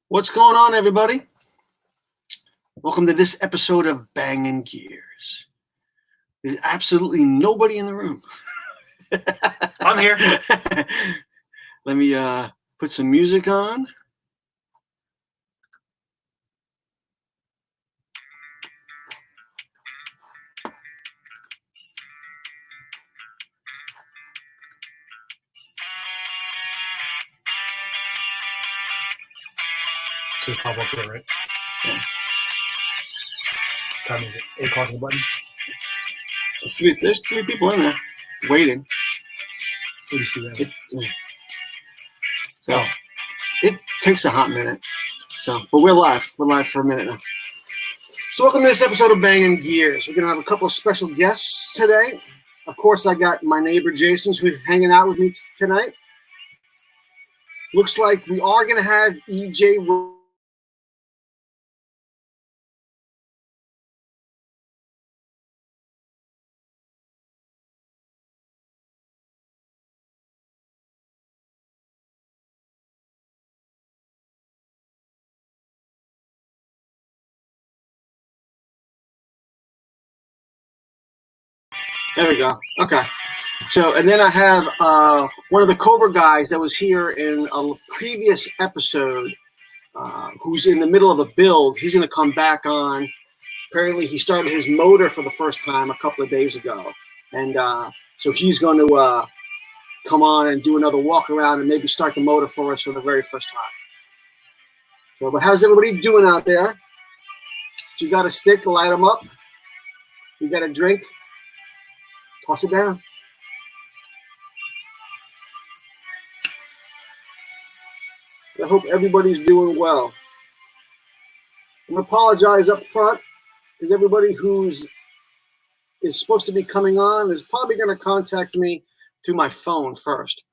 What's going on, everybody? Welcome to this episode of Bangin Gears. There's absolutely nobody in the room. I'm here. Let me put some music on. Just pop up here, right? Yeah. Time is it? 8 o'clock on the button. There's three people in there waiting. Where do you see that? It takes a hot minute. But we're live. We're live for a minute now. So welcome to this episode of Bangin Gears. We're gonna have a couple of special guests today. Of course, I got my neighbor Jason, who's hanging out with me tonight. Looks like we are gonna have EJ. There we go. Okay. So, and then I have one of the Cobra guys that was here in a previous episode, who's in the middle of a build. He's going to come back on. Apparently, he started his motor for the first time a couple of days ago. And so he's going to come on and do another walk around and maybe start the motor for us for the very first time. So, but how's everybody doing out there? You got a stick, light them up. You got a drink. Toss it down. I hope everybody's doing well. I'm going to apologize up front because everybody is supposed to be coming on is probably going to contact me through my phone first.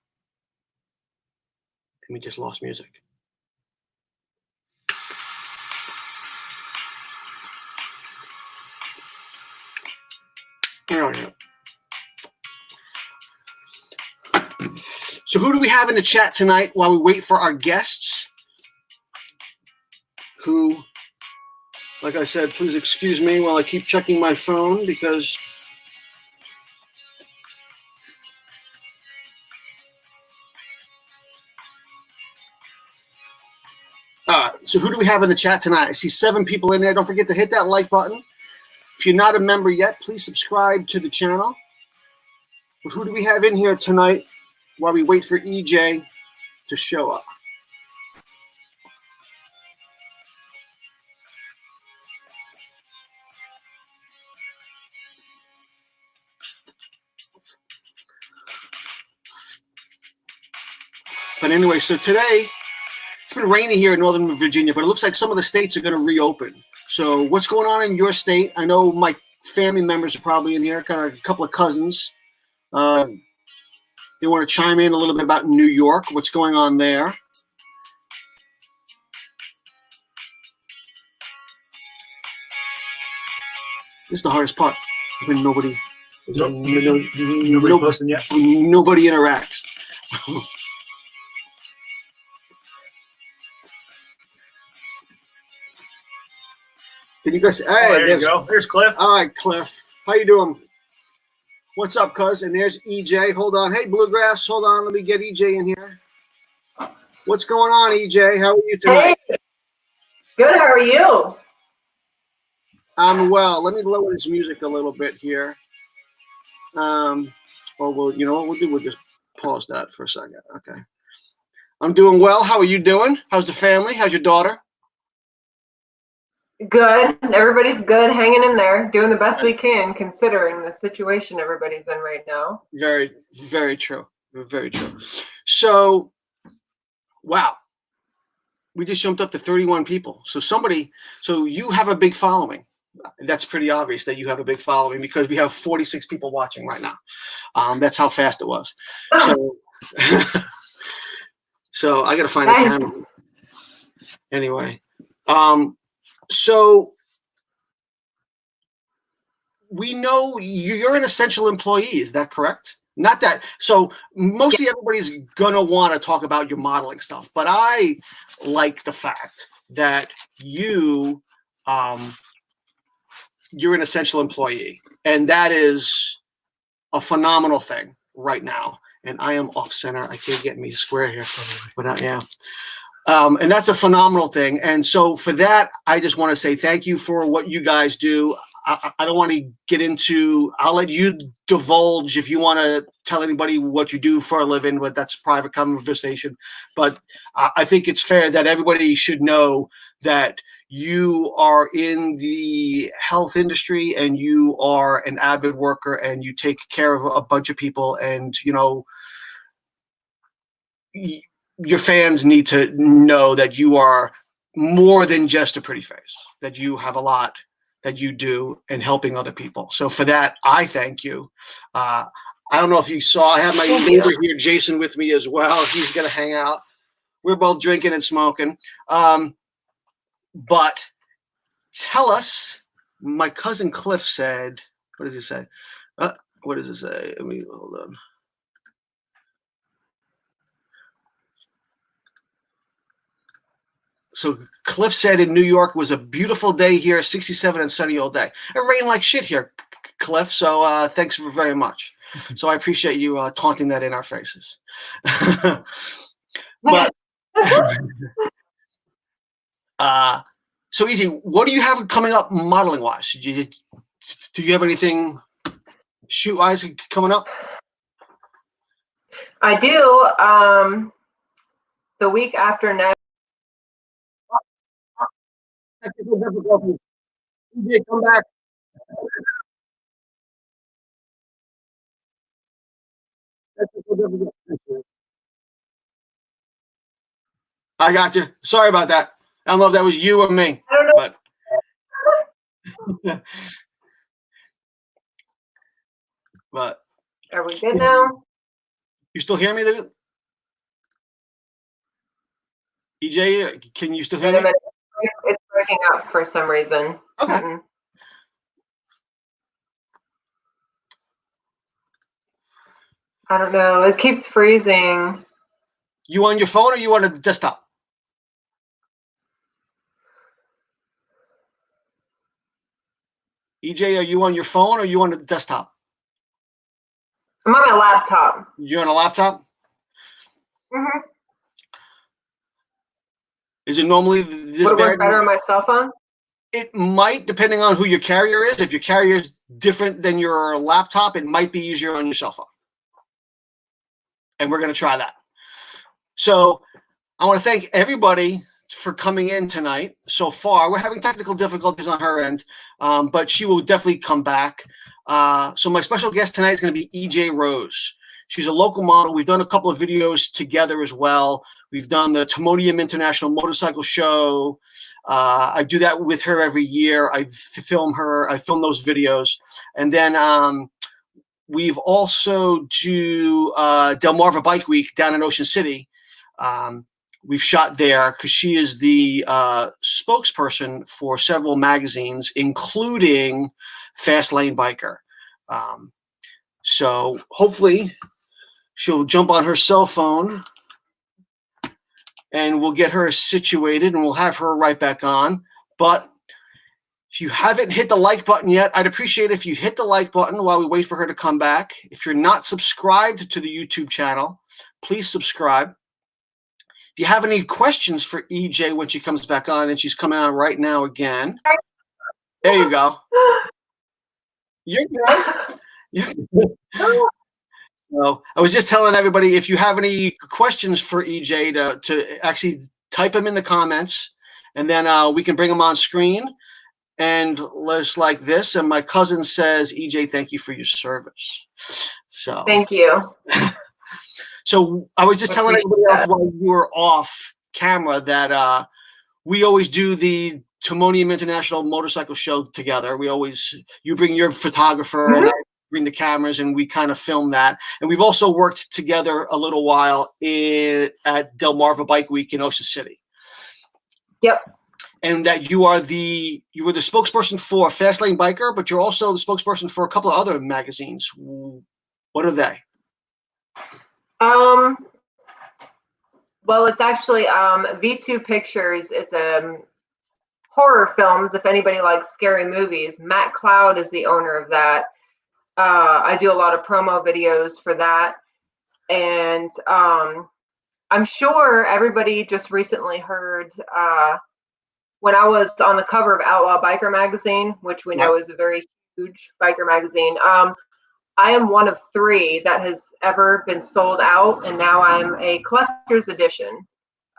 And we just lost music. There we go. So who do we have in the chat tonight while we wait for our guests? Who, like I said, please excuse me while I keep checking my phone because so who do we have in the chat tonight? I see 7 people in there. Don't forget to hit that like button. If you're not a member yet, please subscribe to the channel. But who do we have in here tonight while we wait for EJ to show up? But anyway, so today, it's been rainy here in Northern Virginia, but it looks like some of the states are going to reopen. So what's going on in your state? I know my family members are probably in here, kind of a couple of cousins. They want to chime in a little bit about New York, what's going on there. This is the hardest part when nobody posting yet. Nobody interacts. Can you guys? Hey, there you go. There's Cliff. All right, Cliff. How you doing? What's up, cuz? And there's EJ. Hold on. Hey, Bluegrass. Hold on. Let me get EJ in here. What's going on, EJ? How are you tonight? Hey. Good. How are you? I'm well. Let me lower this music a little bit here. Or we'll, you know what we'll do? We'll just pause that for a second. Okay. I'm doing well. How are you doing? How's the family? How's your daughter? Good. Everybody's good, hanging in there, doing the best we can, considering the situation everybody's in right now. Very, very true. Very true. So, wow. We just jumped up to 31 people. So you have a big following. That's pretty obvious that you have a big following because we have 46 people watching right now. That's how fast it was. So, so I got to find the camera. Anyway. So we know you're an essential employee. Is that correct? Not that. So mostly everybody's going to want to talk about your modeling stuff, but I like the fact that you're an essential employee, and that is a phenomenal thing right now. And I am off center. I can't get me square here, but yeah. And that's a phenomenal thing. And so for that, I just want to say thank you for what you guys do. I don't want to get into, I'll let you divulge if you want to tell anybody what you do for a living, but that's a private conversation. But I think it's fair that everybody should know that you are in the health industry and you are an avid worker and you take care of a bunch of people, and, you know, your fans need to know that you are more than just a pretty face, that you have a lot that you do in helping other people. So for that, I thank you. I don't know if you saw, I have my neighbor here, Jason, with me as well. He's going to hang out. We're both drinking and smoking. But tell us, my cousin Cliff said, what does he say? What does it say? Let me, hold on. So Cliff said in New York was a beautiful day here, 67 and sunny all day. It rained like shit here, Cliff. So thanks very much. So I appreciate you taunting that in our faces. But so Easy, what do you have coming up modeling wise? Do you have anything shoot wise coming up? I do. The week after next. Technical difficulties. EJ, come back. Technical difficulties. I got you. Sorry about that. I don't know if that was you or me. I don't know. But Are we good now? you still hear me? EJ, can you still hear me? It's breaking up for some reason. Okay. I don't know. It keeps freezing. You on your phone or you on a desktop? EJ, are you on your phone or you on the desktop? I'm on my laptop. You're on a laptop? Mm-hmm. Is it normally this Would it bad? work better on my cell phone? It might, depending on who your carrier is. If your carrier is different than your laptop, it might be easier on your cell phone. And we're going to try that. So I want to thank everybody for coming in tonight. So far, we're having technical difficulties on her end, but she will definitely come back. So my special guest tonight is going to be EJ Rose. She's a local model. We've done a couple of videos together as well. We've done the Timonium International Motorcycle Show. I do that with her every year. I film those videos. And then we've also do Delmarva Bike Week down in Ocean City. We've shot there because she is the spokesperson for several magazines, including Fast Lane Biker. So hopefully she'll jump on her cell phone and we'll get her situated and we'll have her right back on. But if you haven't hit the like button yet, I'd appreciate it if you hit the like button while we wait for her to come back. If you're not subscribed to the YouTube channel, please subscribe. If you have any questions for EJ when she comes back on, and she's coming on right now again. There you go. You're good. You're good. So I was just telling everybody, if you have any questions for EJ, to actually type them in the comments, and then we can bring them on screen. And just like this, and my cousin says, EJ, thank you for your service. So thank you. So I was just telling everybody else while you were off camera that we always do the Timonium International Motorcycle Show together. You bring your photographer and I bring the cameras and we kind of film that. And we've also worked together a little while at Delmarva Bike Week in Ocean City. Yep. And that you were the spokesperson for Fast Lane Biker, but you're also the spokesperson for a couple of other magazines. What are they? Um, well, it's actually V2 Pictures. It's horror films. If anybody likes scary movies, Matt Cloud is the owner of that. I do a lot of promo videos for that, and I'm sure everybody just recently heard when I was on the cover of Outlaw Biker magazine, which we know is a very huge biker magazine. I am one of 3 that has ever been sold out, and now I'm a collector's edition.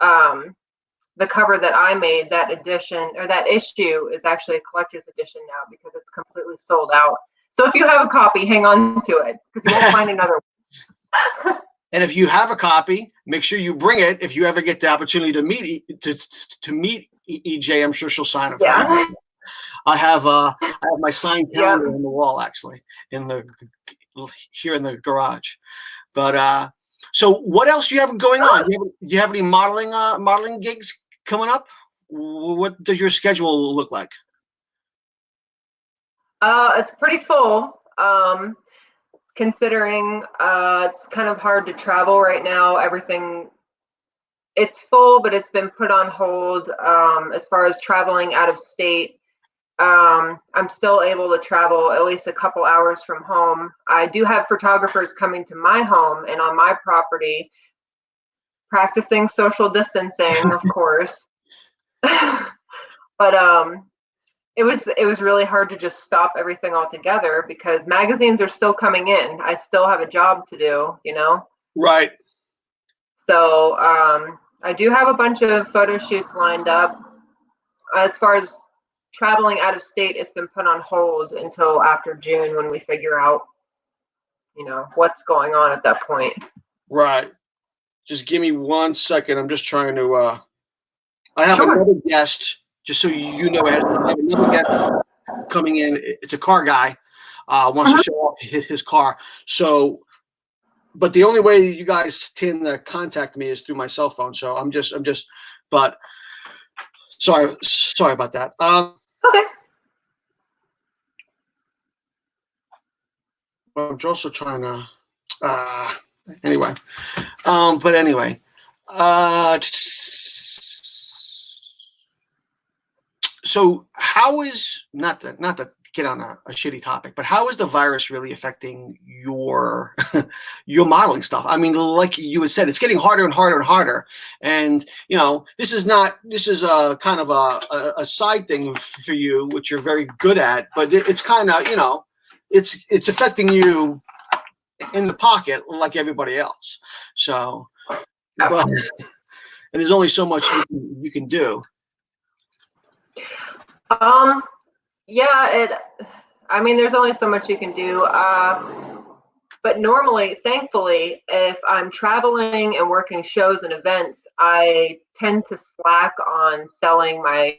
The cover that I made, that edition or that issue, is actually a collector's edition now because it's completely sold out. So if you have a copy, hang on to it because you won't find another one. And if you have a copy, make sure you bring it. If you ever get the opportunity to meet EJ, I'm sure she'll sign it for you. I have my signed calendar on the wall actually here in the garage. But so what else do you have going on? Do you have any modeling gigs coming up? What does your schedule look like? It's pretty full. Considering it's kind of hard to travel right now. It's full, but it's been put on hold as far as traveling out of state. I'm still able to travel at least a couple hours from home. I do have photographers coming to my home and on my property, practicing social distancing, of course. But it was really hard to just stop everything altogether because magazines are still coming in. I still have a job to do, you know? Right. So I do have a bunch of photo shoots lined up. As far as traveling out of state, it's been put on hold until after June when we figure out, you know, what's going on at that point. Right. Just give me 1 second. I'm just trying to I have another guest, just so you know, I have another guest coming in. It's a car guy, wants to show off his car. So, but the only way you guys can contact me is through my cell phone. So but sorry about that. Okay. I'm also trying to, anyway. But anyway, so how is not to get on a shitty topic, but how is the virus really affecting your your modeling stuff? I mean, like you had said, it's getting harder and harder and harder. And you know, this is a kind of a side thing for you, which you're very good at, but it's kind of, you know, it's affecting you in the pocket like everybody else. So, but and there's only so much you can do. Yeah, I mean, there's only so much you can do. But normally, thankfully, if I'm traveling and working shows and events, I tend to slack on selling my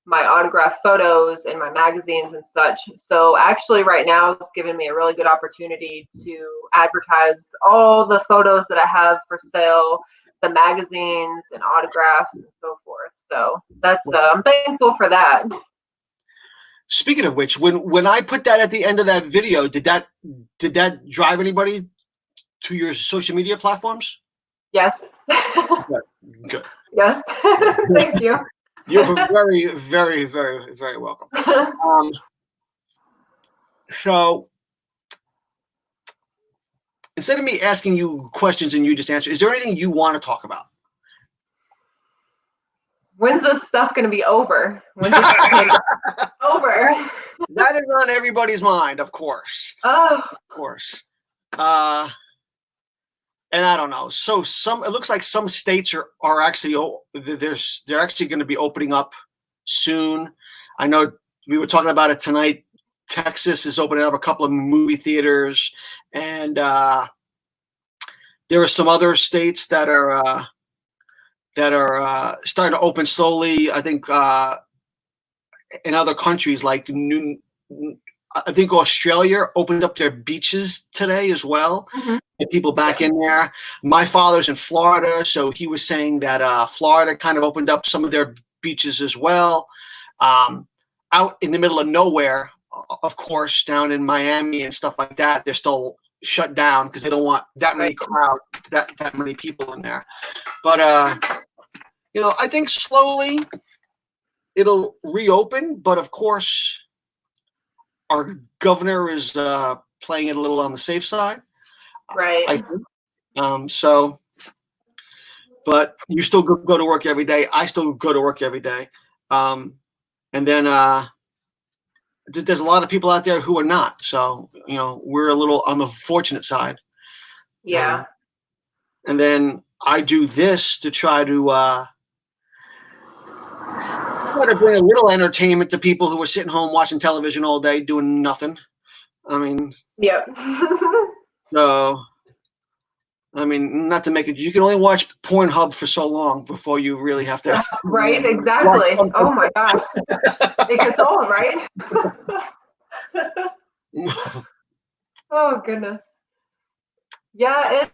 autographed photos and my magazines and such. So actually right now it's given me a really good opportunity to advertise all the photos that I have for sale, the magazines and autographs and so forth. So that's I'm thankful for that. Speaking of which, when I put that at the end of that video, did that drive anybody to your social media platforms? Yes. Good. Yes. Thank you. You're very, very, very, very welcome. So instead of me asking you questions and you just answer, is there anything you want to talk about? When's this stuff going to be over? When's this over? That is on everybody's mind, of course. Oh. Of course. And I don't know. So it looks like some states are actually they're actually going to be opening up soon. I know we were talking about it tonight. Texas is opening up a couple of movie theaters, and there are some other states that are starting to open slowly. I think in other countries like I think Australia opened up their beaches today as well. Mm-hmm. Get people back in there. My father's in Florida, so he was saying that Florida kind of opened up some of their beaches as well. Out in the middle of nowhere, of course, down in Miami and stuff like that, they're still shut down because they don't want that many crowd, that many people in there. But I think slowly it'll reopen. But of course, our governor is playing it a little on the safe side. Right. I think. But you still go to work every day. I still go to work every day. And then there's a lot of people out there who are not. So, we're a little on the fortunate side. Yeah. And then I do this to try to bring a little entertainment to people who are sitting home watching television all day doing nothing. I mean, yep. So, not to make it, you can only watch Pornhub for so long before you really have to. Right, exactly. Oh my gosh. It gets old, right? Oh goodness. Yeah,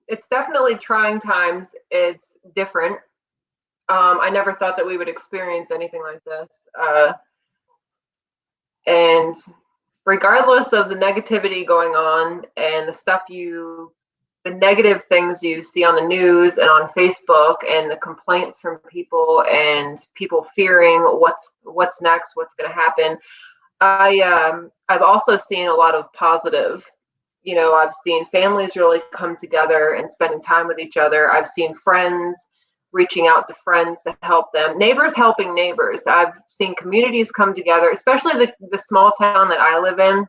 it's definitely trying times. It's different. I never thought that we would experience anything like this. And regardless of the negativity going on and the negative things you see on the news and on Facebook and the complaints from people and people fearing what's next, what's going to happen. I've also seen a lot of positive. I've seen families really come together and spending time with each other. I've seen friends reaching out to friends to help them, neighbors helping neighbors. I've seen communities come together, especially the small town that I live in.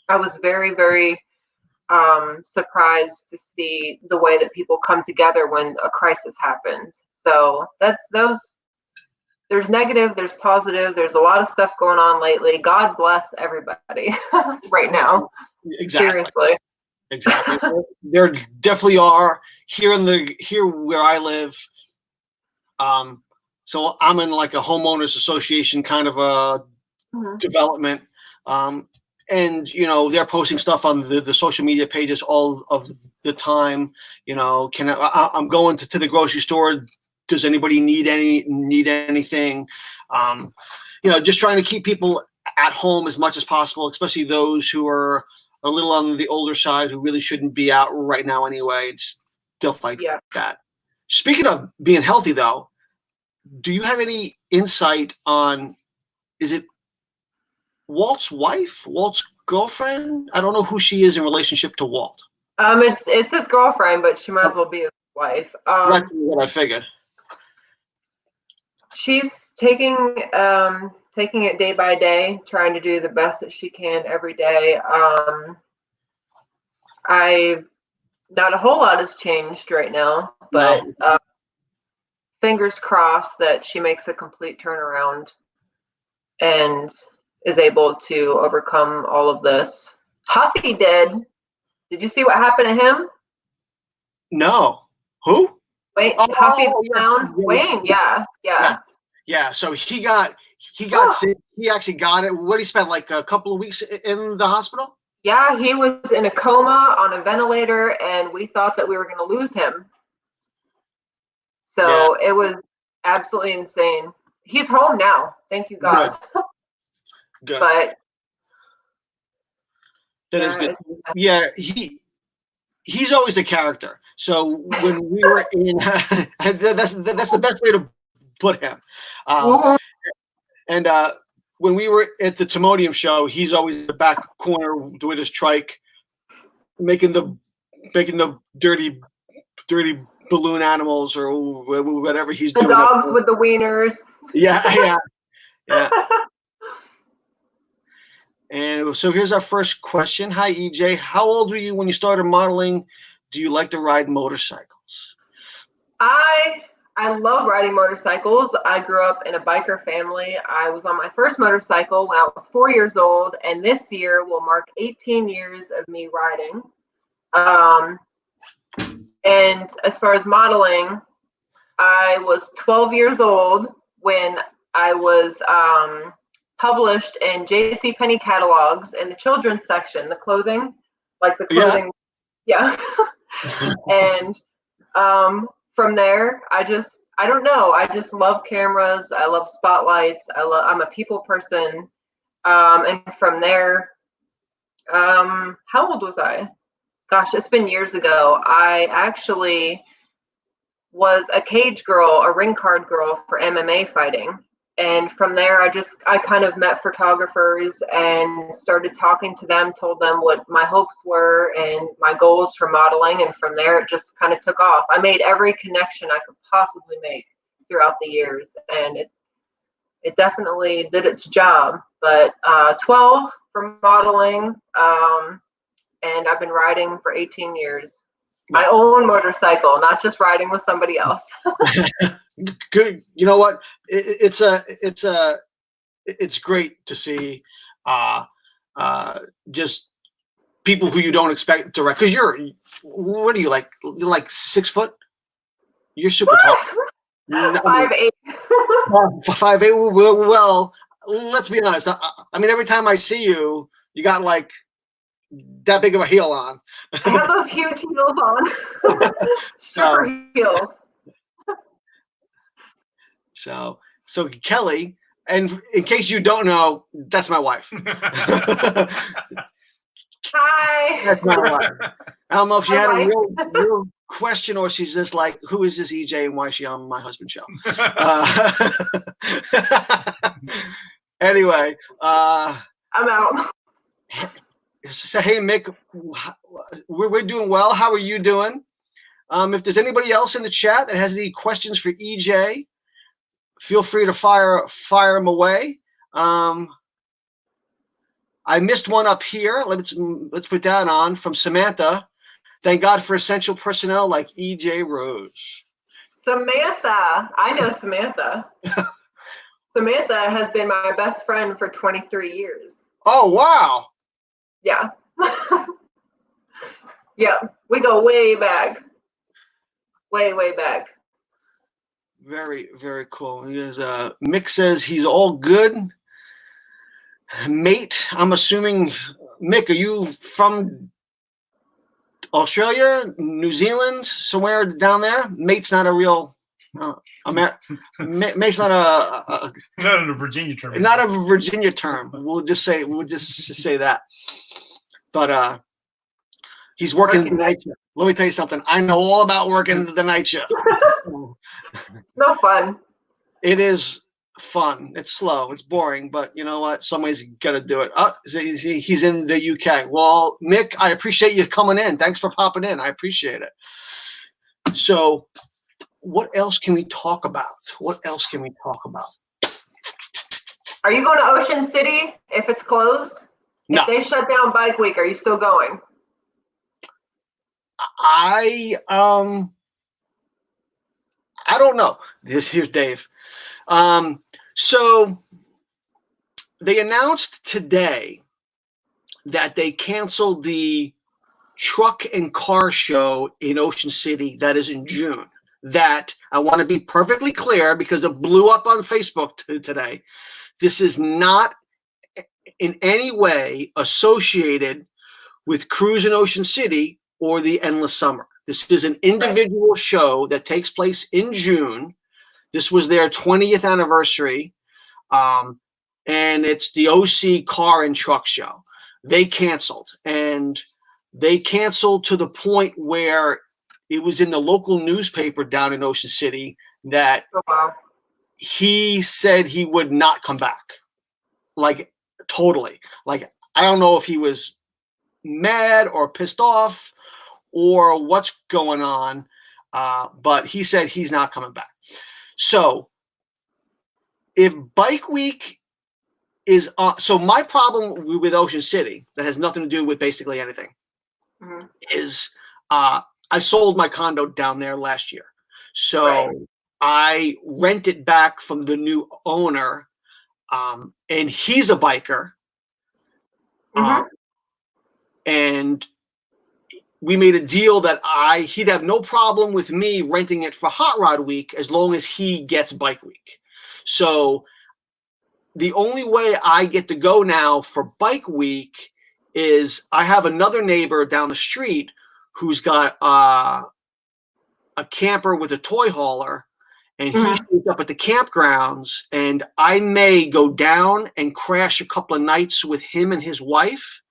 I was very, very surprised to see the way that people come together when a crisis happens. So there's negative, there's positive, there's a lot of stuff going on lately. God bless everybody right now. Exactly. Seriously. Exactly. There definitely are here where I live. So I'm in like a homeowners association kind of a development. And they're posting stuff on the social media pages all of the time. I'm going to the grocery store. Does anybody need anything? Just trying to keep people at home as much as possible, especially those who are a little on the older side who really shouldn't be out right now anyway. It's stuff like that. Speaking of being healthy, though, do you have any insight on? Is it Walt's wife, Walt's girlfriend? I don't know who she is in relationship to Walt. It's his girlfriend, but she might as well be his wife. That's what I figured. She's taking it day by day, trying to do the best that she can every day. Not a whole lot has changed right now, but fingers crossed that she makes a complete turnaround and is able to overcome all of this. Huffy did. Did you see what happened to him? No. Who? Wayne, Huffy Brown. Wayne, yeah. So he got sick. He actually got it. What, he spent like a couple of weeks in the hospital? Yeah, he was in a coma on a ventilator, and we thought that we were going to lose him. So it was absolutely insane. He's home now. Thank you, God. Good. But that is good. Yeah, he's always a character. So when we were in, that's the best way to put him. And when we were at the Timonium show, he's always in the back corner doing his trike, making the dirty balloon animals or whatever he's doing. The dogs with the wieners. Yeah. And so here's our first question. Hi, EJ. How old were you when you started modeling? Do you like to ride motorcycles? I love riding motorcycles. I grew up in a biker family. I was on my first motorcycle when I was 4 years old, and this year will mark 18 years of me riding. And as far as modeling, I was 12 years old when I was published in JCPenney catalogs in the children's section, the clothing, like the clothing. Yeah. And from there, I don't know. I just love cameras. I love spotlights. I'm a people person. And from there, How old was I? Gosh, it's been years ago. I actually was a cage girl, a ring card girl for MMA fighting. And from there, I kind of met photographers and started talking to them, told them what my hopes were and my goals for modeling. And from there, it just kind of took off. I made every connection I could possibly make throughout the years. And it definitely did its job. But 12 for modeling, and I've been riding for 18 years. My own motorcycle, not just riding with somebody else. Good. You know what? It's great to see just people who you don't expect to ride. Because what are you like? You're like 6 foot? You're super tall. 5'8". 5'8". Well, let's be honest. I mean, every time I see you, you got like that big of a heel on. I have those huge heels on. Super heels. So Kelly, and in case you don't know, that's my wife. Hi. That's my wife. I don't know if she had a real question or she's just like, who is this EJ and why is she on my husband's show? Anyway. I'm out. So, hey, Mick, we're doing well. How are you doing? If there's anybody else in the chat that has any questions for EJ, feel free to fire them away. I missed one up here. Let's put that on from Samantha. Thank God for essential personnel like EJ Rose. Samantha. I know Samantha. Samantha has been my best friend for 23 years. Oh, wow. Yeah. Yeah. We go way back. Way back. Very, very cool. Because Mick says he's all good. Mate, I'm assuming, Mick, are you from Australia, New Zealand, somewhere down there? Mate's not a real Mate's not a not a Virginia term. Not a Virginia term. We'll just say that. But he's working the night shift. Let me tell you something. I know all about working the night shift. No fun. It is fun. It's slow. It's boring, but you know what? Some ways you got to do it. Oh, he's in the UK. Well, Mick, I appreciate you coming in. Thanks for popping in. I appreciate it. So, what else can we talk about? Are you going to Ocean City if it's closed? No. If they shut down Bike Week, are you still going? I don't know. Here's Dave. So they announced today that they canceled the truck and car show in Ocean City that is in June. That, I want to be perfectly clear because it blew up on Facebook today. This is not in any way associated with Cruise in Ocean City or the Endless Summer. This is an individual show that takes place in June. This was their 20th anniversary, and it's the OC Car and Truck Show. They canceled, and they canceled to the point where it was in the local newspaper down in Ocean City that he said he would not come back. Like, totally. Like, I don't know if he was mad or pissed off or what's going on, but he said he's not coming back. So if Bike Week is on, so my problem with Ocean City that has nothing to do with basically anything is I sold my condo down there last year. So I rent it back from the new owner, and he's a biker. And we made a deal that he'd have no problem with me renting it for Hot Rod Week as long as he gets Bike Week. So the only way I get to go now for Bike Week is I have another neighbor down the street who's got a camper with a toy hauler, and he stays up at the campgrounds, and I may go down and crash a couple of nights with him and his wife.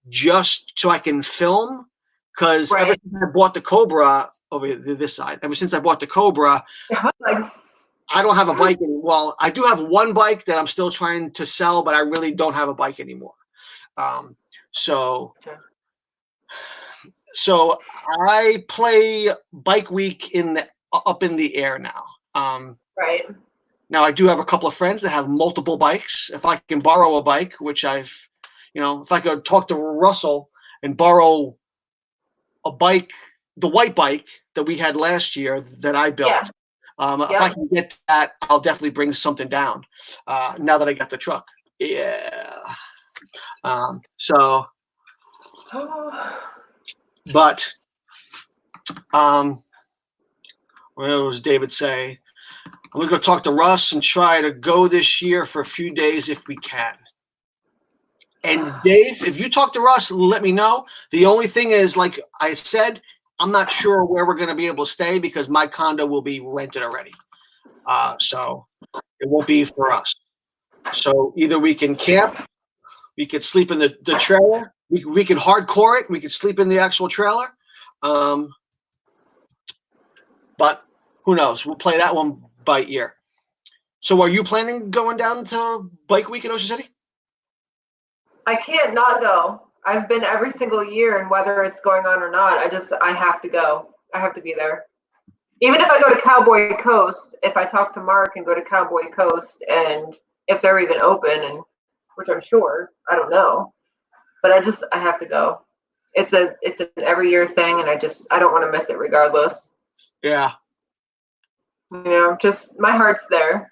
just so I can film. Because Right. ever since I bought the Cobra over this side, ever since I bought the Cobra, Like, I don't have a bike anymore. Well, I do have one bike that I'm still trying to sell, but I really don't have a bike anymore. So I play Bike Week up in the air now. right. Now I do have a couple of friends that have multiple bikes. If I can borrow a bike, which if I could talk to Russell and borrow a bike, the white bike that we had last year that I built. Yeah. If I can get that, I'll definitely bring something down. Now that I got the truck, yeah. But what does David say? I'm going to talk to Russ and try to go this year for a few days if we can. And Dave, if you talk to Russ, let me know. The only thing is, like I said, I'm not sure where we're going to be able to stay because my condo will be rented already. So it won't be for us. So either we can camp, we could sleep in the trailer, we can hardcore it, we could sleep in the actual trailer. But who knows? We'll play that one by ear. So are you planning going down to Bike Week in Ocean City? I can't not go. I've been every single year, and whether it's going on or not, I have to go. I have to be there. Even if I go to Cowboy Coast, if I talk to Mark and go to Cowboy Coast, and if they're even open, and which I'm sure, I don't know, but I have to go. It's an every year thing, and I don't want to miss it regardless. Yeah. Just my heart's there.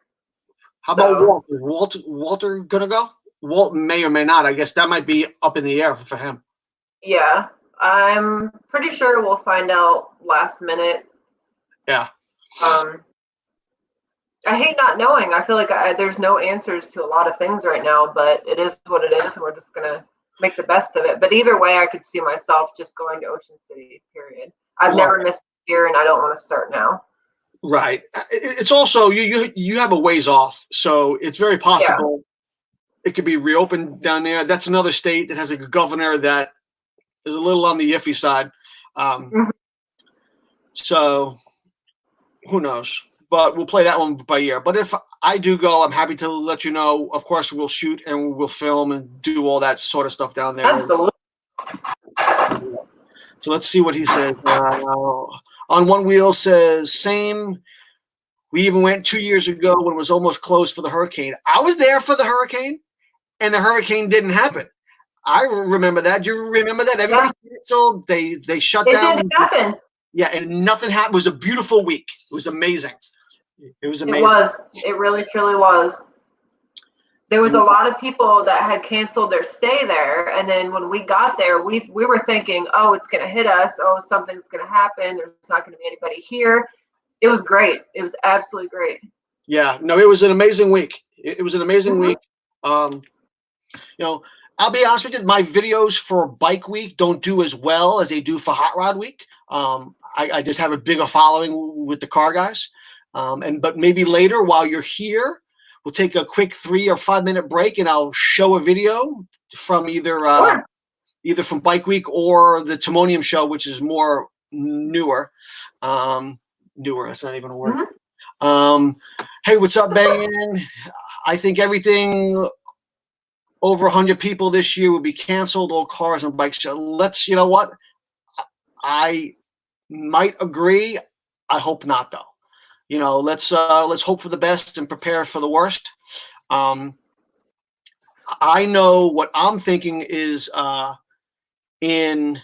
How about Walter? Walter gonna go? Walt may or may not. I guess that might be up in the air for him. Yeah, I'm pretty sure we'll find out last minute. Yeah. I hate not knowing. I feel like there's no answers to a lot of things right now, but it is what it is, and we're just gonna make the best of it. But either way, I could see myself just going to Ocean City. Period. I've never missed a year, and I don't want to start now. Right. It's also you have a ways off, so it's very possible it could be reopened down there. That's another state that has a governor that is a little on the iffy side. So who knows? But we'll play that one by ear. But if I do go, I'm happy to let you know. Of course, we'll shoot and we'll film and do all that sort of stuff down there. Absolutely. So let's see what he says. On One Wheel says, same. We even went 2 years ago when it was almost closed for the hurricane. I was there for the hurricane, and the hurricane didn't happen. I remember that. Do you remember that? Everybody canceled. They shut down. It didn't happen. Yeah, and nothing happened. It was a beautiful week. It was amazing. It was amazing. It was. It really, truly was. There was a lot of people that had canceled their stay there, and then when we got there, we were thinking, oh, it's going to hit us. Oh, something's going to happen. There's not going to be anybody here. It was great. It was absolutely great. Yeah, no, it was an amazing week. It was an amazing week. I'll be honest with you, my videos for Bike Week don't do as well as they do for Hot Rod Week. I just have a bigger following with the car guys. But maybe later while you're here, we'll take a quick 3 or 5 minute break and I'll show a video from either from Bike Week or the Timonium show, which is more newer. Newer, that's not even a word. Hey, what's up, Bangin? I think everything over 100 people this year will be canceled, all cars and bikes. You know what? I might agree. I hope not, though. Let's hope for the best and prepare for the worst. I know what I'm thinking is now that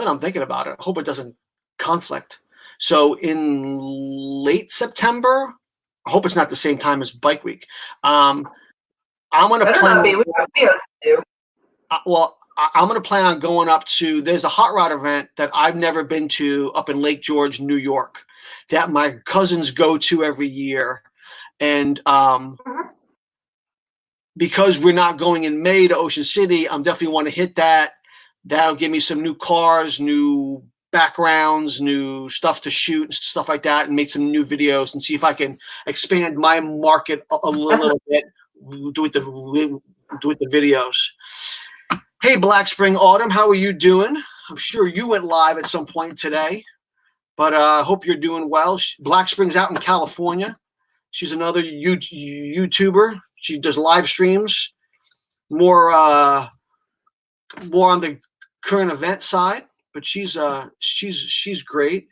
I'm thinking about it, I hope it doesn't conflict. So in late September, I hope it's not the same time as Bike Week. I'm going to plan. I'm going to plan on going up to. There's a hot rod event that I've never been to up in Lake George, New York, that my cousins go to every year, and because we're not going in May to Ocean City, I'm definitely want to hit that. That'll give me some new cars, new backgrounds, new stuff to shoot and stuff like that, and make some new videos and see if I can expand my market a little bit with with the videos. Hey, Black Spring Autumn, how are you doing? I'm sure you went live at some point today, but I hope you're doing well. Black Spring's out in California. She's another YouTuber. She does live streams, more on the current event side, but she's great.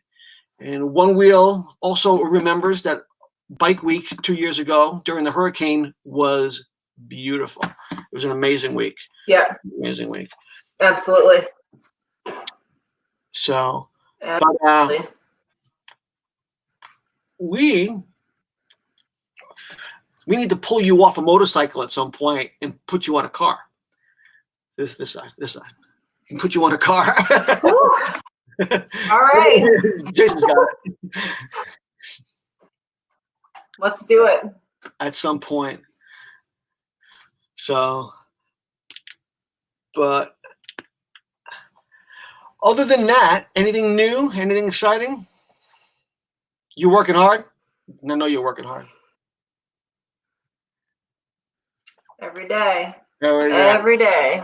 And One Wheel also remembers that Bike Week 2 years ago during the hurricane was beautiful. It was an amazing week. Yeah. Amazing week. Absolutely. So, Absolutely. but we need to pull you off a motorcycle at some point and put you on a car. This side. And put you on a car. All right. Jason's got it. Let's do it. At some point. So, but other than that, anything new? Anything exciting? You working hard? I know you're working hard. Every day. Every day.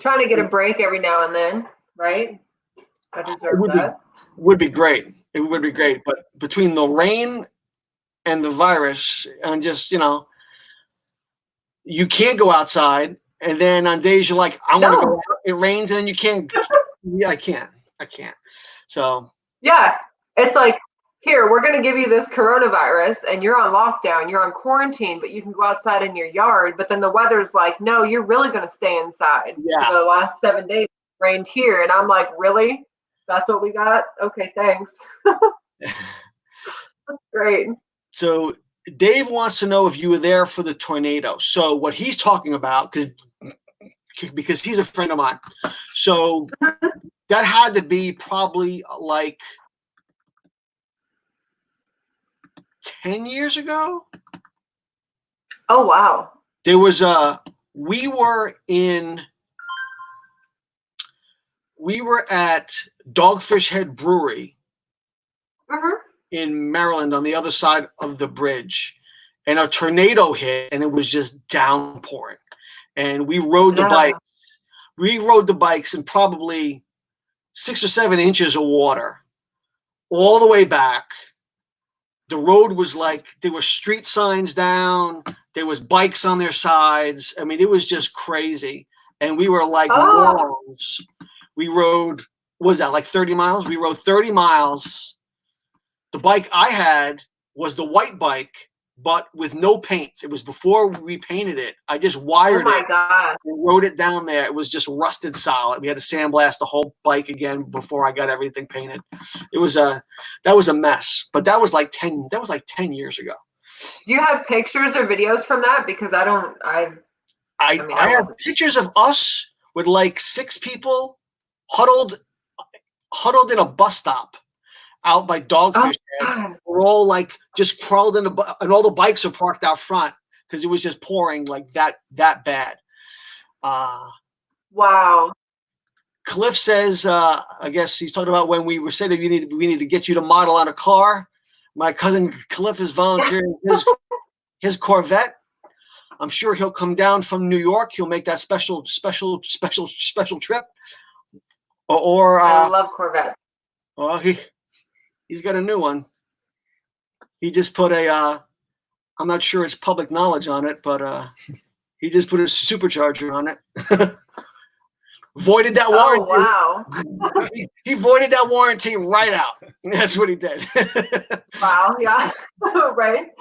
Trying to get a break every now and then, right? I deserve that. Would be great. It would be great. But between the rain and the virus, and just, you can't go outside. And then on days you're like, I want to go out. It rains, and then you can't. Yeah, I can't. So. Yeah. It's like, here, we're going to give you this coronavirus and you're on lockdown, you're on quarantine, but you can go outside in your yard. But then the weather's like, no, you're really going to stay inside. Yeah. For the last 7 days, it rained here. And I'm like, really? That's what we got? Okay, thanks. That's great. So Dave wants to know if you were there for the tornado. So what he's talking about, because he's a friend of mine. So that had to be probably like 10 years ago. Oh, wow. There was we were at Dogfish Head Brewery in Maryland on the other side of the bridge, and a tornado hit, and it was just downpouring. And we rode the bikes. We rode the bikes in probably 6 or 7 inches of water all the way back. The road was like, there were street signs down. There was bikes on their sides. I mean, it was just crazy. And we were like morons. We rode, what was that, like 30 miles? We rode 30 miles. The bike I had was the white bike, but with no paint. It was before we painted it. I just wired it and rode it down there. It was just rusted solid. We had to sandblast the whole bike again before I got everything painted. It was that was a mess. But that was like 10 years ago. Do you have pictures or videos from that? Because I have pictures of us with like 6 people huddled in a bus stop out by Dogfish Head. We're all like just crawled in and all the bikes are parked out front because it was just pouring like that bad. Wow. Cliff says, I guess he's talking about when we were saying we need to get you to model on a car. My cousin Cliff is volunteering his Corvette. I'm sure he'll come down from New York. He'll make that special trip. Or I love Corvette. Well, he's got a new one. He just put I'm not sure it's public knowledge on it, but he just put a supercharger on it. Voided that warranty. Oh, wow. He voided that warranty right out. That's what he did. Wow, yeah. Right.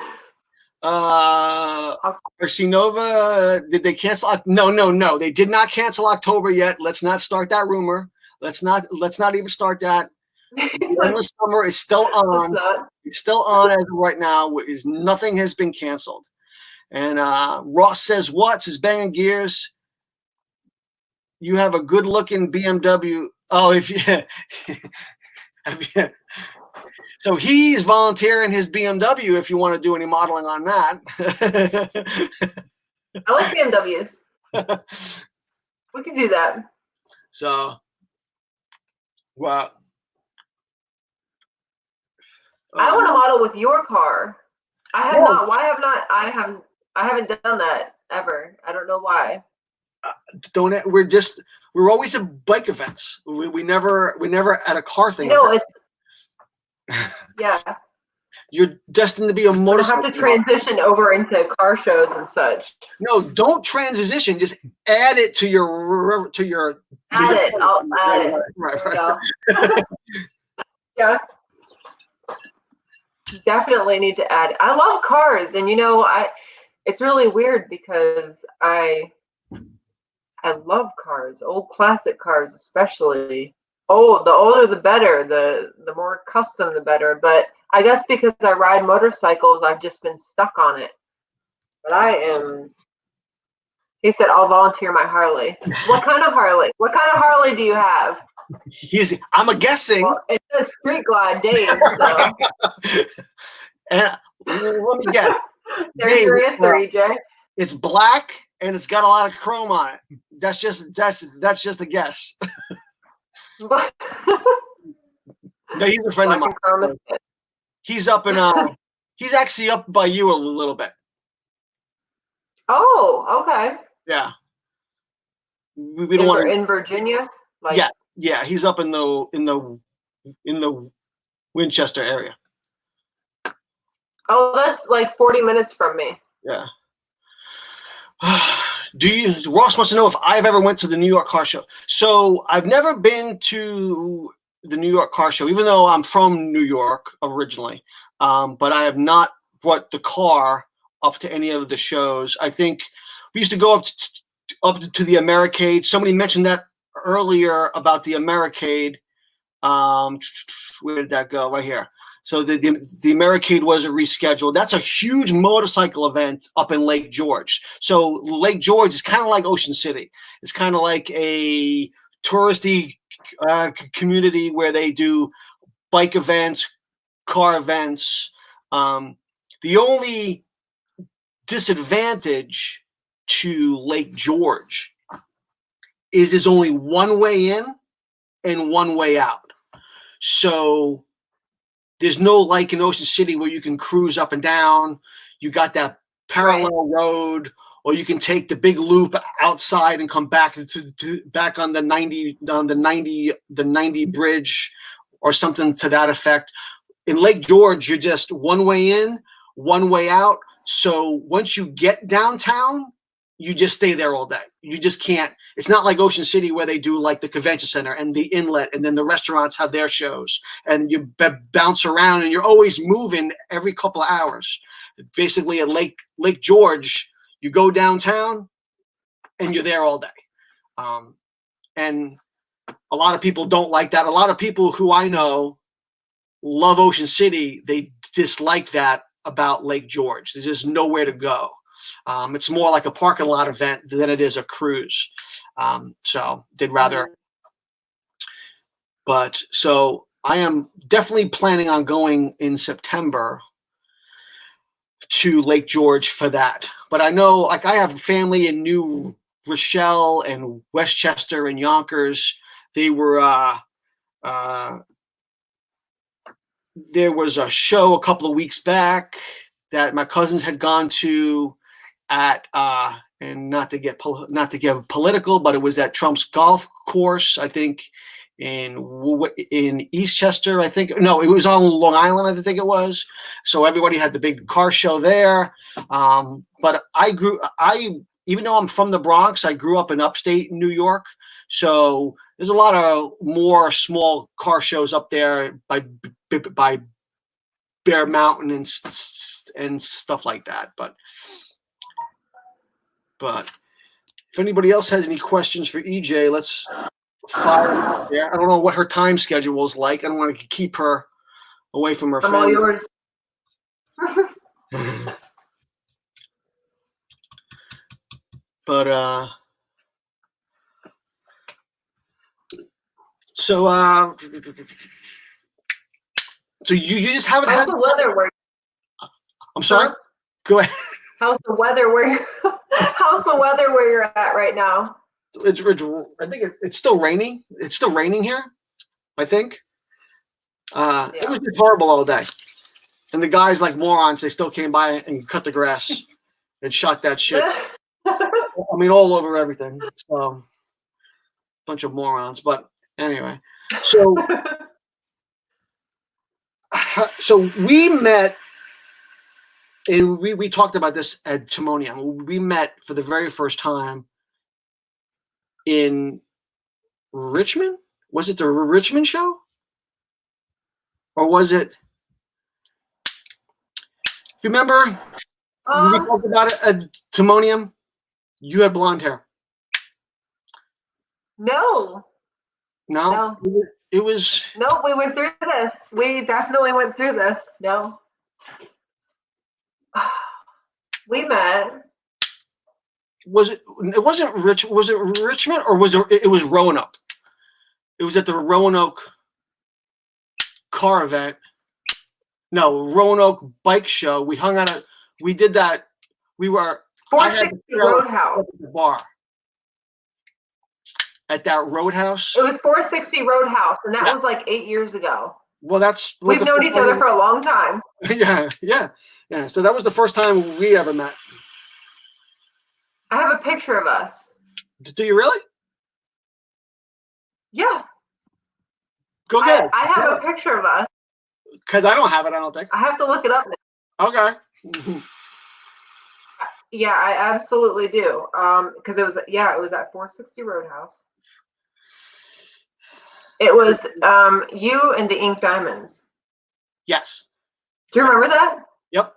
Arsenova, did they cancel? No. They did not cancel October yet. Let's not start that rumor. Let's not even start that. Endless Summer is still on. It's still on as of right now. Nothing has been canceled. And Ross says, "What?" Says Bangin Gears. You have a good-looking BMW. Oh, so he's volunteering his BMW if you want to do any modeling on that. I like BMWs. We can do that. So, well, I want to model with your car. I have not. Why have not? I have I haven't done that ever. I don't know why. We're always at bike events. We never at a car thing. It's yeah. You're destined to be a We'll motorcycle. have to transition over into car shows and such. No, don't transition. Just add it to your Add it. I'll add it. Right. Yeah. Definitely need to add. I love cars, and it's really weird because I love cars, old classic cars especially. Oh, the older the better, the more custom the better. But I guess because I ride motorcycles, I've just been stuck on it. But he said, I'll volunteer my Harley. What kind of Harley? What kind of Harley do you have? I'm guessing. Well, it says Street Glide Dave, so. And let me guess. There's your answer, EJ. It's black and it's got a lot of chrome on it. That's just a guess. No, he's a friend of mine. He's up in he's actually up by you a little bit. Oh, okay. Yeah. We don't want in Virginia? Yeah, he's up in the Winchester area. Oh, that's like 40 minutes from me. Yeah. Ross wants to know if I've ever went to the New York Car Show. So I've never been to the New York Car Show, even though I'm from New York originally. But I have not brought the car up to any of the shows. I think we used to go up to the Americade. Somebody mentioned that earlier about the Americade. Where did that go? Right here. So the Americade was a rescheduled. That's a huge motorcycle event up in Lake George. So Lake George is kind of like Ocean City. It's kind of like a touristy community where they do bike events, car events. The only disadvantage to Lake George is there's only one way in and one way out. So there's no like in Ocean City where you can cruise up and down. You got that parallel road, or you can take the big loop outside and come back back on the 90 bridge or something to that effect. In Lake George, you're just one way in, one way out. So once you get downtown, you just stay there all day. You just can't. It's not like Ocean City where they do like the convention center and the inlet, and then the restaurants have their shows, and you bounce around, and you're always moving every couple of hours. Basically, at Lake George, you go downtown, and you're there all day. And a lot of people don't like that. A lot of people who I know love Ocean City. They dislike that about Lake George. There's just nowhere to go. It's more like a parking lot event than it is a cruise. So they'd rather. But so I am definitely planning on going in September to Lake George for that. But I know, like, I have family in New Rochelle and Westchester and Yonkers. They were there was a show a couple of weeks back that my cousins had gone to at and not to get political, but it was at Trump's golf course, I think in Eastchester. I think no, it was on Long Island. I think it was. So everybody had the big car show there. But even though I'm from the Bronx, I grew up in upstate New York. So there's a lot of more small car shows up there by Bear Mountain and stuff like that. But if anybody else has any questions for EJ, let's fire them out there. I don't know what her time schedule is like. I don't want to keep her away from her family. I'm all yours. But so you just haven't How's had the weather where? I'm sorry. Huh? Go ahead. How's the weather where? How's the weather where you're at right now? I think it's still raining. It's still raining here, I think. It was just horrible all day. And the guys, like morons, they still came by and cut the grass. and shot that shit. I mean, all over everything. So, bunch of morons. But anyway, so we met, and we talked about this at Timonium. We met for the very first time in Richmond. Was it the Richmond show? Or was it? If you remember, we talked about it at Timonium. You had blonde hair. No. No. It was. No, we went through this. We definitely went through this. No. We met. Was it? It wasn't Rich. Was it Richmond or was it? It was Roanoke. It was at the Roanoke car event. No, Roanoke bike show. We hung out at. We did that. We were. 460 Roadhouse. At the bar. At that Roadhouse. It was 460 Roadhouse, and that was like 8 years ago. Well, that's. We've known each other for a long time. Yeah. So that was the first time we ever met. I have a picture of us. Do you really? Yeah. Go get it. I have a picture of us. Because I don't have it, I don't think. I have to look it up now. Okay. Yeah, I absolutely do. Because it was at 460 Roadhouse. It was you and the Ink Diamonds. Yes. Do you remember that? Yep.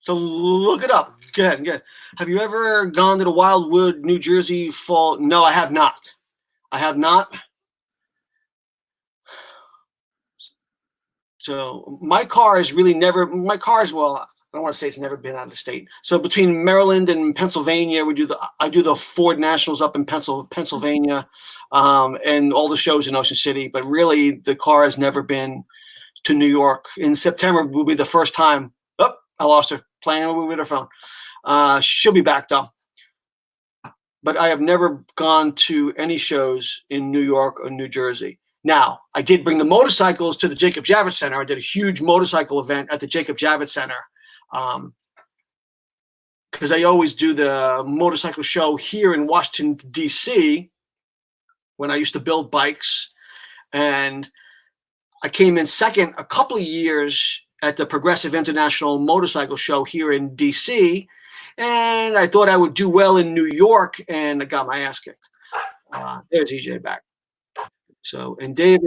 So look it up. Good. Have you ever gone to the Wildwood, New Jersey fall? No, I have not. So my car is really never. My car is, well, I don't want to say it's never been out of the state. So between Maryland and Pennsylvania, I do the Ford Nationals up in Pennsylvania, and all the shows in Ocean City. But really, the car has never been to New York. In September will be the first time. Oh, I lost her playing with her phone. She'll be back though. But I have never gone to any shows in New York or New Jersey. Now, I did bring the motorcycles to the Jacob Javits Center. I did a huge motorcycle event at the Jacob Javits Center because I always do the motorcycle show here in Washington, D.C. when I used to build bikes. And I came in second a couple of years at the Progressive International Motorcycle Show here in D.C. And I thought I would do well in New York, and I got my ass kicked. There's EJ back. So, and Dave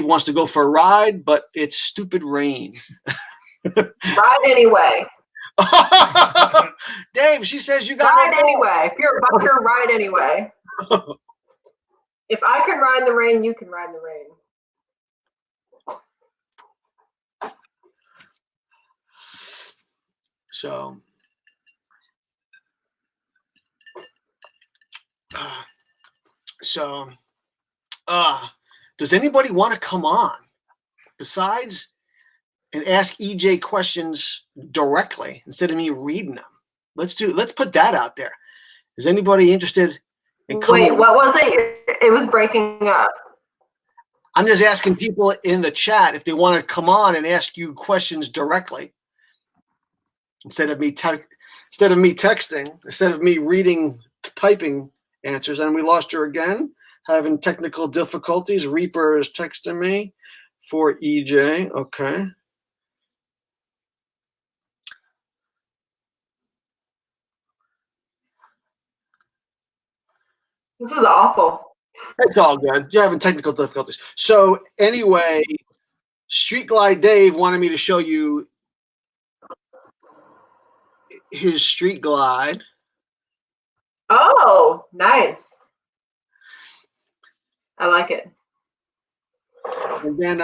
wants to go for a ride, but it's stupid rain. Ride anyway. Dave, she says you got ride anyway. If you're a biker, ride anyway. If I can ride in the rain, you can ride in the rain. Does anybody want to come on besides and ask EJ questions directly instead of me reading them? Let's put that out there. Is anybody interested in coming? Wait, what was it? It was breaking up. I'm just asking people in the chat if they want to come on and ask you questions directly instead of me texting, instead of me typing answers. And we lost her again. Having technical difficulties. Reaper is texting me for EJ. Okay. This is awful. It's all good. You're having technical difficulties. So anyway, Street Glide Dave wanted me to show you his Street Glide. Oh, nice. I like it. And then,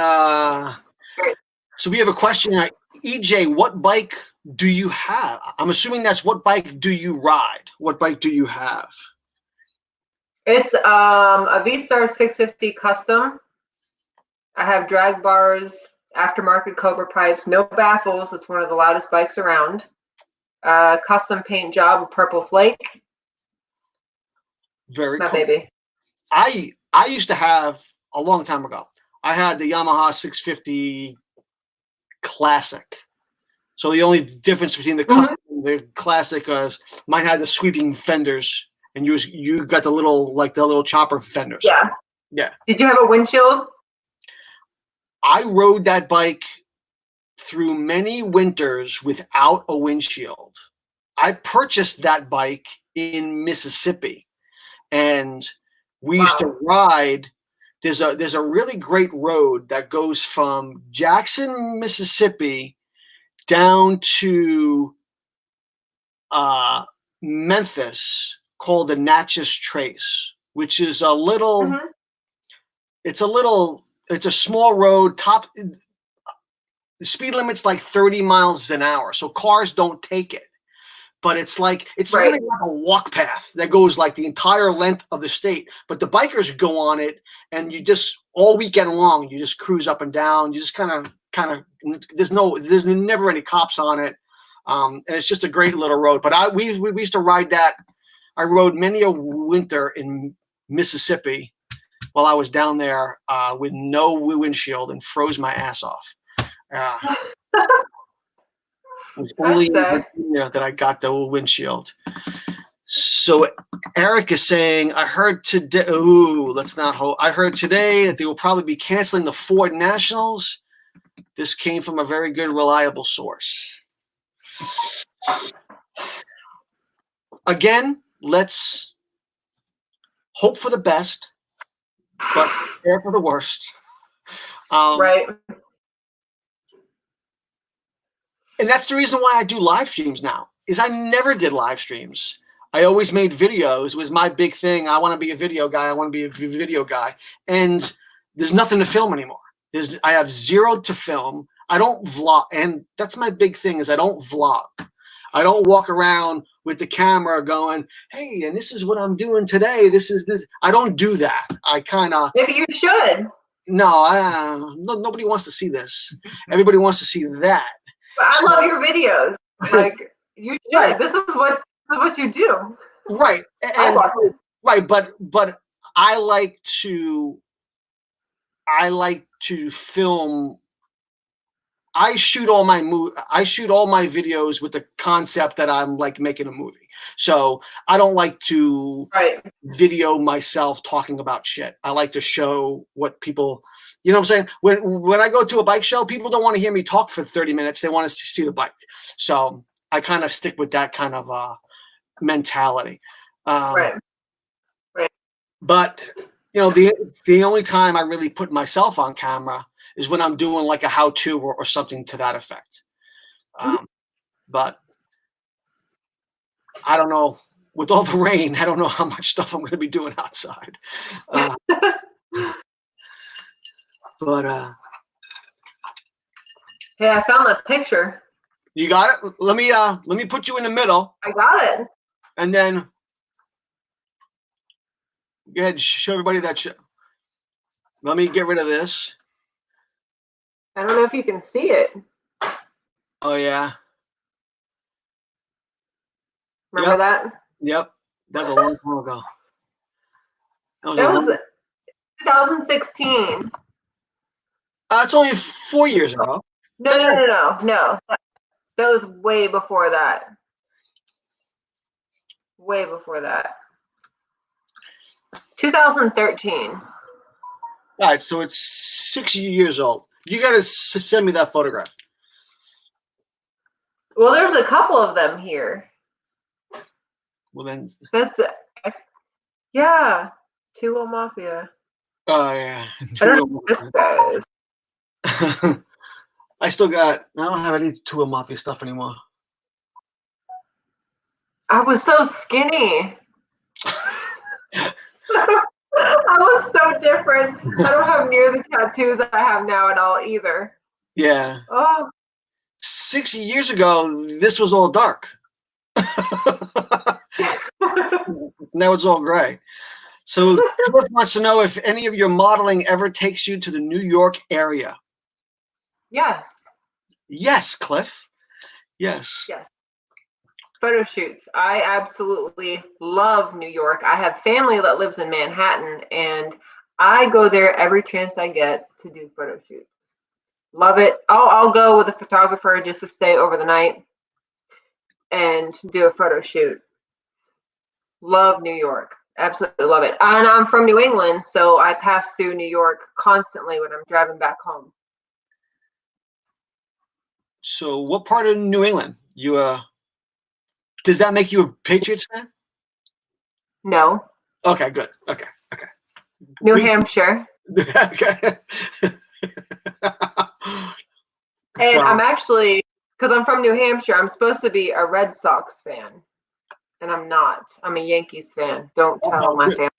so we have a question. EJ, what bike do you have? I'm assuming that's what bike do you ride? What bike do you have? It's a V-Star 650 custom. I have drag bars, aftermarket Cobra pipes, no baffles. It's one of the loudest bikes around. Custom paint job with purple flake. Very My cool. baby. I used to have, a long time ago, I had the Yamaha 650 Classic. So the only difference between the Mhm. custom and the classic is mine had the sweeping fenders, and you got the little chopper fenders. Yeah. Yeah. Did you have a windshield? I rode that bike through many winters without a windshield. I purchased that bike in Mississippi, and we used to ride. There's a really great road that goes from Jackson, Mississippi, down to Memphis, called the Natchez Trace, which is a little. Mhm. It's a little. It's a small road. The speed limit's like 30 miles an hour, so cars don't take it. But it's Right. really like a walk path that goes like the entire length of the state. But the bikers go on it, and you just all weekend long, you just cruise up and down. You just kind of. There's never any cops on it, and it's just a great little road. But we used to ride that. I rode many a winter in Mississippi while I was down there with no windshield and froze my ass off. It was only in Virginia that I got the windshield. So Eric is saying, I heard today. Ooh, let's not hope. I heard today that they will probably be canceling the Ford Nationals. This came from a very good, reliable source. Again, let's hope for the best, but prepare for the worst. Right. And that's the reason why I do live streams now, is I never did live streams. I always made videos. It was my big thing. I want to be a video guy. And there's nothing to film anymore. I have zero to film. I don't vlog. And that's my big thing, is I don't vlog. I don't walk around with the camera going, hey, and this is what I'm doing today. This. I don't do that. I kind of. Maybe you should. No, nobody wants to see this. Everybody wants to see that. But I love your videos. Like, you should. Right. This is what you do. Right. And right, but I like to film. I shoot all my videos with the concept that I'm like making a movie. So I don't like to video myself talking about shit. I like to show what people, you know what I'm saying? When I go to a bike show, people don't want to hear me talk for 30 minutes. They want to see the bike. So I kind of stick with that kind of mentality. Right. But you know, the only time I really put myself on camera is when I'm doing like a how-to or something to that effect. But I don't know. With all the rain, I don't know how much stuff I'm going to be doing outside. Hey, I found the picture. You got it? Let me put you in the middle. I got it. And then go ahead and show everybody that shit. Let me get rid of this. I don't know if you can see it. Oh, yeah. Remember that? Yep. That was a long time ago. That was 2016. It's only 4 years ago. No. That was way before that. Way before that. 2013. All right, so it's 6 years old. You got to send me that photograph. Well, there's a couple of them here. Well, then. That's yeah. Two-Wheel Mafia. Oh, yeah. I don't know this guy is. I don't have any Two-Wheel Mafia stuff anymore. I was so skinny. I was so different. I don't have near the tattoos I have now at all either. Yeah. Oh. 6 years ago, this was all dark. Now it's all gray. So Cliff wants to know if any of your modeling ever takes you to the New York area. Yes. Yes, Cliff. Yes. Yes. Photo shoots. I absolutely love New York. I have family that lives in Manhattan, and I go there every chance I get to do photo shoots. Love it. I'll go with a photographer just to stay over the night and do a photo shoot. Love New York. Absolutely love it. And I'm from New England, so I pass through New York constantly when I'm driving back home. So what part of New England? Does that make you a Patriots fan? No, Okay, good. Okay. New We- Hampshire. Okay. And So- I'm actually, because I'm from New Hampshire, I'm supposed to be a Red Sox fan. And I'm not. I'm a Yankees fan. Don't tell my good. family.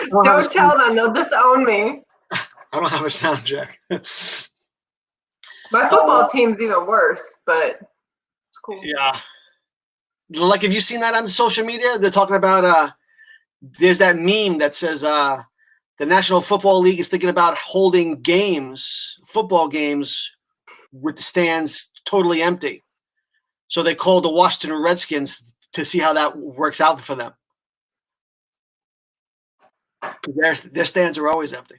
don't have a Don't tell them. They'll disown me. I don't have a sound check. My football team's even worse, but it's cool. Yeah. Like, have you seen that on social media? They're talking about there's that meme that says the National Football League is thinking about holding football games with the stands totally empty. So they called the Washington Redskins to see how that works out for them. Their stands are always empty.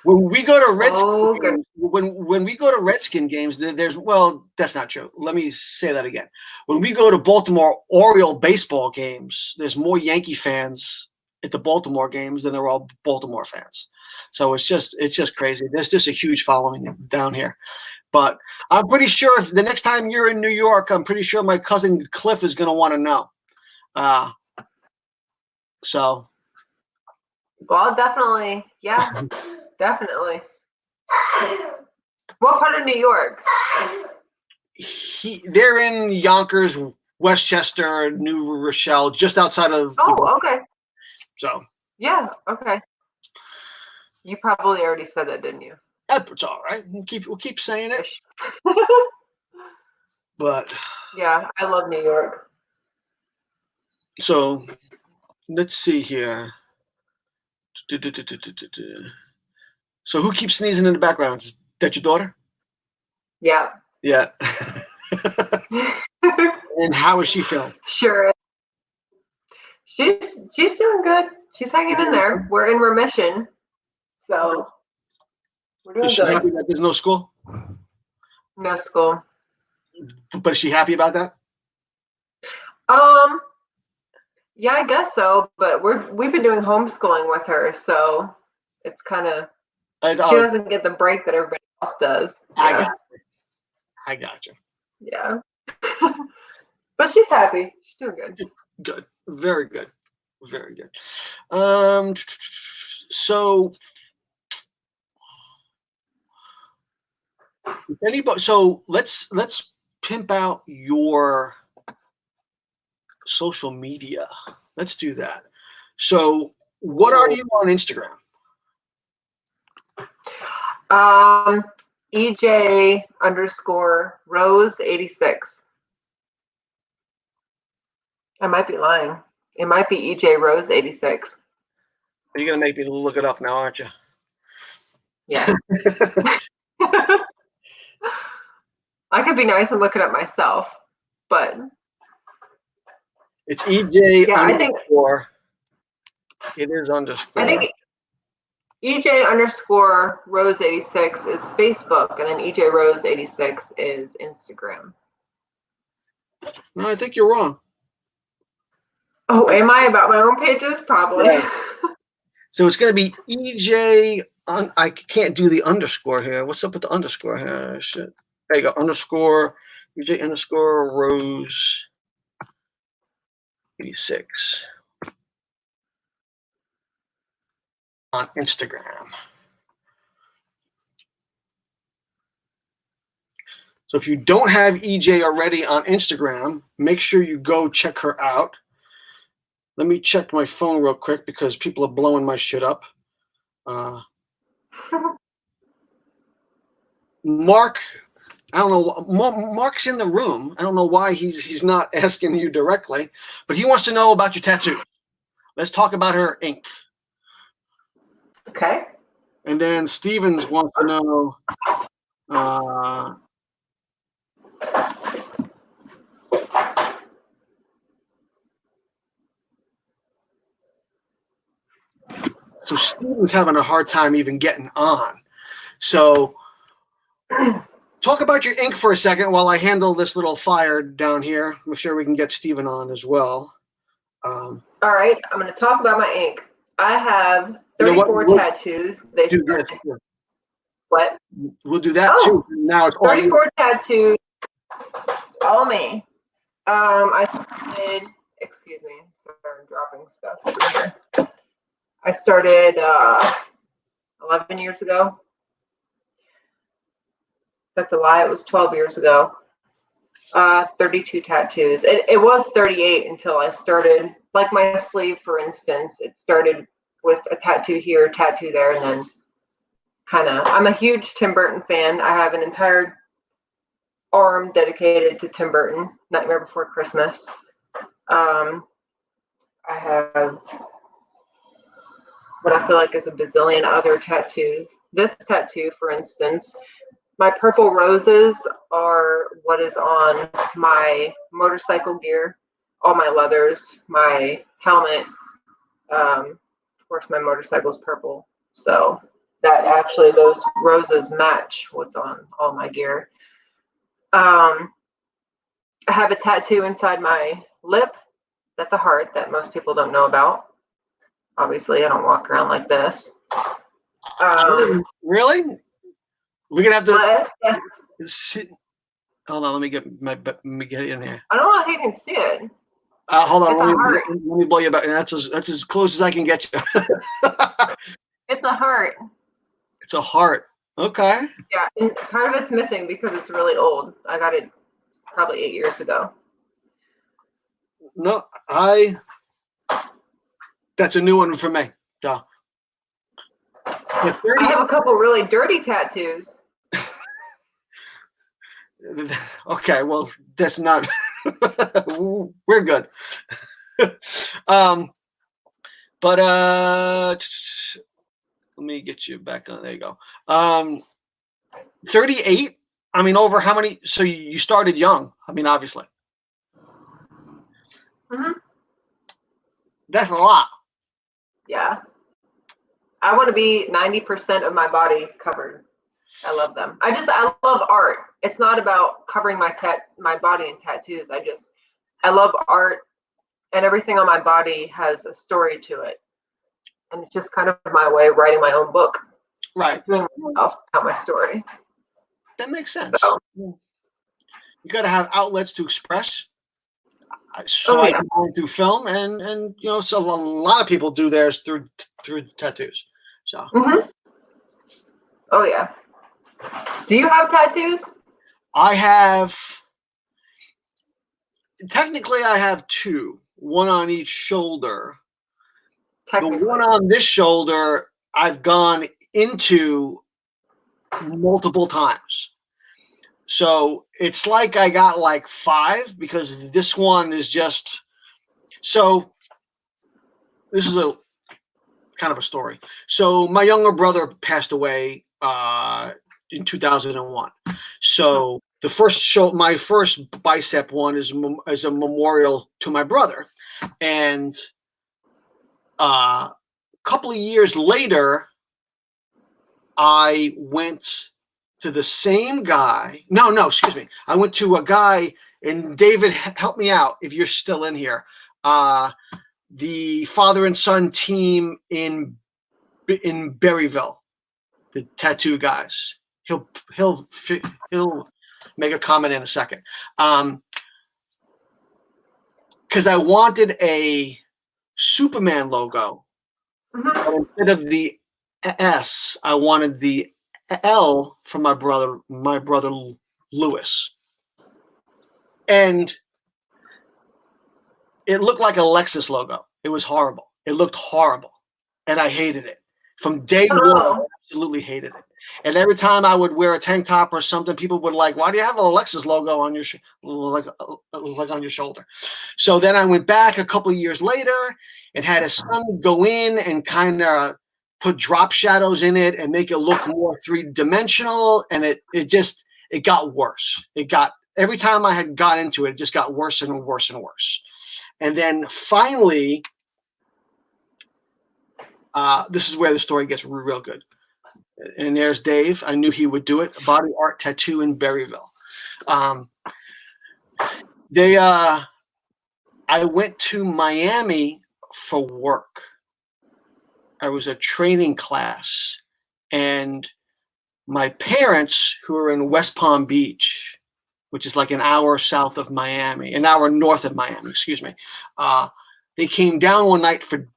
When we go to when we go to Redskin games, there's that's not true. Let me say that again. When we go to Baltimore Oriole baseball games, there's more Yankee fans at the Baltimore games than there are all Baltimore fans. So it's just crazy. There's just a huge following down here. But I'm pretty sure if the next time you're in New York, I'm pretty sure my cousin Cliff is going to want to know. So. Well, definitely. Yeah, definitely. What part of New York? They're in Yonkers, Westchester, New Rochelle, just outside of. Oh, okay. So. Yeah, okay. You probably already said that, didn't you? It's all right. We'll keep saying it. But yeah, I love New York. So let's see here. So who keeps sneezing in the background? Is that your daughter? Yeah. Yeah. And how is she feeling? Sure. She's doing good. She's hanging in there. We're in remission. So we're doing Is she good. happy that there's no school? No school. But is she happy about that? Yeah, I guess so. But we've been doing homeschooling with her, so it's kind of she doesn't get the break that everybody else does. I got you. Yeah. But she's happy. She's doing good. Good. Very good. Very good. So anybody, so let's pimp out your social media. Let's do that. So what are you on Instagram? EJ_Rose86. I might be lying. It might be EJ Rose86. You're gonna make me look it up now, aren't you? Yeah. I could be nice and look it up myself, but it's EJ yeah, underscore. It is underscore. I think EJ_Rose86 is Facebook, and then EJ Rose86 is Instagram. No, I think you're wrong. Oh, am I about my own pages? Probably. Yeah. So it's going to be EJ. I can't do the underscore here. What's up with the underscore here? Shit. There you go. Underscore EJ underscore Rose 86 on Instagram. So if you don't have EJ already on Instagram, make sure you go check her out. Let me check my phone real quick because people are blowing my shit up. Mark, I don't know. Mark's in the room. I don't know why he's not asking you directly, but he wants to know about your tattoo. Let's talk about her ink. Okay. And then Stevens wants to know. So Steven's having a hard time even getting on. So talk about your ink for a second while I handle this little fire down here. I'm sure we can get Steven on as well. All right, I'm going to talk about my ink. I have 34 tattoos. They started. What? We'll do that too. Now it's 34 tattoos. It's all me. I started. Excuse me. Sorry, I'm dropping stuff over here. I started 11 years ago. That's a lie. It was 12 years ago. 32 tattoos. It was 38 until I started, like my sleeve, for instance. It started with a tattoo here, tattoo there, and then I'm a huge Tim Burton fan. I have an entire arm dedicated to Tim Burton, Nightmare Before Christmas. I have what I feel like is a bazillion other tattoos. This tattoo, for instance, my purple roses are what is on my motorcycle gear, all my leathers, my helmet. Of course, my motorcycle is purple, so that actually those roses match what's on all my gear. I have a tattoo inside my lip. That's a heart that most people don't know about. Obviously, I don't walk around like this. Really? We're gonna have to Yeah. sit. Hold on, let me get it in here. I don't know if you can see it. Hold on, It's a heart. let me blow you back. That's as close as I can get you. It's a heart. It's a heart. Okay. Yeah, and part of it's missing because it's really old. I got it probably 8 years ago. No, that's a new one for me. So. I have a couple really dirty tattoos. Okay, well, that's not. We're good. But let me get you back on. There you go. 38. I mean, over how many? So you started young. I mean, obviously. Mm-hmm. That's a lot. Yeah. I want to be 90% of my body covered. I love them. I love art. It's not about covering my body in tattoos. I love art, and everything on my body has a story to it. And it's just kind of my way of writing my own book. Right. I'll tell my story. That makes sense. So, you got to have outlets to express. So I can go through film, and so a lot of people do theirs through tattoos. So. Mm-hmm. Oh yeah. Do you have tattoos? I have. Technically, I have two. One on each shoulder. The one on this shoulder, I've gone into multiple times. So it's like I got like 5 because this one is just. So this is a kind of a story. So my younger brother passed away in 2001. So my first bicep one is a memorial to my brother, and a couple of years later, I went to the same guy. No, excuse me. I went to a guy, and David, help me out if you're still in here. The father and son team in Berryville, the tattoo guys. He'll make a comment in a second. Because I wanted a Superman logo, but instead of the S, I wanted the L from my brother Lewis. And it looked like a Lexus logo. It was horrible. It looked horrible. And I hated it. From day one, I absolutely hated it. And every time I would wear a tank top or something, people would like, "Why do you have a Lexus logo on your like on your shoulder?" So then I went back a couple of years later and had his son go in and kind of put drop shadows in it and make it look more 3-dimensional. And it got worse. Every time I had got into it, it just got worse and worse and worse. And then finally, This is where the story gets real good. And there's Dave. I knew he would do it. Body art tattoo in Berryville. I went to Miami for work. I was a training class, and my parents, who are in West Palm Beach, which is like an hour south of Miami, an hour north of Miami, excuse me. They came down one night for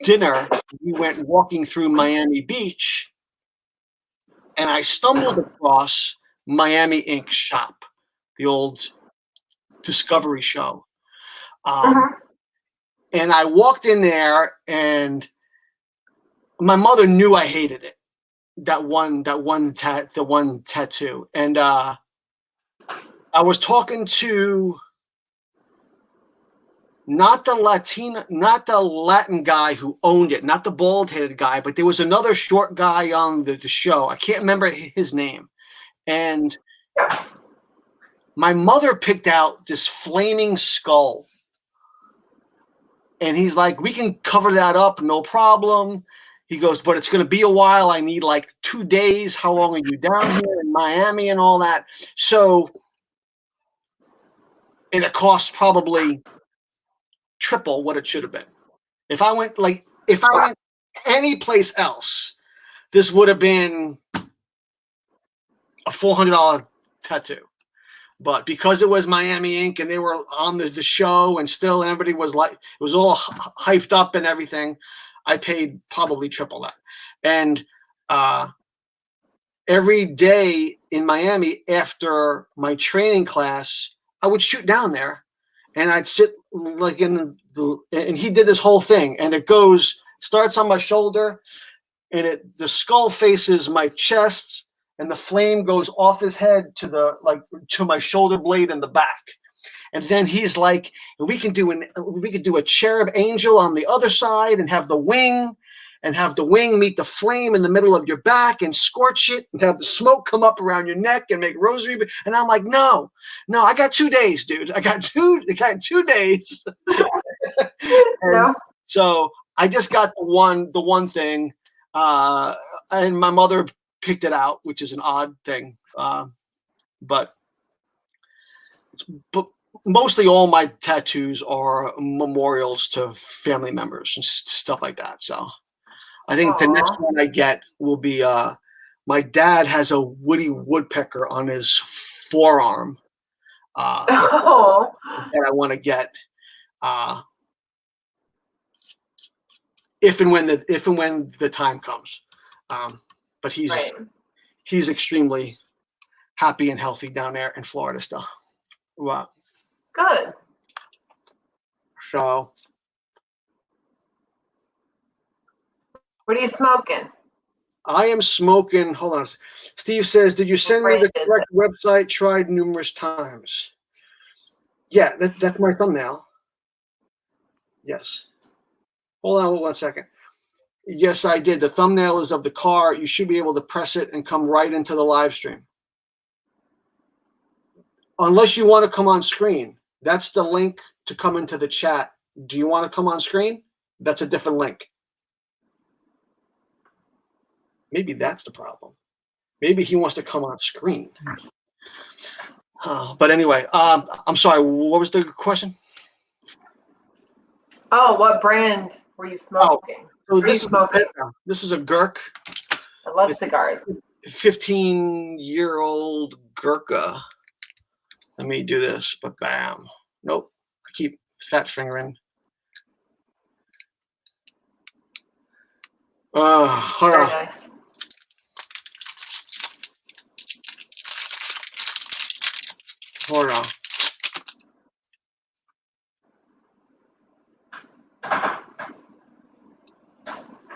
dinner. We went walking through Miami Beach, and I stumbled across Miami Ink shop, the old Discovery show. And I walked in there, and my mother knew I hated it. The one tattoo. And I was talking to not the Latin guy who owned it, not the bald-headed guy, but there was another short guy on the show. I can't remember his name. And my mother picked out this flaming skull. And he's like, we can cover that up, no problem. He goes, but it's going to be a while. I need like 2 days. How long are you down here in Miami and all that? So, and it costs probably triple what it should have been. If I went any place else, this would have been a $400 tattoo. But because it was Miami Ink and they were on the show and still everybody was like, it was all hyped up and everything, I paid probably triple that. And every day in Miami after my training class, I would shoot down there and I'd sit like and he did this whole thing, and it starts on my shoulder, and the skull faces my chest, and the flame goes off his head to my shoulder blade in the back. And then he's like, we could do a cherub angel on the other side and have the wing meet the flame in the middle of your back and scorch it and have the smoke come up around your neck and make rosary. And I'm like, no, I got 2 days, dude. I got 2 days. No. So I just got the one thing, and my mother picked it out, which is an odd thing. But mostly all my tattoos are memorials to family members and stuff like that. So I think the next one I get will be my dad has a Woody Woodpecker on his forearm that I want to get if and when the time comes. But he's extremely happy and healthy down there in Florida still. Wow. Good. So, what are you smoking? I am smoking. Hold on. Steve says, did you send me the correct website? Tried numerous times. Yeah, that's my thumbnail. Yes. Hold on 1 second. Yes, I did. The thumbnail is of the car. You should be able to press it and come right into the live stream. Unless you want to come on screen. That's the link to come into the chat. Do you want to come on screen? That's a different link. Maybe that's the problem. Maybe he wants to come on screen. But anyway, I'm sorry. What was the question? Oh, what brand were you smoking? So this is a Gurk. I love cigars. 15-year-old Gurkha. Let me do this, but bam. Nope. I keep fat fingering. Hold on. Very nice. Hold on.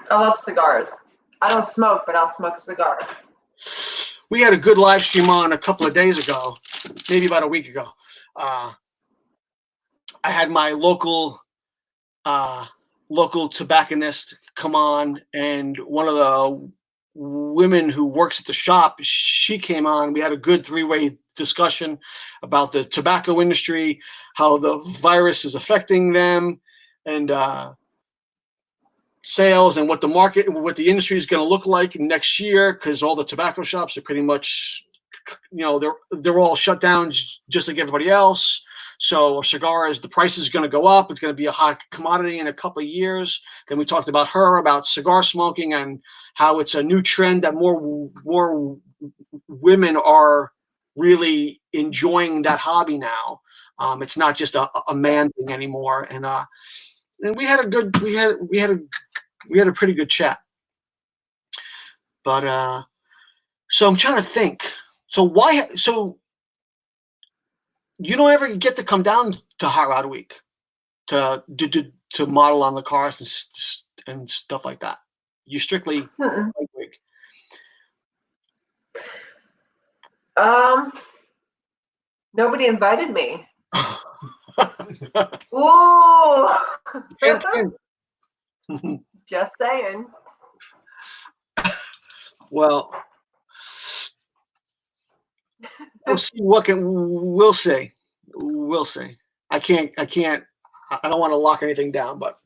I love cigars. I don't smoke, but I'll smoke a cigar. We had a good live stream on a couple of days ago, maybe about a week ago. I had my local tobacconist come on, and one of the women who works at the shop, she came on. We had a good 3-way discussion about the tobacco industry, how the virus is affecting them, and sales and what the market, what the industry is going to look like next year, because all the tobacco shops are pretty much, they're all shut down just like everybody else. So cigars, the price is going to go up. It's going to be a hot commodity in a couple of years. Then we talked about about cigar smoking and how it's a new trend that more women are really enjoying that hobby now. It's not just a man thing anymore. And we had a pretty good chat. But so I'm trying to think. So you don't ever get to come down to Hot Rod Week to model on the cars and stuff like that. You strictly bike week. Nobody invited me. Ooh. Just saying. Well, we'll see. We'll see. We'll see. I don't want to lock anything down, but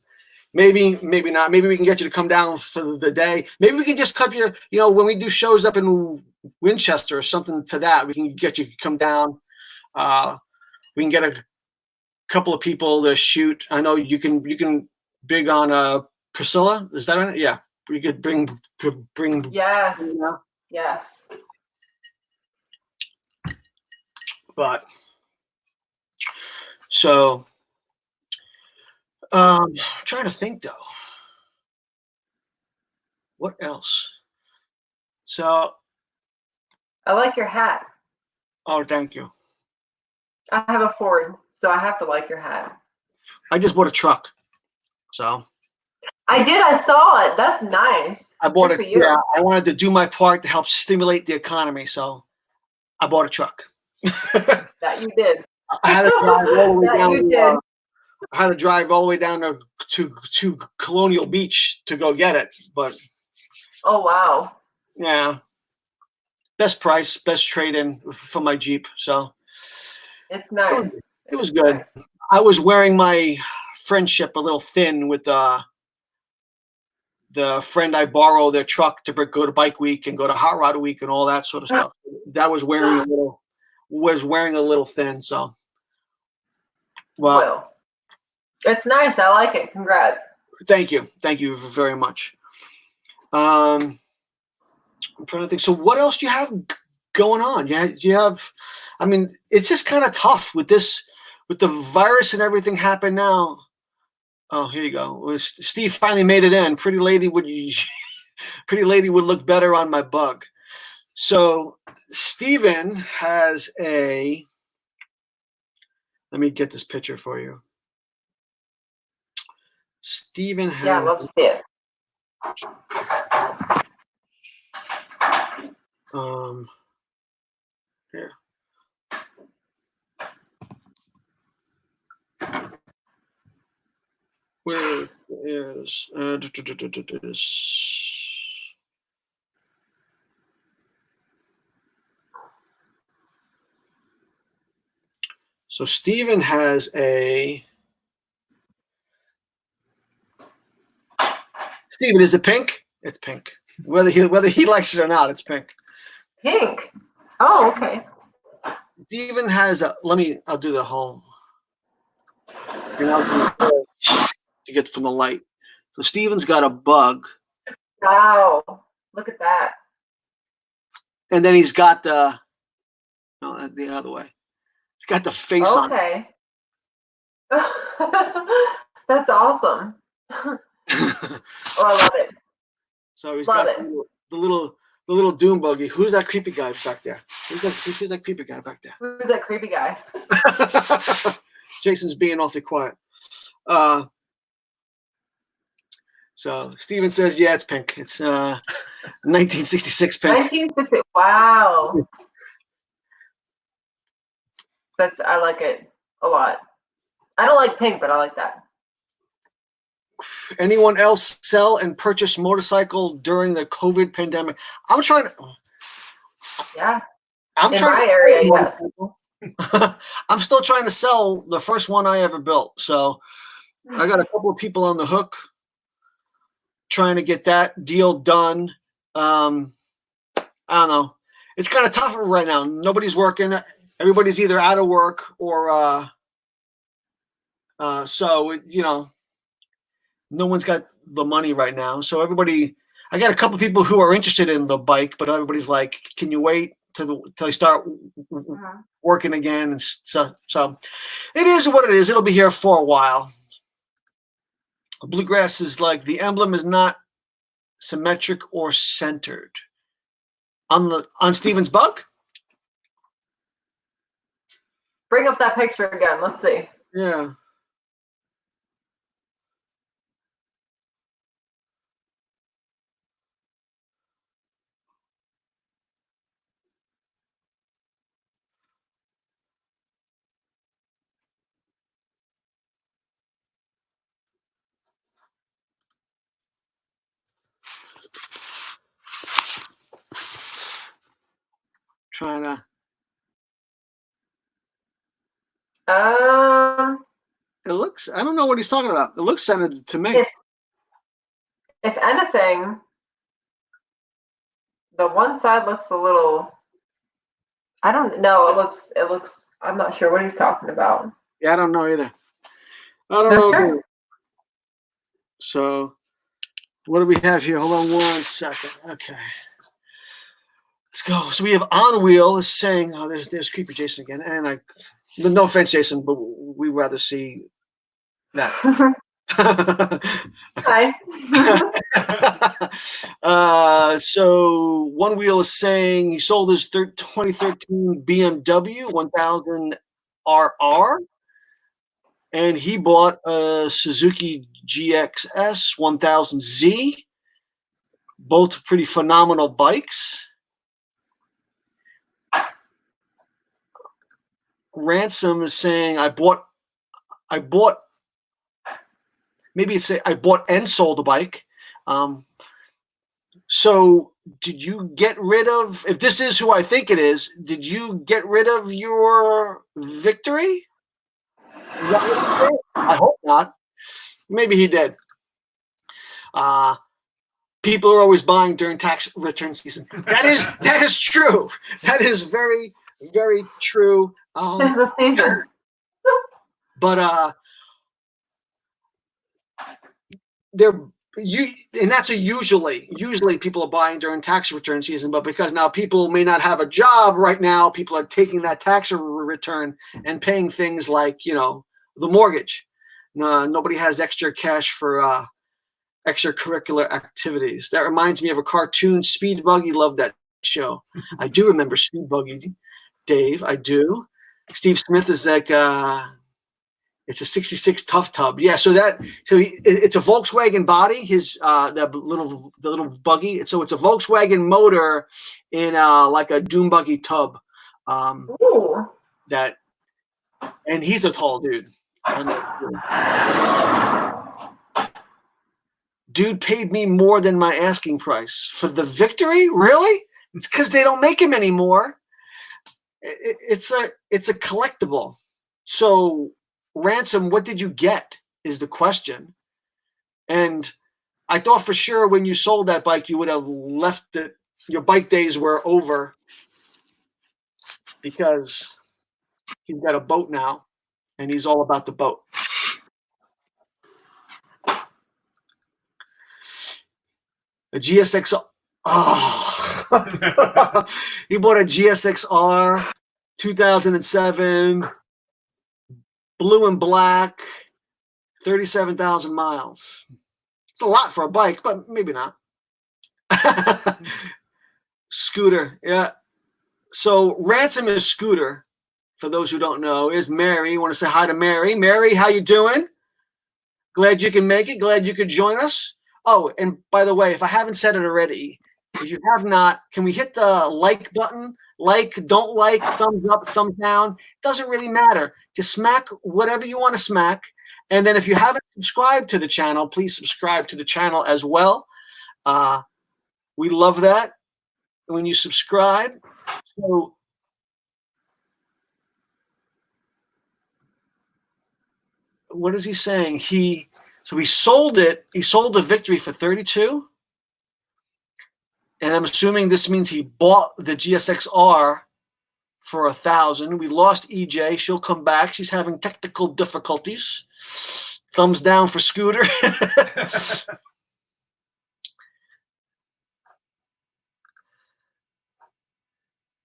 maybe not. Maybe we can get you to come down for the day. Maybe we can just cut your, when we do shows up in Winchester or something to that, we can get you to come down. We can get a couple of people to shoot. I know you can big on Priscilla. Is that right? Yeah. We could bring. Yes. Yes. But so I'm trying to think though. What else? So I like your hat. Oh, thank you. I have a Ford, so I have to like your hat. I just bought a truck. So I did. I saw it. That's nice. I bought Good it. for you. Yeah, I wanted to do my part to help stimulate the economy. So I bought a truck. That you did. I had to drive all the way That down. you did. I had to drive all the way down to Colonial Beach to go get it. But Oh wow. yeah, best price, best trade-in for my Jeep. So It's nice. it was good. Nice. I was wearing my friendship a little thin with the friend I borrow their truck to go to Bike Week and go to Hot Rod Week and all that sort of stuff. That was wearing a little thin. So, well, it's nice. I like it. Congrats. Thank you very much. I'm trying to think. So, what else do you have going on? You have. I mean, it's just kind of tough with the virus and everything happen now. Oh, here you go. Steve finally made it in. Pretty lady would look better on my bug. So Steven has a. Let me get this picture for you. Steven has. Yeah, I love to see it. Here. Where is so Steven has a. Steven, is it pink? It's pink. Whether he likes it or not, it's pink. Pink. Oh, okay. Steven has a. I'll do the whole. To get from the light. So Steven's got a bug. Wow. Look at that. And then he's got the other way. He's got the face on. Okay. That's awesome. Oh, I love it. So he's Love got the little doom buggy. Who's that creepy guy back there? Who's that creepy guy back there? Who's that creepy guy? Jason's being awfully quiet. So Steven says, yeah, it's pink. It's 1966 pink. 1960. Wow. I like it a lot. I don't like pink, but I like that. Anyone else sell and purchase motorcycle during the COVID pandemic? I'm trying to. Yeah. I'm in trying my area, yes. I'm still trying to sell the first one I ever built. So I got a couple of people on the hook. trying to get that deal done. I don't know. It's kind of tough right now. Nobody's working. Everybody's either out of work or so no one's got the money right now. So everybody, I got a couple people who are interested in the bike, but everybody's like, "Can you wait till I start working again?" And so it is what it is. It'll be here for a while. Bluegrass is like the emblem is not symmetric or centered. On Steven's bug? Bring up that picture again. Let's see. Yeah. Trying to. It looks. I don't know what he's talking about. It looks centered to me. If anything, the one side looks a little. I don't know. It looks. I'm not sure what he's talking about. Yeah, I don't know either. I don't know. Sure. So, what do we have here? Hold on 1 second. Okay. Let's go. So we have On Wheel is saying, "Oh, there's Creepy Jason again," and no offense, Jason, but we rather see that. Hi. So One Wheel is saying he sold his 2013 BMW 1000 RR, and he bought a Suzuki GXS 1000Z. Both pretty phenomenal bikes. Ransom is saying, I bought and sold a bike. So did you get rid of, if this is who I think it is, did you get rid of your Victory? I hope not. Maybe he did. People are always buying during tax return season. That is true. That is very, very true. It's the season. But and that's usually people are buying during tax return season, but because now people may not have a job right now, people are taking that tax return and paying things like the mortgage. Nobody has extra cash for extracurricular activities. That reminds me of a cartoon, Speed Buggy. Love that show. I do remember Speed Buggy, Dave. I do. Steve Smith is like it's a 66 Tough Tub. Yeah, it's a Volkswagen body. His the little buggy. So it's a Volkswagen motor in like a dune buggy tub. Ooh. And he's a tall dude. Dude paid me more than my asking price for the Victory. Really? It's because they don't make them anymore. It's a collectible. So Ransom, what did you get is the question. And I thought for sure when you sold that bike, you would have left it. Your bike days were over because he's got a boat now and he's all about the boat. A GSX. Oh, he bought a GSX-R 2007, blue and black, 37,000 miles. It's a lot for a bike, but maybe not. Scooter, yeah. So Ransom is Scooter. For those who don't know, is Mary. You want to say hi to Mary? Mary, how you doing? Glad you can make it. Glad you could join us. Oh, and by the way, if I haven't said it already, if you have not, can we hit the like button? Like, don't like, thumbs up, thumbs down. Doesn't really matter. Just smack whatever you want to smack. And then if you haven't subscribed to the channel, please subscribe to the channel as well. We love that when you subscribe. So what is he saying? So he sold it. He sold the Victory for 32. And I'm assuming this means he bought the GSX-R for 1,000. We lost EJ. She'll come back. She's having technical difficulties. Thumbs down for Scooter.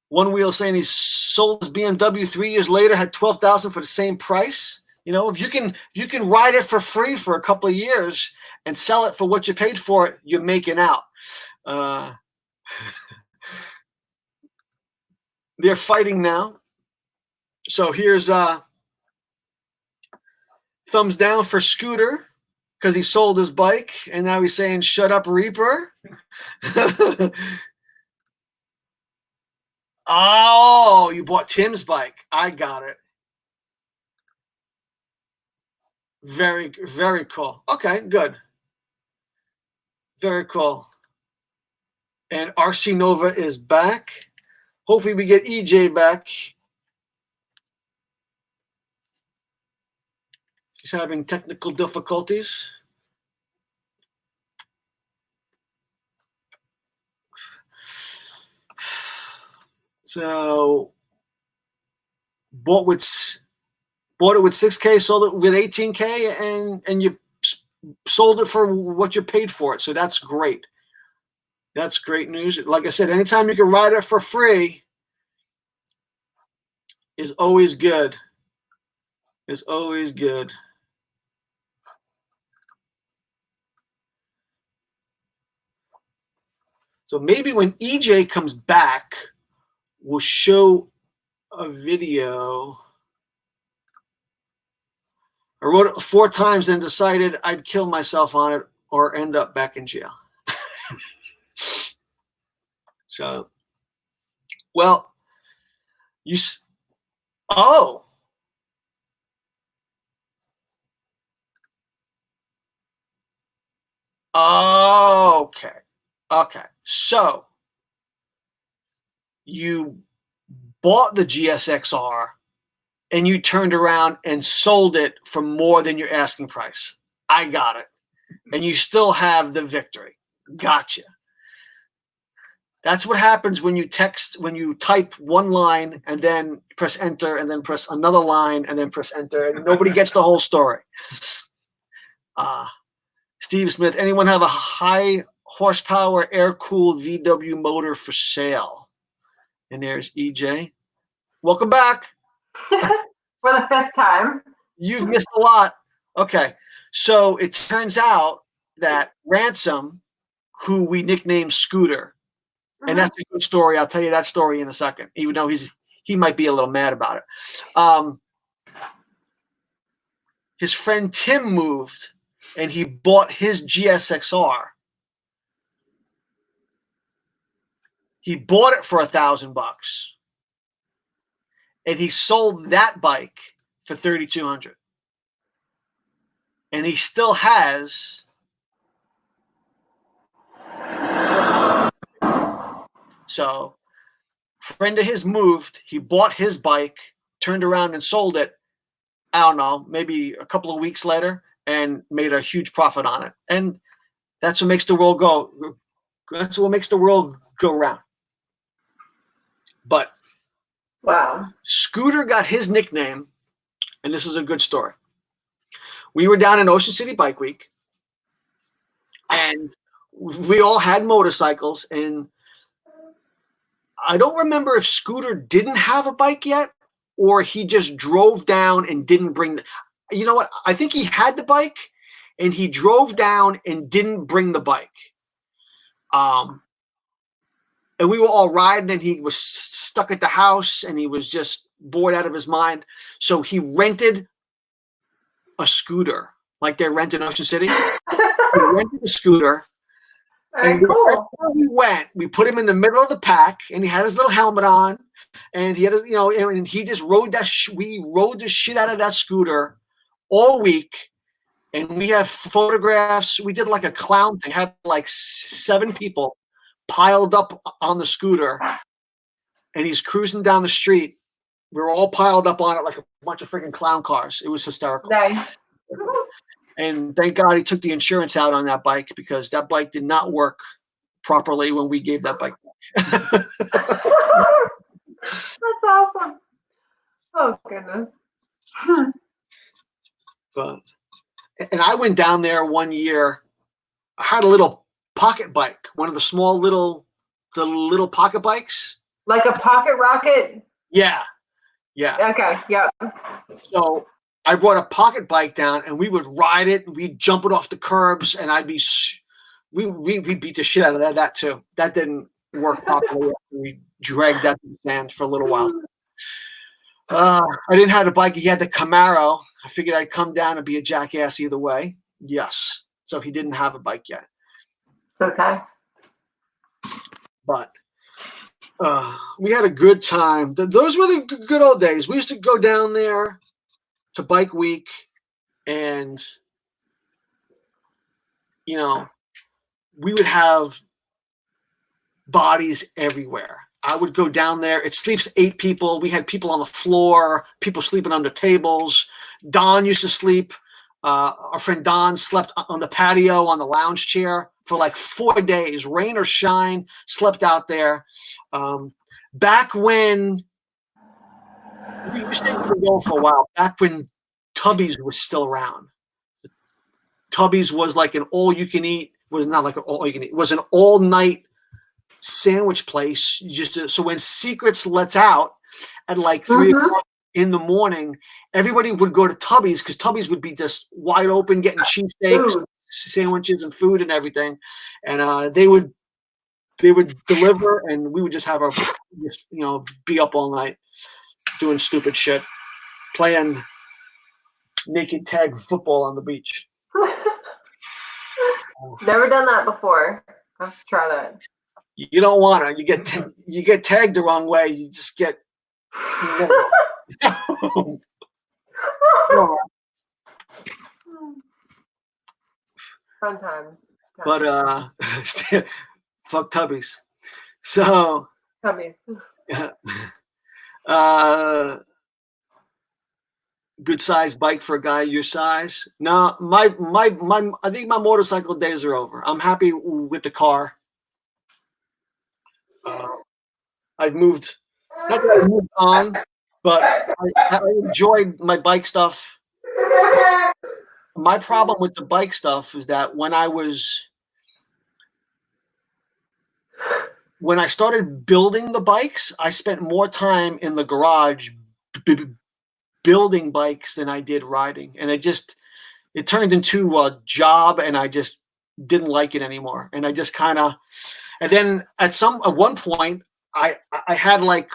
One Wheel saying he sold his BMW 3 years later, had 12,000 for the same price. You know, if you can ride it for free for a couple of years and sell it for what you paid for it, you're making out. They're fighting now. So here's thumbs down for Scooter because he sold his bike, and now he's saying, "Shut up, Reaper." Oh, you bought Tim's bike. I got it. Very, very cool. Okay, good. Very cool. And RC Nova is back. Hopefully we get EJ back. She's having technical difficulties. So bought it with 6K, sold it with 18K, and you sold it for what you paid for it. So that's great. That's great news. Like I said, anytime you can ride it for free is always good. It's always good. So maybe when EJ comes back, we'll show a video. I wrote it 4 times and decided I'd kill myself on it or end up back in jail. So, well, oh. Okay. Okay. So, you bought the GSX-R and you turned around and sold it for more than your asking price. I got it. And you still have the Victory. Gotcha. That's what happens when you type one line and then press enter and then press another line and then press enter, and nobody gets the whole story. Steve Smith, anyone have a high horsepower air-cooled VW motor for sale? And there's EJ. Welcome back. For the 5th time. You've missed a lot. Okay. So it turns out that Ransom, who we nicknamed Scooter, and that's a good story. I'll tell you that story in a second, even though he might be a little mad about it. His friend Tim moved, and he bought his GSX-R. He bought it for $1,000, and he sold that bike for $3,200. And he still has. So, a friend of his moved. He bought his bike, turned around and sold it. I don't know, maybe a couple of weeks later, and made a huge profit on it. And that's what makes the world go. That's what makes the world go round. But wow, Scooter got his nickname, and this is a good story. We were down in Ocean City Bike Week, and we all had motorcycles, and I don't remember if Scooter didn't have a bike yet or he just drove down and didn't bring you know what? I think he had the bike and he drove down and didn't bring the bike. And we were all riding and he was stuck at the house and he was just bored out of his mind. So he rented a scooter like they rent in Ocean City. He rented a scooter. very cool. We went. We put him in the middle of the pack, and he had his little helmet on, and he had, and he just rode that. We rode the shit out of that scooter all week, and we have photographs. We did like a clown thing. Had like 7 people piled up on the scooter, and he's cruising down the street. We were all piled up on it like a bunch of freaking clown cars. It was hysterical. Nice. And thank God he took the insurance out on that bike, because that bike did not work properly when we gave that bike back. That's awesome. Oh goodness. And I went down there one year. I had a little pocket bike, one of the small little pocket bikes. Like a pocket rocket? Yeah. Yeah. Okay, yep. So I brought a pocket bike down, and we would ride it, and we'd jump it off the curbs, and we beat the shit out of that too. That didn't work properly. We dragged that to the sand for a little while. I didn't have a bike. He had the Camaro. I figured I'd come down and be a jackass either way. Yes. So he didn't have a bike yet. It's okay. But we had a good time. Those were the good old days. We used to go down there to Bike Week, and, you know, we would have bodies everywhere. I would go down there. It sleeps 8 people. We had people on the floor, people sleeping under tables. Don used to sleep. Our friend Don slept on the patio on the lounge chair for like 4 days, rain or shine, slept out there. Back when we stayed going for a while, back when Tubby's was still around. Tubby's was like an all-you-can-eat. Was not like an all-you-can-eat. It was an all-night sandwich place. So when Secrets lets out at like 3 o'clock in the morning, everybody would go to Tubby's, because Tubby's would be just wide open, getting cheesesteaks, sandwiches, and food and everything. And they would deliver, and we would just have be up all night doing stupid shit, playing naked tag football on the beach. Never done that before. I have to try that. You don't want to. You get tagged the wrong way. You just get. Fun times. But fuck Tubbies. So. Tubbies. Good size bike for a guy your size. No, I think my motorcycle days are over. I'm happy with the car. I've moved. Not that I moved on, but I enjoyed my bike stuff. My problem with the bike stuff is that when I started building the bikes, I spent more time in the garage building bikes than I did riding, and it turned into a job, and I just didn't like it anymore. And I just kind of, and then at one point, I had like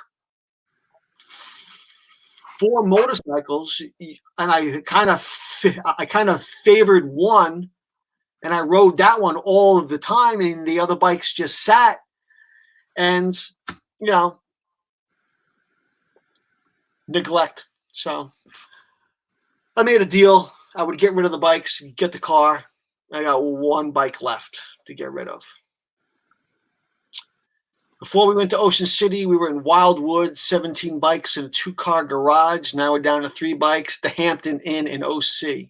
4 motorcycles, and I kind of favored one, and I rode that one all of the time, and the other bikes just sat. And neglect. So I made a deal. I would get rid of the bikes, get the car. I got 1 bike left to get rid of. Before we went to Ocean City, we were in Wildwood, 17 bikes in a 2-car garage. Now we're down to 3 bikes, the Hampton Inn in OC.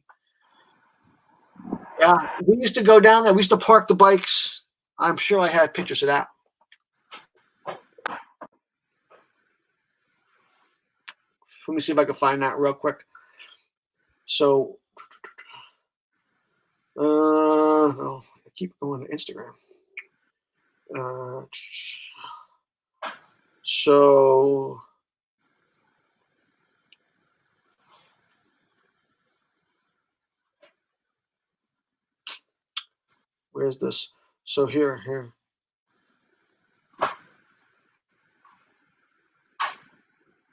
Yeah, we used to go down there. We used to park the bikes. I'm sure I have pictures of that. Let me see if I can find that real quick. So, I keep going to Instagram. So, where's this? So here.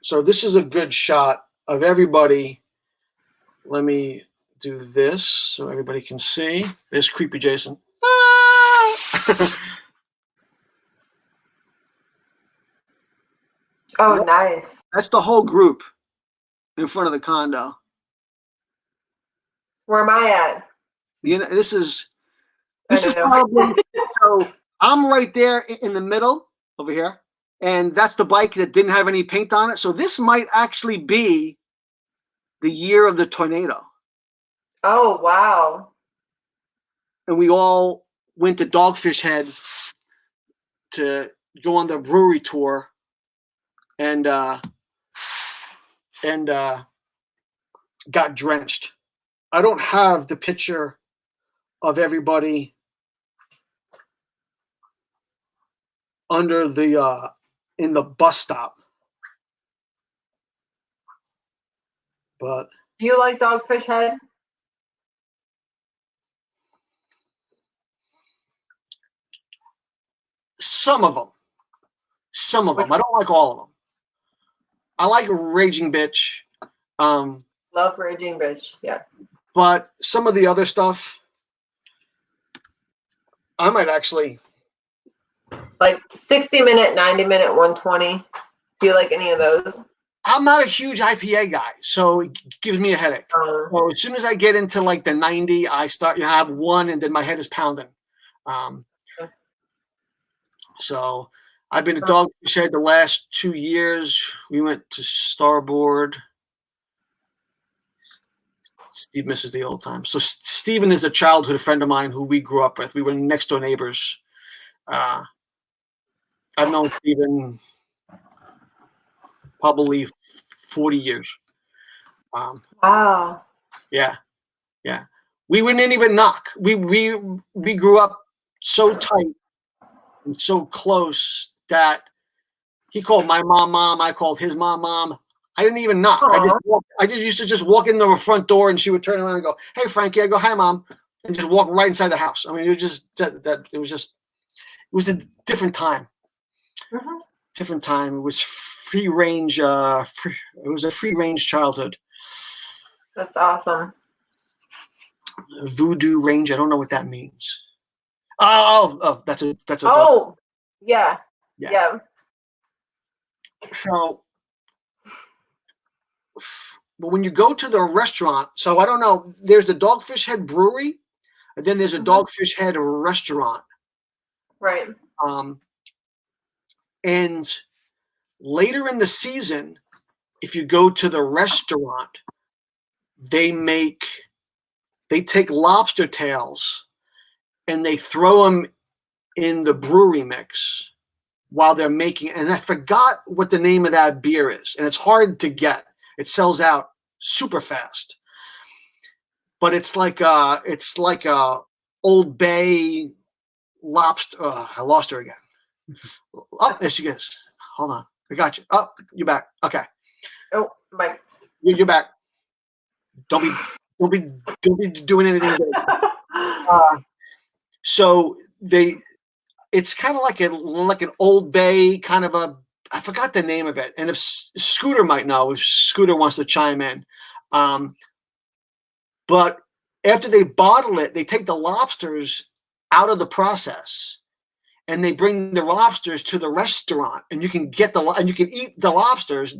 So this is a good shot of everybody. Let me do this so everybody can see. There's creepy Jason. Oh, nice. That's the whole group in front of the condo. Where am I at? This is probably, so I'm right there in the middle over here. And that's the bike that didn't have any paint on it. So this might actually be the year of the tornado. Oh, wow. And we all went to Dogfish Head to go on the brewery tour, and got drenched. I don't have the picture of everybody under the in the bus stop, but Do you like Dogfish Head? some of them. I don't like all of them. I like Raging Bitch, Love Raging Bitch. Yeah. but some of the other stuff, I might actually. Like 60-minute, 90-minute, 120. Do you like any of those? I'm not a huge IPA guy, so it gives me a headache. So as soon as I get into like the 90, I start, I have one, and then my head is pounding. So I've been to Dogfish Head the last 2 years. We went to Starboard. Steve misses the old time. So Steven is a childhood friend of mine who we grew up with. We were next door neighbors. I've known Steven probably 40 years. Wow. Yeah. We wouldn't even knock. We grew up so tight and so close that he called my mom. I called his mom. I didn't even knock. I just used to just walk in the front door, and she would turn around and go, "Hey, Frankie." I go, "Hi, Mom," and just walk right inside the house. I mean, it was just it was a different time. Mm-hmm. Different time. It was free range. It was a free range childhood. That's awesome. Voodoo range. I don't know what that means. Oh, that's a. Oh, yeah. So, but when you go to the restaurant, so I don't know. There's the Dogfish Head Brewery, and then there's a Dogfish Head restaurant. Right. And later in the season, if you go to the restaurant, they take lobster tails and they throw them in the brewery mix while they're making. And I forgot what the name of that beer is, and it's hard to get. It sells out super fast, but it's like a Old Bay lobster. I lost her again. Oh, there she is. Hold on, I got you. Oh, you're back. Okay. Oh, Mike. You're back. Don't be doing anything. So it's kind of like an Old Bay kind of a. I forgot the name of it, and if Scooter might know, if Scooter wants to chime in, but after they bottle it, they take the lobsters out of the process, and they bring the lobsters to the restaurant, and you can eat the lobsters.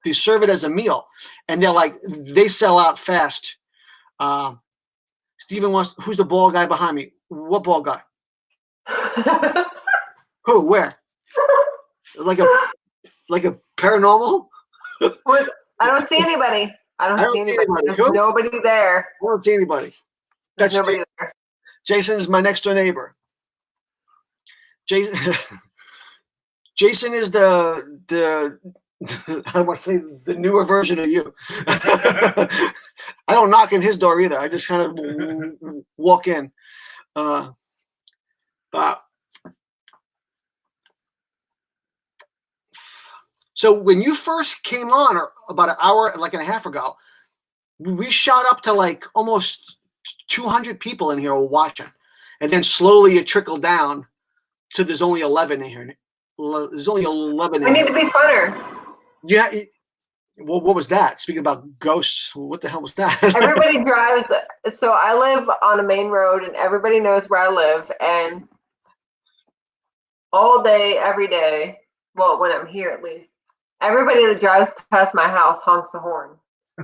They serve it as a meal, and they sell out fast. Steven who's the bald guy behind me? What bald guy? Who? Where? Like a paranormal? I don't see anybody. I don't see anybody. There's nobody there. I don't see anybody. There's nobody there. Jason is my next door neighbor. Jason is the I want to say the newer version of you. I don't knock on his door either. I just kind of walk in. So when you first came on, or about an hour, like and a half ago, we shot up to like almost 200 people in here watching, and then slowly it trickled down to there's only 11 in here. There's only 11 in here. We need to be funner. Yeah. Well, what was that? Speaking about ghosts, what the hell was that? Everybody drives. So I live on a main road, and everybody knows where I live. And all day, every day, well, when I'm here at least, everybody that drives past my house honks the horn.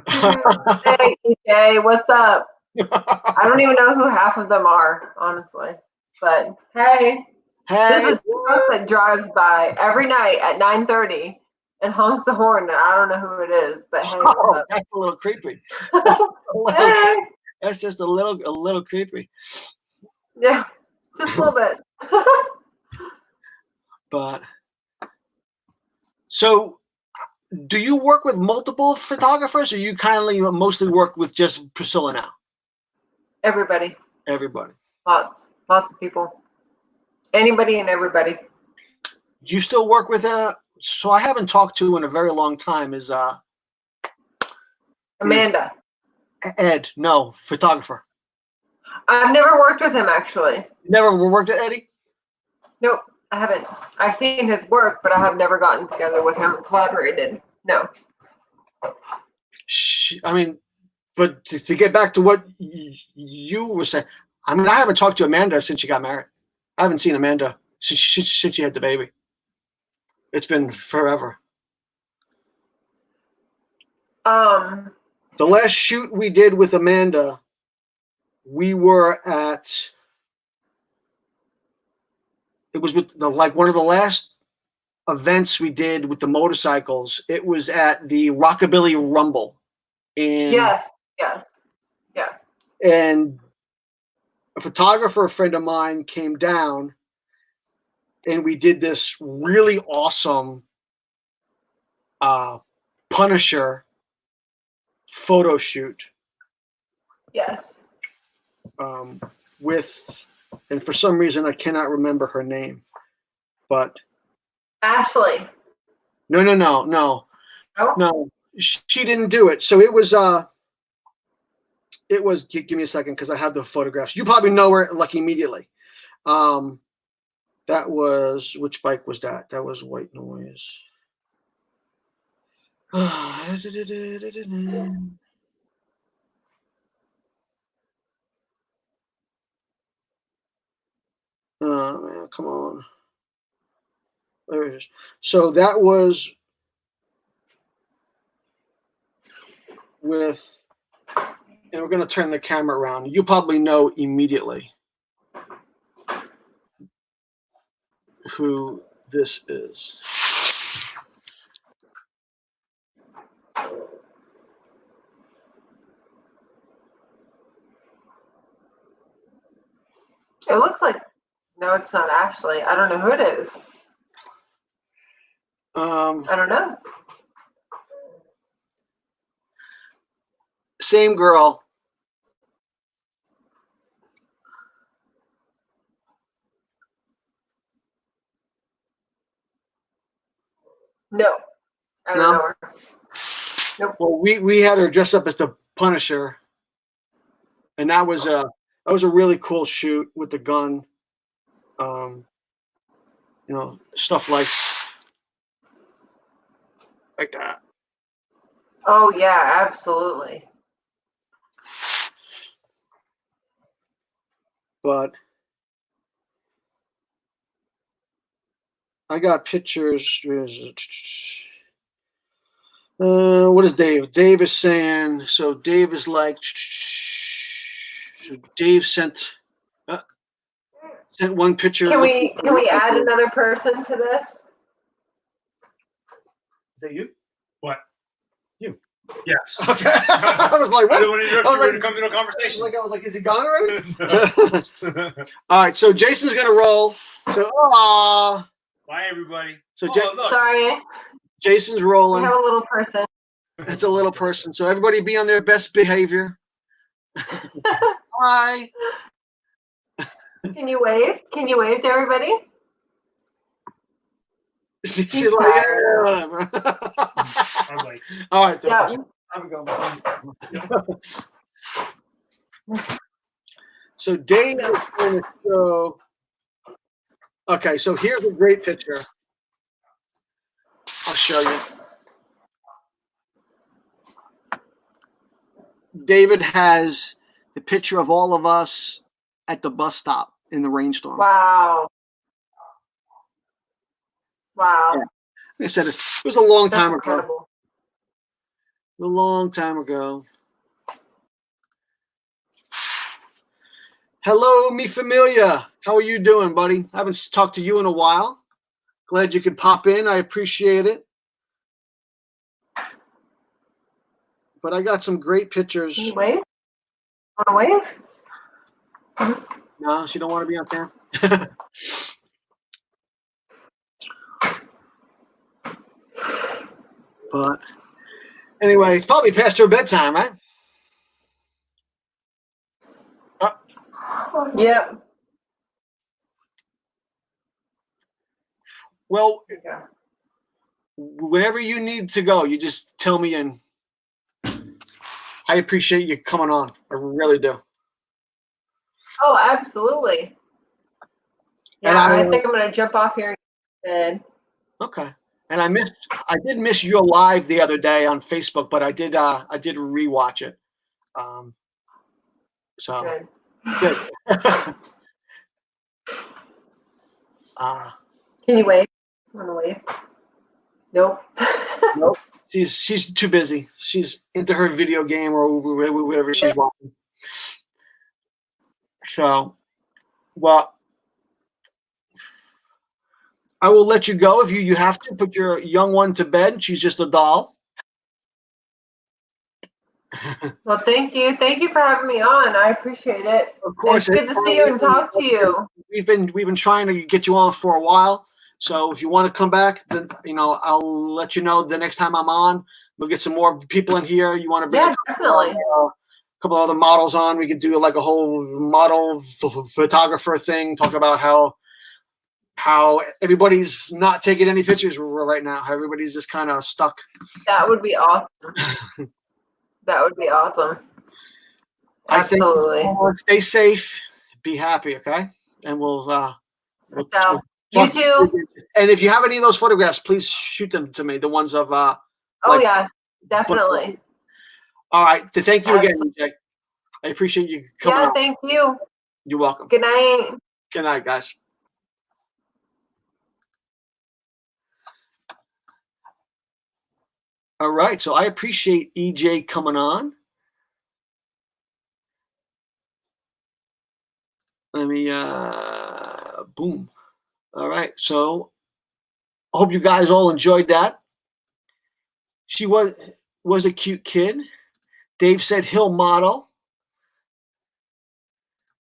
Hey, EJ, what's up? I don't even know who half of them are, honestly. But hey, there's a truck that drives by every night at 9:30 and honks the horn, and I don't know who it is. But hey, that's a little creepy. Hey. That's just a little creepy. Yeah, just a little bit. But so, do you work with multiple photographers, or you kindly mostly work with just Priscilla now? Everybody. Everybody. Lots of people. Anybody and everybody. Do you still work with so I haven't talked to in a very long time is Amanda. Ed, no, photographer. I've never worked with him, actually. Never worked with Eddie? Nope, I haven't. I've seen his work, but I have never gotten together with him and collaborated. No. I mean, but to get back to what you were saying, I mean, I haven't talked to Amanda since she got married. I haven't seen Amanda since she had the baby. It's been forever. The last shoot we did with Amanda, we were at. It was with one of the last events we did with the motorcycles. It was at the Rockabilly Rumble. Yes. Yeah. And a photographer friend of mine came down, and we did this really awesome Punisher photo shoot. Yes. And for some reason I cannot remember her name, but Ashley. No. Oh? No, she didn't do it. So it was give me a second because I have the photographs. You probably know her like immediately. That was, which bike was that? That was White Noise. Oh man, come on. There it is. So that was with, and we're going to turn the camera around. You probably know immediately who this is. It looks like, no, it's not Ashley. I don't know who it is. I don't know. Same girl. No. I don't know her. Nope. Well, we had her dress up as the Punisher, and that was a really cool shoot with the gun. Stuff like that. Oh yeah, absolutely. But I got pictures. What is Dave? Dave is saying. So Dave is like. So Dave sent one picture. Can we add another person to this? Is that you? What? You. Yes. Okay. I was like, what? I didn't want to interrupt you to come to a conversation. I was like, is he gone already? All right, so Jason's gonna roll. So, bye everybody. So, look. Sorry. Jason's We rolling. have a little person. It's a little person. So everybody be on their best behavior. Hi. Can you wave? Can you wave to everybody? She's like, yeah, whatever. I'm like, all right. So Yeah. have a go. So Dave is going to show. Okay, so here's a great picture. I'll show you. David has the picture of all of us at the bus stop in the rainstorm. Wow. Wow. Yeah. Like I said, it was a long time ago. Incredible. A long time ago. Hello, mi familia. How are you doing, buddy? I haven't talked to you in a while. Glad you could pop in. I appreciate it. But I got some great pictures. Can you wave? Want to wave? No, she don't want to be on camera. But anyway, it's probably past her bedtime, right? Yep. Well, Yeah. whenever you need to go, you just tell me, and I appreciate you coming on. I really do. Oh, absolutely. And Yeah, I I think I'm gonna jump off here and okay. And I did miss your live the other day on Facebook, but I did rewatch it. So good. good. Can you wave? Want to wave? Nope. Nope. She's too busy. She's into her video game or whatever she's watching. So, well, I will let you go if you have to put your young one to bed. She's just a doll. Well, thank you. Thank you for having me on. I appreciate it. Of course, It's good to see you and talk to you. We've been trying to get you on for a while. So if you want to come back, then I'll let you know the next time I'm on. We'll get some more people in here. You want to bring Yeah, definitely. a couple other models on? We could do like a whole model photographer thing. Talk about how everybody's not taking any pictures right now. How everybody's just kind of stuck. That would be awesome. That would be awesome. Absolutely. I think stay safe, be happy, okay? And we'll you too. And if you have any of those photographs, please shoot them to me. The ones of oh yeah, definitely. All right. Thank you again, EJ. I appreciate you coming on. Thank you. You're welcome. Good night. Good night, guys. All right. So I appreciate EJ coming on. Let me boom. All right. So I hope you guys all enjoyed that. She was a cute kid. Dave said he'll model.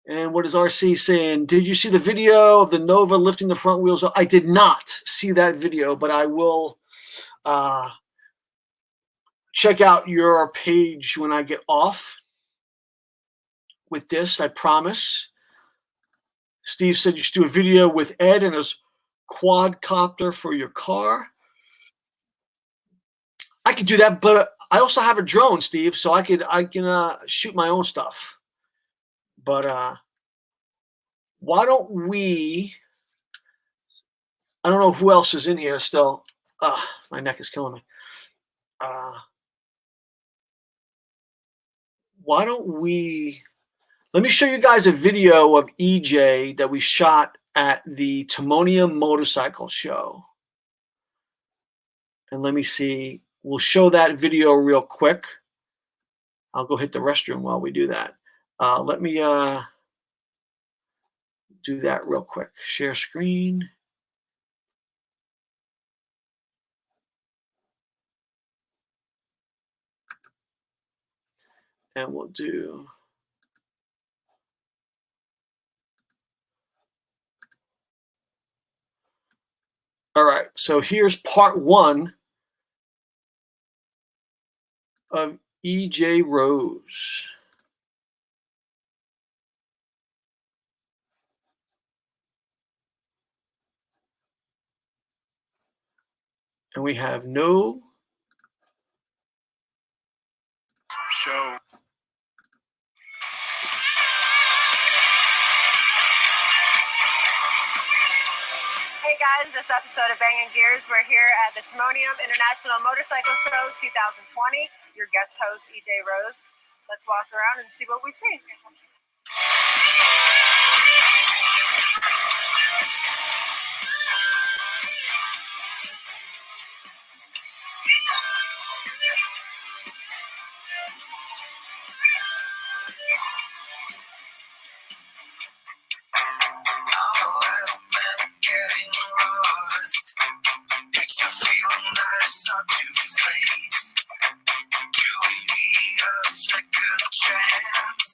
And what is RC saying? Did you see the video of the Nova lifting the front wheels? I did not see that video, but I will check out your page when I get off with this, I promise. Steve said you should do a video with Ed and his quadcopter for your car. I could do that, but I also have a drone, Steve, so I can shoot my own stuff. But why don't we? I don't know who else is in here still. My neck is killing me. Why don't we? Let me show you guys a video of EJ that we shot at the Timonium Motorcycle Show. And let me see. We'll show that video real quick. I'll go hit the restroom while we do that. Let me do that real quick. Share screen. And we'll do. All right. So here's part one of EJ Rose. And we have no show. Hey guys, this episode of Bangin' Gears, we're here at the Timonium International Motorcycle Show 2020. Your guest host, EJ Rose. Let's walk around and see what we see. It's a feeling that is hard to face. Do we need a second chance?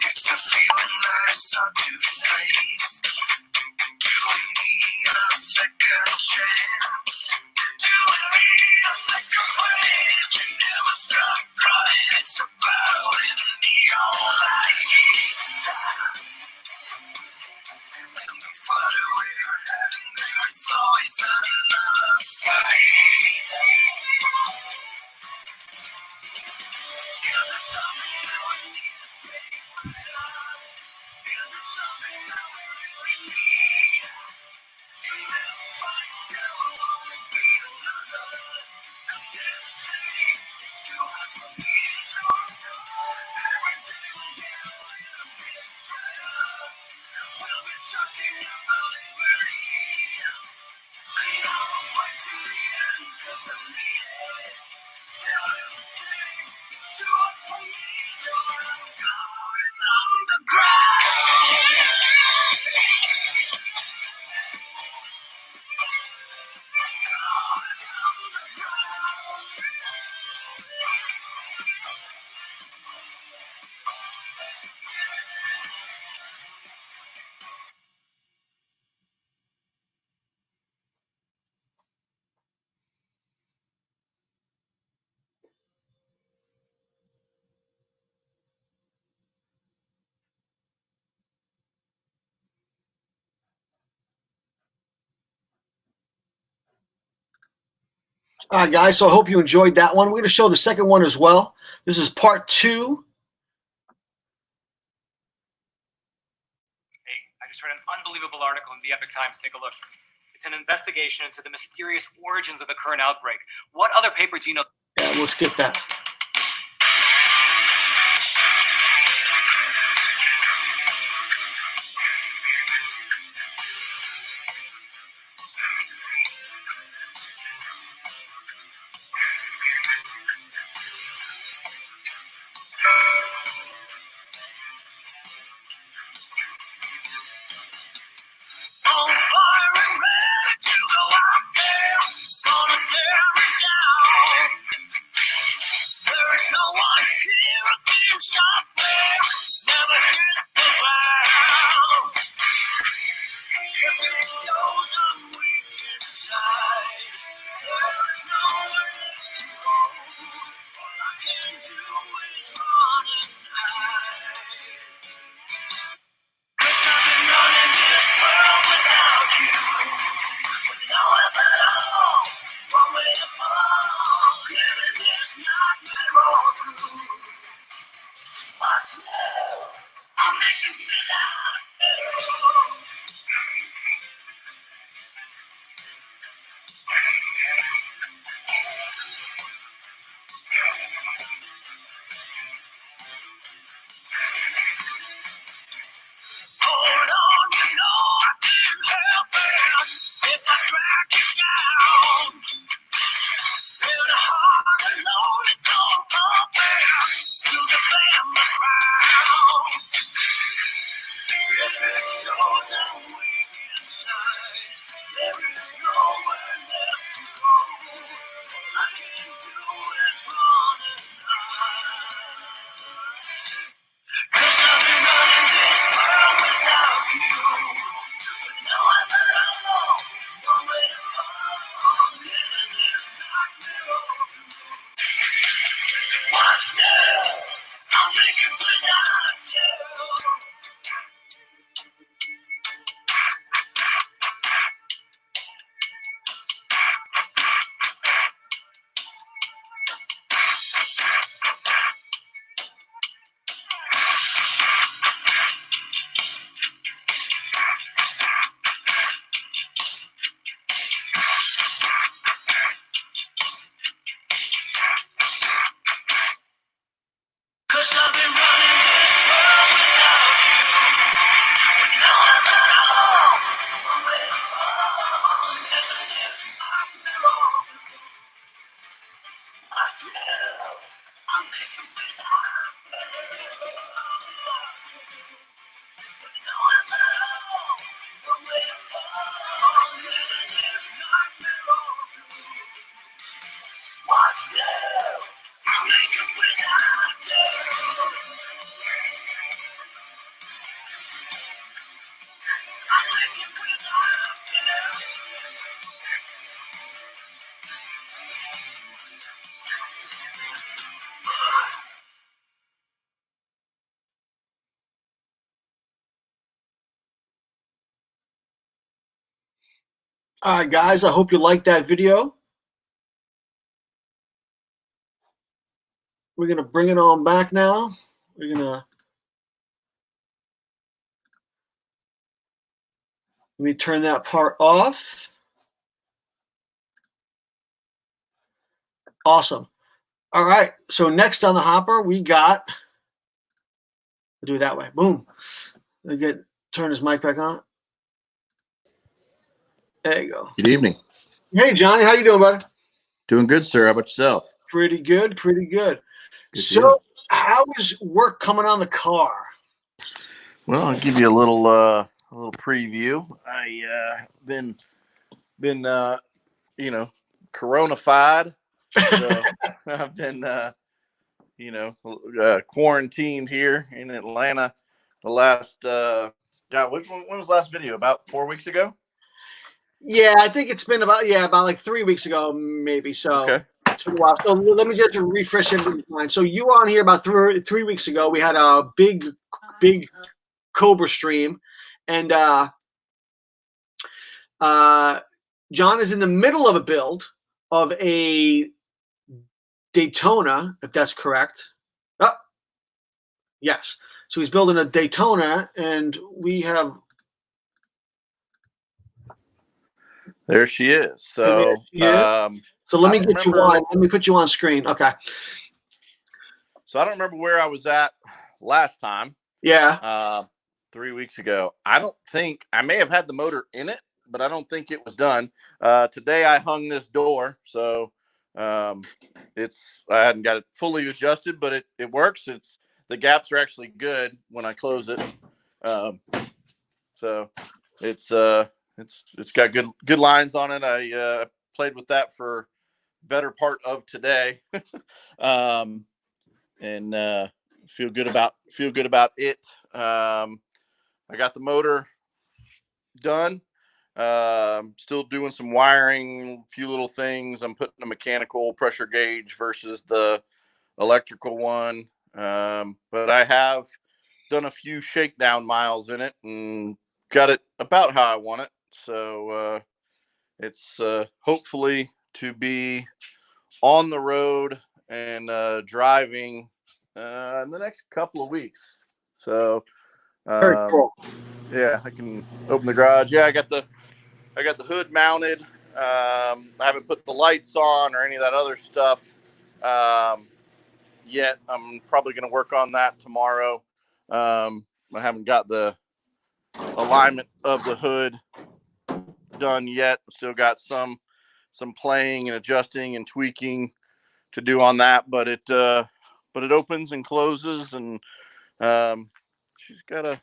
It's a feeling that it's hard to face. Giving me a second chance. Giving me a second wave. You never stop crying. It's a battle in neon lights. And the farther we're heading, there's always another fight. Is it something that we need to stay right on? Is it something that we really need? In this fight, there will only be losers. And there's a saying, it's too hard for me to ignore. Every day we get a little bit better. We'll be talking about liberty. And I will fight to the end, 'cause I need it. Still it's the same, it's too hard for me, so I'm going on the ground. All right, guys. So I hope you enjoyed that one. We're going to show the second one as well. This is part 2. Hey, I just read an unbelievable article in the Epic Times. Take a look. It's an investigation into the mysterious origins of the current outbreak. What other paper do you know? Yeah, we'll skip that. On fire and ready to go out there, gonna tear it down. There is no one here who can stop me. Never hit the ground. If it shows I'm weak inside, there is nowhere left to go. All I can do is run and hide. 'Cause I've been running this world without you, with no help at all, one way to fall, living this nightmare all through. What's new? I'm making me not new. Hold on, you know I can't help it if I drag you down. In a heart alone, it don't compare to defend the crown. If it shows I'm weak inside, there is nowhere left to go. All I can do is run and hide. 'Cause I've been running this world without you, with no one at all, one way to fall, living this nightmare all through. What's new? I'll make it without you. All right, guys, I hope you liked that video. We're going to bring it on back now. We're going to let me turn that part off. Awesome. All right. So next on the hopper, we got, we'll do it that way. Boom. Turn his mic back on. There you go. Good evening. Hey, Johnny, how you doing, buddy? Doing good, sir. How about yourself? Pretty good, pretty good. Good So deal. how is work coming on the car? Well, I'll give you a little preview. I been Corona-fied. So I've been quarantined here in Atlanta. The last when was the last video? About 4 weeks ago? Yeah, I think it's been about like 3 weeks ago, maybe. So Okay. it's been a while. So let me just refresh everybody's mind. So you were on here about three weeks ago. We had a big Cobra stream, and John is in the middle of a build of a Daytona, if that's correct. Oh, yes. So he's building a Daytona, and we have. There she is. So, So let me get you on. Let me put you on screen. Okay. So I don't remember where I was at last time. Yeah. 3 weeks ago. I may have had the motor in it, but I don't think it was done. Today I hung this door, so I hadn't got it fully adjusted, but it works. The gaps are actually good when I close it. So it's got good lines on it. I played with that for better part of today. And feel good about it. I got the motor done. Still doing some wiring, a few little things. I'm putting a mechanical pressure gauge versus the electrical one. But I have done a few shakedown miles in it and got it about how I want it. So it's hopefully to be on the road and driving in the next couple of weeks. So Very cool. yeah, I can open the garage. Yeah, I got the hood mounted. I haven't put the lights on or any of that other stuff yet. I'm probably going to work on that tomorrow. I haven't got the alignment of the hood done yet. Still got some playing and adjusting and tweaking to do on that, but it opens and closes, and she's got a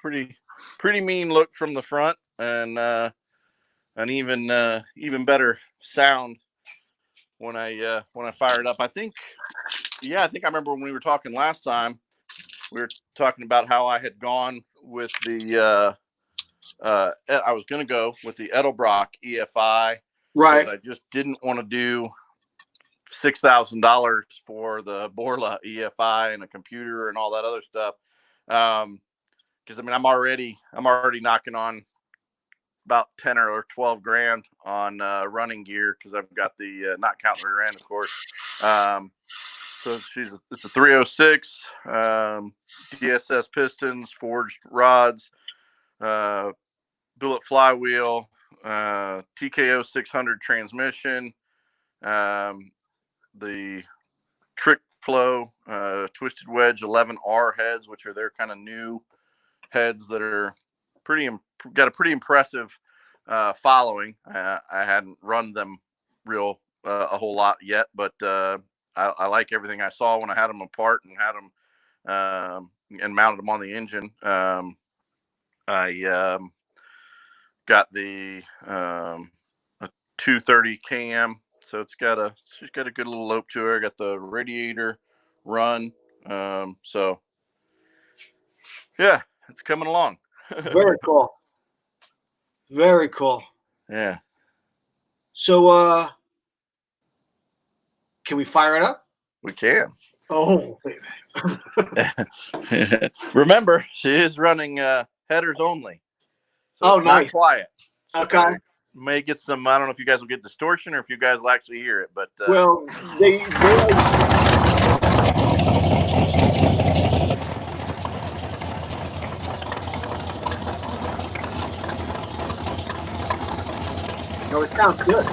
pretty mean look from the front, and an even better sound when I fire it up. I think I remember when we were talking last time, we were talking about how I had gone with the I was going to go with the Edelbrock EFI. Right. I just didn't want to do $6,000 for the Borla EFI and a computer and all that other stuff. Because I'm already knocking on about 10 or 12 grand on running gear, because I've got the not counting rear end, of course. So it's a 306 DSS pistons, forged rods, billet flywheel, TKO 600 transmission, the Trick Flow Twisted Wedge 11R heads, which are their kind of new heads that are got a pretty impressive following. I hadn't run them a whole lot yet, but I like everything I saw when I had them apart and had them and mounted them on the engine. I got the a 230 cam, so she's got a good little lope to her. I got the radiator run, so yeah, it's coming along. Very cool. Very cool. Yeah. So can we fire it up? We can. Oh, wait a minute. Remember, she is running headers only. So Oh, it's nice. not quiet. So Okay. may get some. I don't know if you guys will get distortion or if you guys will actually hear it, but well, they no, it sounds good.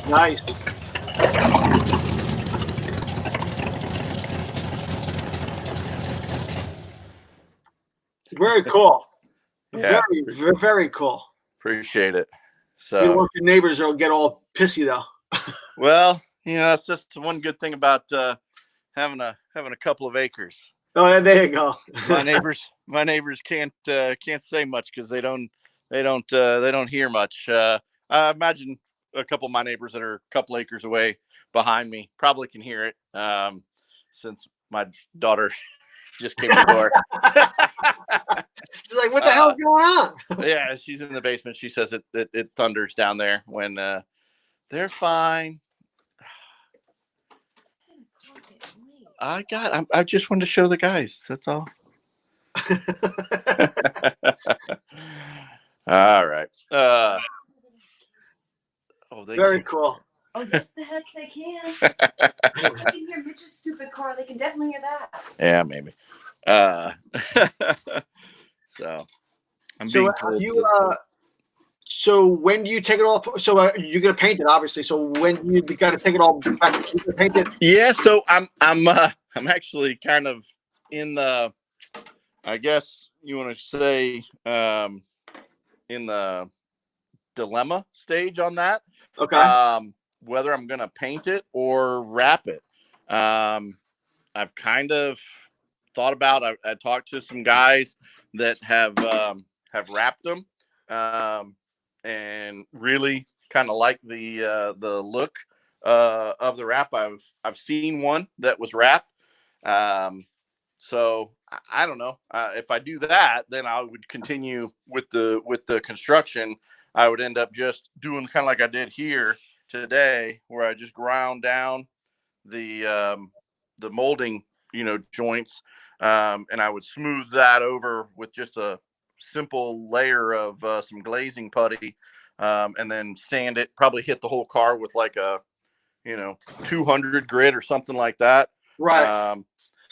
Nice. Very cool. Yeah. Very cool. appreciate it. You don't So, want your neighbors will get all pissy though. well, that's just one good thing about having a couple of acres. Oh, yeah, there you go. My neighbors can't say much because they don't hear much. I imagine a couple of my neighbors that are a couple acres away behind me probably can hear it, since my daughter just came to the door. She's like, "What the hell's going on?" Yeah, she's in the basement. She says it thunders down there when they're fine. I just wanted to show the guys. That's all. All right. Very cool. Oh, yes, the heck they can. I can hear Mitch's stupid car. They can definitely hear that. Yeah, maybe. So I'm So being told so when do you take it off? So you're gonna paint it, obviously. So when you got to take it all back, you gonna paint it. Yeah, so I'm actually kind of in the, I guess you want to say, in the dilemma stage on that. Okay. Whether I'm gonna paint it or wrap it. I've kind of thought about. I talked to some guys that have wrapped them, and really kind of like the look of the wrap. I've seen one that was wrapped. So I don't know. If I do that, then I would continue with the construction. I would end up just doing kind of like I did here today, where I just ground down the molding, joints, and I would smooth that over with just a simple layer of some glazing putty, and then sand it. Probably hit the whole car with like a 200 grit or something like that. Right.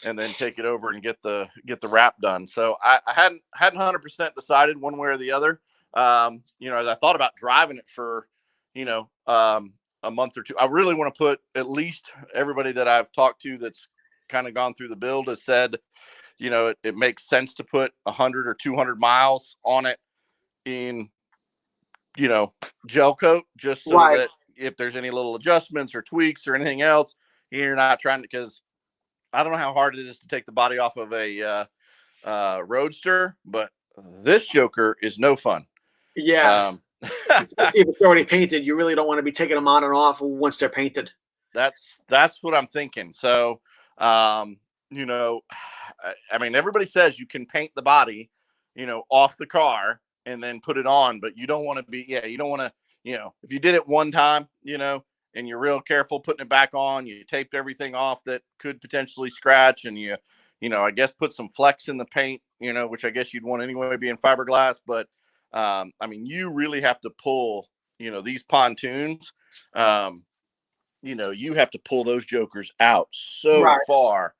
And then take it over and get the wrap done. So I hadn't 100% decided one way or the other. As I thought about driving it for, a month or two, I really want to put, at least everybody that I've talked to that's kind of gone through the build has said, it makes sense to put 100 or 200 miles on it in, gel coat, just so Right. that if there's any little adjustments or tweaks or anything else, you're not trying to, because I don't know how hard it is to take the body off of a Roadster, but this Joker is no fun. Yeah. If it's already painted, you really don't want to be taking them on and off once they're painted. That's what I'm thinking. So, I mean, everybody says you can paint the body, off the car and then put it on, but you don't want to be, you don't want to, if you did it one time, and you're real careful putting it back on, you taped everything off that could potentially scratch, and I guess put some flex in the paint, which I guess you'd want anyway, being fiberglass. But I mean, you really have to pull, these pontoons, you have to pull those jokers out so Right. far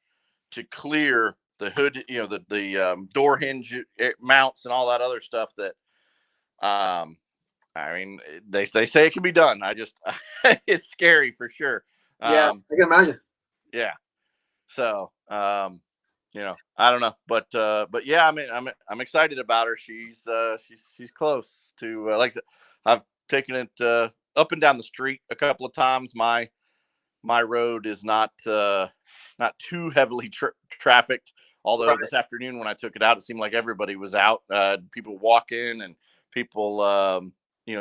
to clear the hood, the door hinge mounts and all that other stuff that, I mean, they say it can be done. I just, it's scary for sure. Yeah, I can imagine. Yeah. So, I don't know, but yeah, I mean, I'm excited about her. She's close to, like I said, I've taken it, up and down the street a couple of times. My road is not too heavily trafficked. Although Right. this afternoon when I took it out, it seemed like everybody was out. People walking and people,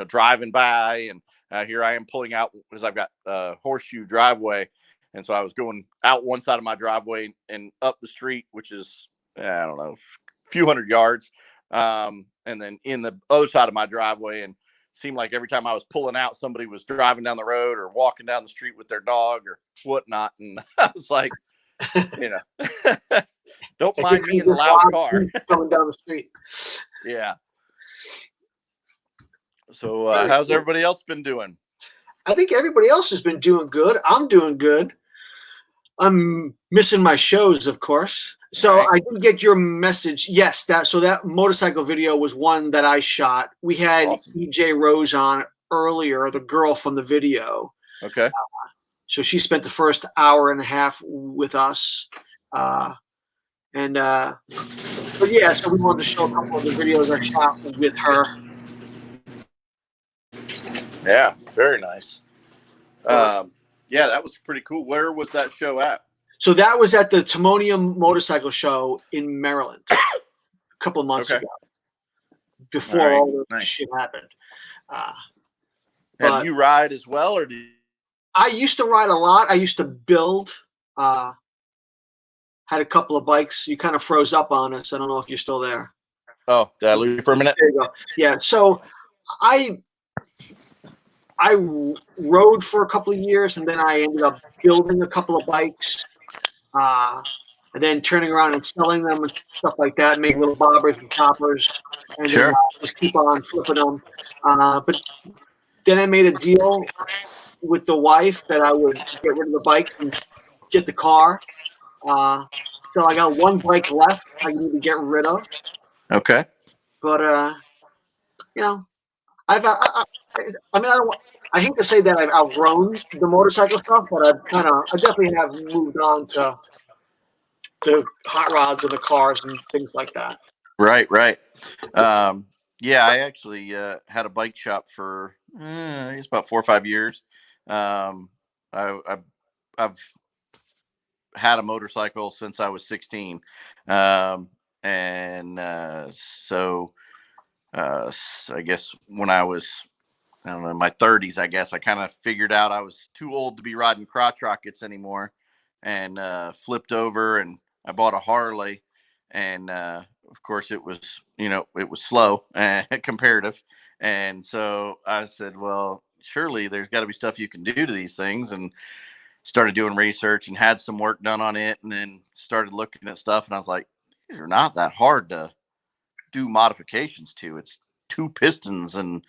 driving by, and here I am pulling out because I've got a horseshoe driveway. And so I was going out one side of my driveway and up the street, which is, I don't know, a few hundred yards. And then in the other side of my driveway, and seemed like every time I was pulling out, somebody was driving down the road or walking down the street with their dog or whatnot. And I was like, don't mind me in the loud car coming down the street. Yeah. So how's everybody else been doing? I think everybody else has been doing good. I'm doing good. I'm missing my shows, of course. So I didn't get your message. Yes, that motorcycle video was one that I shot. We had EJ Rose on earlier, the girl from the video. Okay. So she spent the first hour and a half with us. But yeah, so we wanted to show a couple of the videos I shot with her. Yeah, very nice. Yeah, that was pretty cool. Where was that show at? So that was at the Timonium Motorcycle Show in Maryland a couple of months ago, before all the shit happened. Did you ride as well, or did you? I used to ride a lot. I used to build. Had a couple of bikes. You kind of froze up on us. I don't know if you're still there. Oh, did I lose you for a minute? There you go. Yeah. So I rode for a couple of years, and then I ended up building a couple of bikes, and then turning around and selling them and stuff like that, make little bobbers and choppers, and then, just keep on flipping them. But then I made a deal with the wife that I would get rid of the bikes and get the car. So I got one bike left I need to get rid of. Okay. But I hate to say that I've outgrown the motorcycle stuff, but I definitely have moved on to hot rods and the cars and things like that. Right. Yeah, I actually had a bike shop for I guess about 4 or 5 years. I've had a motorcycle since I was 16, so I guess when I was, I don't know, in my 30s, I guess I kind of figured out I was too old to be riding crotch rockets anymore, and flipped over and I bought a Harley, and of course it was slow and comparative, and so I said, well, surely there's got to be stuff you can do to these things, and started doing research and had some work done on it, and then started looking at stuff, and I was like, these are not that hard to do modifications to. It's 2 pistons and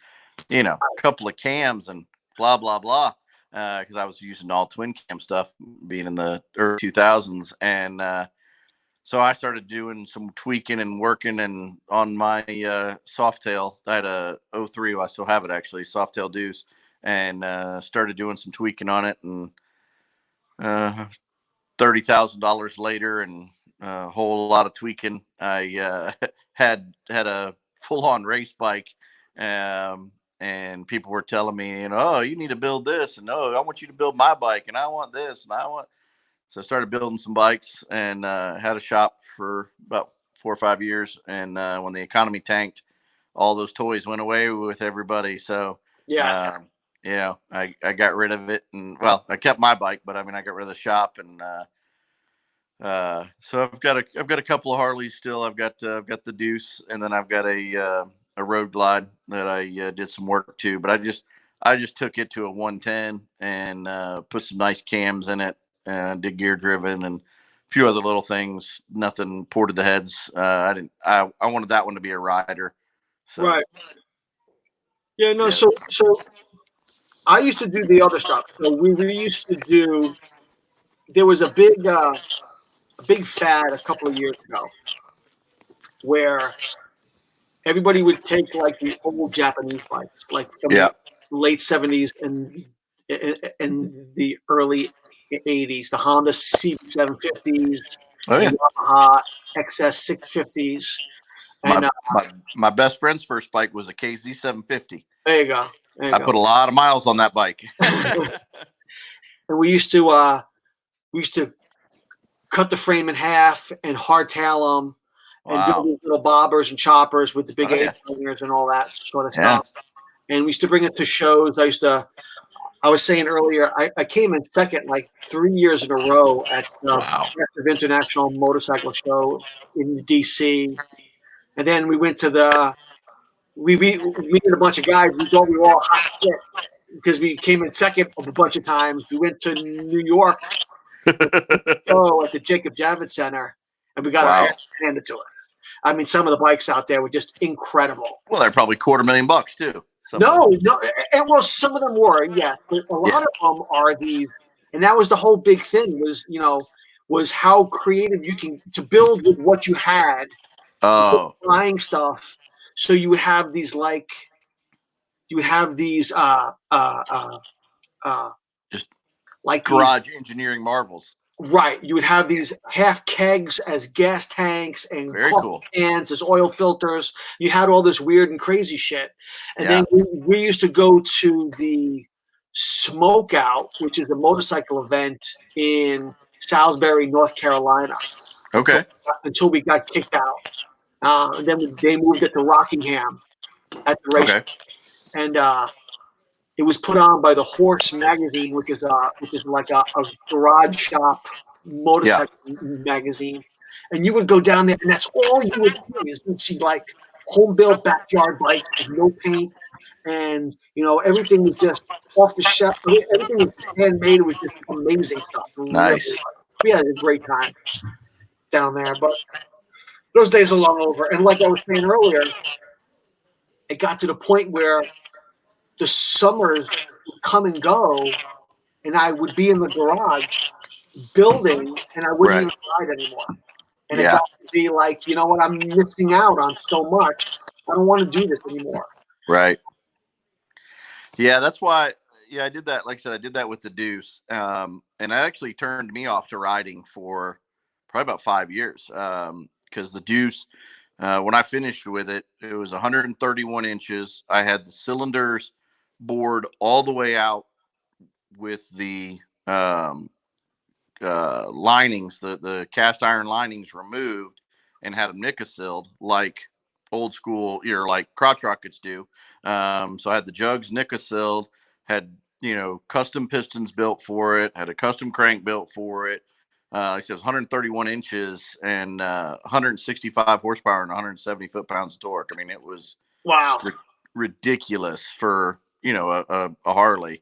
a couple of cams and blah blah blah, because I was using all twin cam stuff being in the early 2000s, and so I started doing some tweaking and working, and on my Softail, I had a 03, I still have it actually, Softail Deuce, and started doing some tweaking on it, and $30,000 later and a whole lot of tweaking, I had a full-on race bike, and people were telling me, oh, you need to build this, and I want you to build my bike, and I want this, and I want. So I started building some bikes, and had a shop for about 4 or 5 years. And when the economy tanked, all those toys went away with everybody. So I got rid of it, and I kept my bike, but I got rid of the shop, and so I've got a couple of Harleys still. I've got the Deuce, and then I've got a Road Glide that I did some work to, but I just took it to a 110 and put some nice cams in it. Did gear driven and a few other little things. Nothing ported the heads. I wanted that one to be a rider. So. Right. Yeah. No. Yeah. So I used to do the other stuff. So we used to do. There was a big fad a couple of years ago where everybody would take like the old Japanese bikes, like from the late 70s and the early 80s, the Honda CB750s, Yamaha XS 650s. And my best friend's first bike was a KZ750. There you go. I put a lot of miles on that bike. And we used to cut the frame in half and hardtail them, and do these little bobbers and choppers with the big A-fingers and all that sort of stuff. And we used to bring it to shows. I was saying earlier, I came in second like 3 years in a row at the Massive International Motorcycle Show in DC. And then we went to the we did a bunch of guys. We thought we were all hot shit because we came in second a bunch of times. We went to New York show at the Jacob Javits Center, and we got our ass handed to us. I mean, some of the bikes out there were just incredible. Well, they're probably $250,000 too. No, and well, some of them were, yeah, but a lot of them are these, and that was the whole big thing was how creative you can to build with what you had. Buying stuff, so you would have these just like garage engineering marvels. Right, you would have these half kegs as gas tanks and cans as oil filters. You had all this weird and crazy shit, and then we used to go to the Smoke Out, which is a motorcycle event in Salisbury, North Carolina. Okay. Until we got kicked out, and then they moved it to Rockingham at the race, and it was put on by the Horse magazine, which is like a garage shop motorcycle magazine. And you would go down there, and that's all you would see is you'd see like home built backyard bikes with no paint, and everything was just off the shelf. Everything was just handmade. It was just amazing stuff. Nice. We had a great time down there, but those days are long over. And like I was saying earlier, it got to the point where the summers would come and go, and I would be in the garage building, and I wouldn't even ride anymore. And it got to be like, you know what, I'm missing out on so much. I don't want to do this anymore. Right. Yeah, that's why. Yeah, I did that. Like I said, I did that with the Deuce, and it actually turned me off to riding for probably about 5 years. Because the Deuce, when I finished with it, it was 131 inches. I had the cylinders bored all the way out with the linings, the cast iron linings removed, and had them nickel-sealed like old school, like crotch rockets do. So I had the jugs nickel-sealed, had custom pistons built for it, had a custom crank built for it. It says 131 inches and 165 horsepower and 170 foot-pounds of torque. I mean, it was ridiculous for a Harley.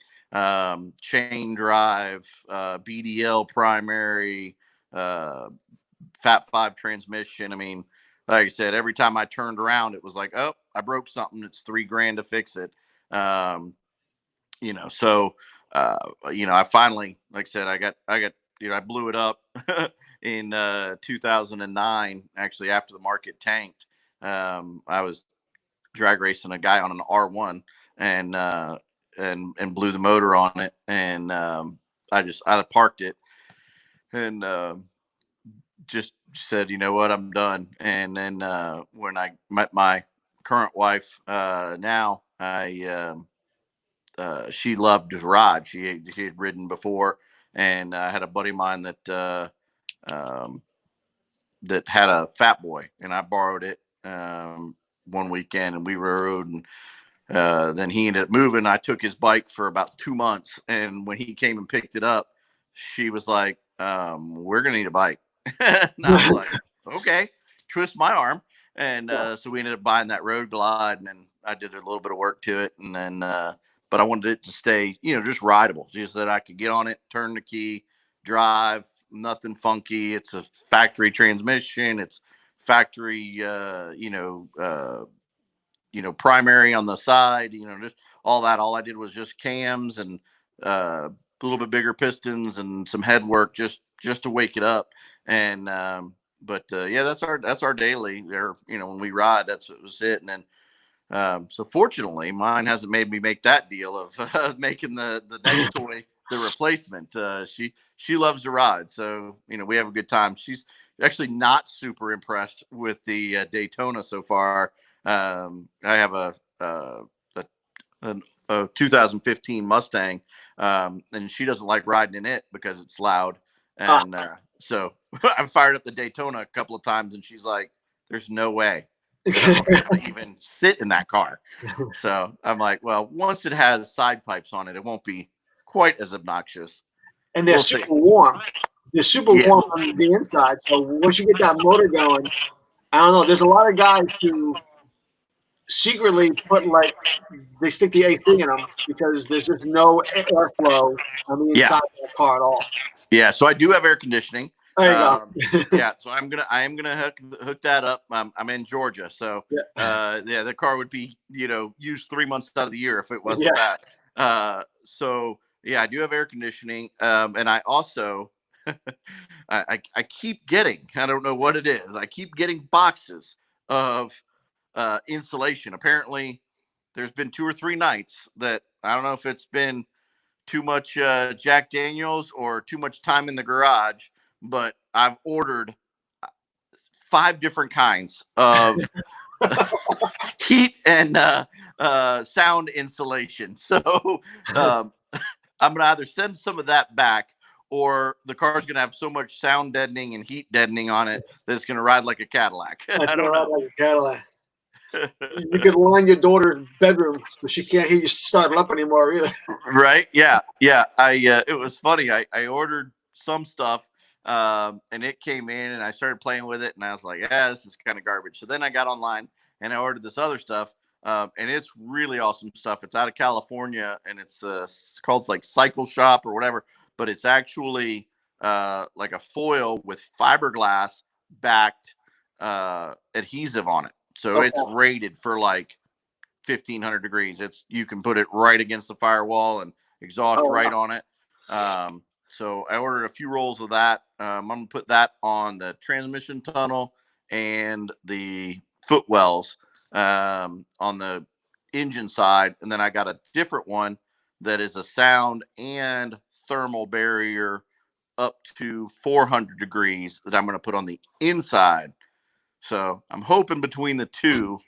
Chain drive, BDL primary, Fat 5 transmission. I mean, like I said, every time I turned around, it was like, oh, I broke something. It's $3,000 to fix it. So I finally, like I said, I got. I blew it up in 2009, actually after the market tanked. I was drag racing a guy on an R1 and blew the motor on it. And I parked it and just said, you know what, I'm done. And then when I met my current wife now, she loved to ride. She had ridden before. And I had a buddy of mine that had a Fat Boy, and I borrowed it one weekend, and we rode. And then he ended up moving. I took his bike for about 2 months, and when he came and picked it up, she was like, "We're gonna need a bike." And I was like, "Okay." Twist my arm, and so we ended up buying that Road Glide, and then I did a little bit of work to it, and then. But I wanted it to stay, just rideable, just that I could get on it, turn the key, drive, nothing funky. It's a factory transmission. It's factory, primary on the side, just all that. All I did was just cams and a little bit bigger pistons and some head work just to wake it up. And, that's our daily there. When we ride, that's what was it. And then, so fortunately, mine hasn't made me make that deal of making the next toy the replacement. She loves to ride, so we have a good time. She's actually not super impressed with the Daytona so far. I have a 2015 Mustang, and she doesn't like riding in it because it's loud. And so I fired up the Daytona a couple of times, and she's like, "There's no way." I even sit in that car. So I'm like, well, once it has side pipes on it, it won't be quite as obnoxious. And they're super warm. They're super warm on the inside. So once you get that motor going, I don't know. There's a lot of guys who secretly put like they stick the AC in them because there's just no airflow on the inside of the car at all. Yeah, so I do have air conditioning. There you go. Yeah, so I am gonna hook that up. I'm in Georgia, so the car would be used 3 months out of the year if it wasn't that. So yeah, I do have air conditioning, and I also I keep getting, I don't know what it is, I keep getting boxes of insulation. Apparently, there's been 2 or 3 nights that I don't know if it's been too much Jack Daniels or too much time in the garage, but I've ordered 5 different kinds of heat and sound insulation. So I'm gonna either send some of that back, or the car's gonna have so much sound deadening and heat deadening on it that it's gonna ride like a Cadillac. I don't know. Like a Cadillac. You could line your daughter's bedroom so she can't hear you start up anymore either. Right? Yeah. It was funny. I ordered some stuff, and it came in, and I started playing with it, and I was like, yeah, this is kind of garbage. So then I got online and I ordered this other stuff, and it's really awesome stuff. It's out of California, and it's called like Cycle Shop or whatever, but it's actually like a foil with fiberglass backed adhesive on it. So it's rated for like 1,500 degrees. You can put it right against the firewall and exhaust right on it. So I ordered a few rolls of that. I'm gonna put that on the transmission tunnel and the footwells on the engine side, and then I got a different one that is a sound and thermal barrier up to 400 degrees that I'm going to put on the inside. So I'm hoping between the two,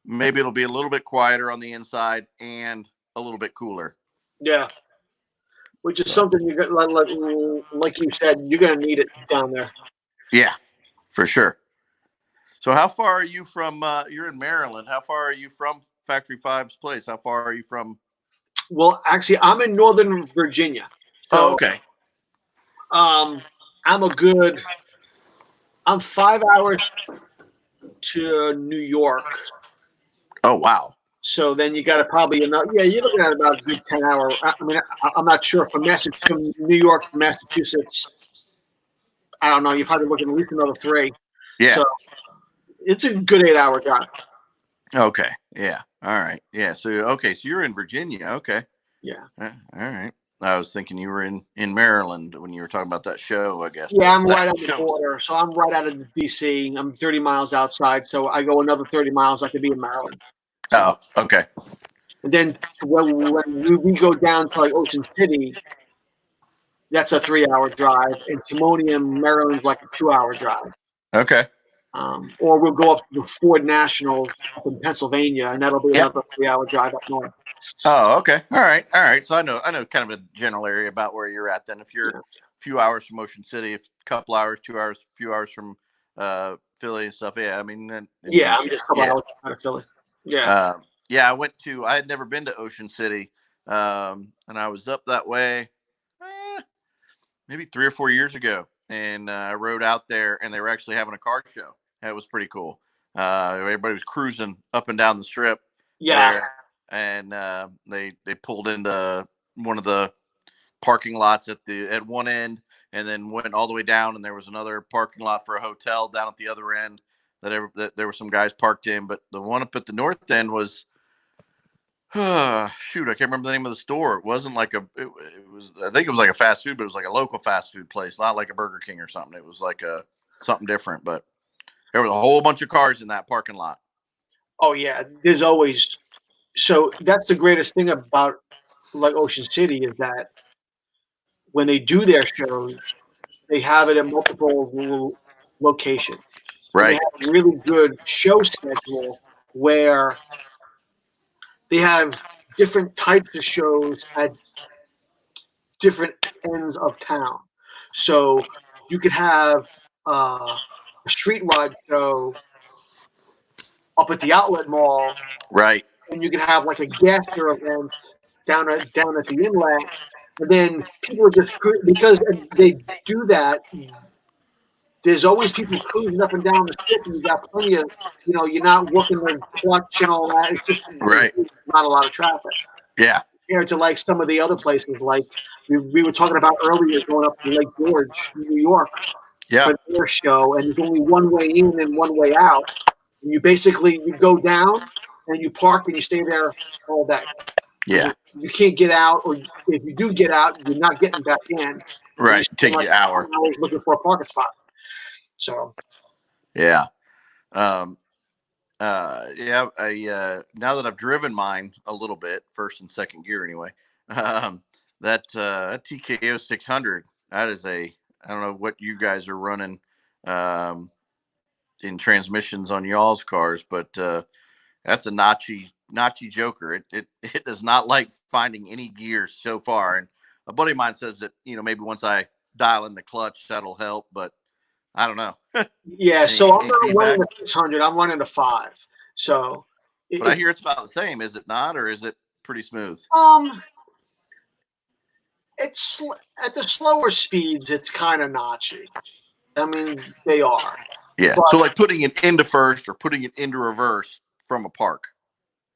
maybe it'll be a little bit quieter on the inside and a little bit cooler. Yeah, which is something you got, like you said, you're going to need it down there. Yeah, for sure. So how far are you from? You're in Maryland. How far are you from Factory 5's place? How far are you from? Well, actually, I'm in Northern Virginia. So, okay. I'm 5 hours to New York. Oh, wow. So then you got to probably, you're looking at about a good 10 hour. I mean, I'm not sure from New York to Massachusetts. I don't know. You're probably looking at least another 3. Yeah. So it's a good 8 hour drive. Okay. Yeah. All right. Yeah. So, okay. So you're in Virginia. Okay. Yeah. All right. I was thinking you were in Maryland when you were talking about that show, I guess. Yeah, I'm right on the border. So I'm right out of D.C. I'm 30 miles outside. So I go another 30 miles, I could be in Maryland. So, oh, okay. And then when we go down to like Ocean City, that's a 3 hour drive. And Timonium, Maryland's like a 2 hour drive. Okay. Or we'll go up to the Ford National up in Pennsylvania, and that'll be another 3 hour drive up north. Oh, okay. All right. So I know kind of a general area about where you're at then. If you're a few hours from Ocean City, a couple hours, 2 hours, a few hours from Philly and stuff. Yeah, I mean, I'm just a couple hours out of Philly. Yeah. I had never been to Ocean City, and I was up that way maybe 3 or 4 years ago, and I rode out there, and they were actually having a car show. That was pretty cool. Everybody was cruising up and down the strip. Yeah. There, and they pulled into one of the parking lots at one end, and then went all the way down, and there was another parking lot for a hotel down at the other end that there were some guys parked in. But the one up at the north end was I can't remember the name of the store. It wasn't like it was, I think it was like a fast food, but it was like a local fast food place, not like a Burger King or something. It was like something different, but there was a whole bunch of cars in that parking lot. Oh yeah, there's always. So that's the greatest thing about like Ocean City is that when they do their shows, they have it in multiple locations. Right. They have a really good show schedule where they have different types of shows at different ends of town. So you could have a street rod show up at the outlet mall. Right. And you could have like a gaster event down at the inlet. And then people are just, because they do that, there's always people cruising up and down the strip, and you got plenty of, you're not working the clutch and all that. It's just Right. not a lot of traffic. Yeah. Compared to like some of the other places, like we were talking about earlier, going up to Lake George, New York, Yeah. for their show, and there's only one way in and one way out. And you go down and you park and you stay there all day. Yeah. You can't get out, or if you do get out, you're not getting back in. Right. Take like an hour. hours looking for a parking spot. So yeah. Yeah. Now that I've driven mine a little bit, first and second gear anyway, that TKO 600, that is I don't know what you guys are running in transmissions on y'all's cars, but that's a notchy joker. It does not like finding any gears so far. And a buddy of mine says that, maybe once I dial in the clutch, that'll help, but I don't know. yeah, so I'm not running the 600. I'm running the 5. So, but I hear it's about the same. Is it not, or is it pretty smooth? It's at the slower speeds. It's kind of notchy. I mean, they are. Yeah. But, so like putting it into first or putting it into reverse from a park.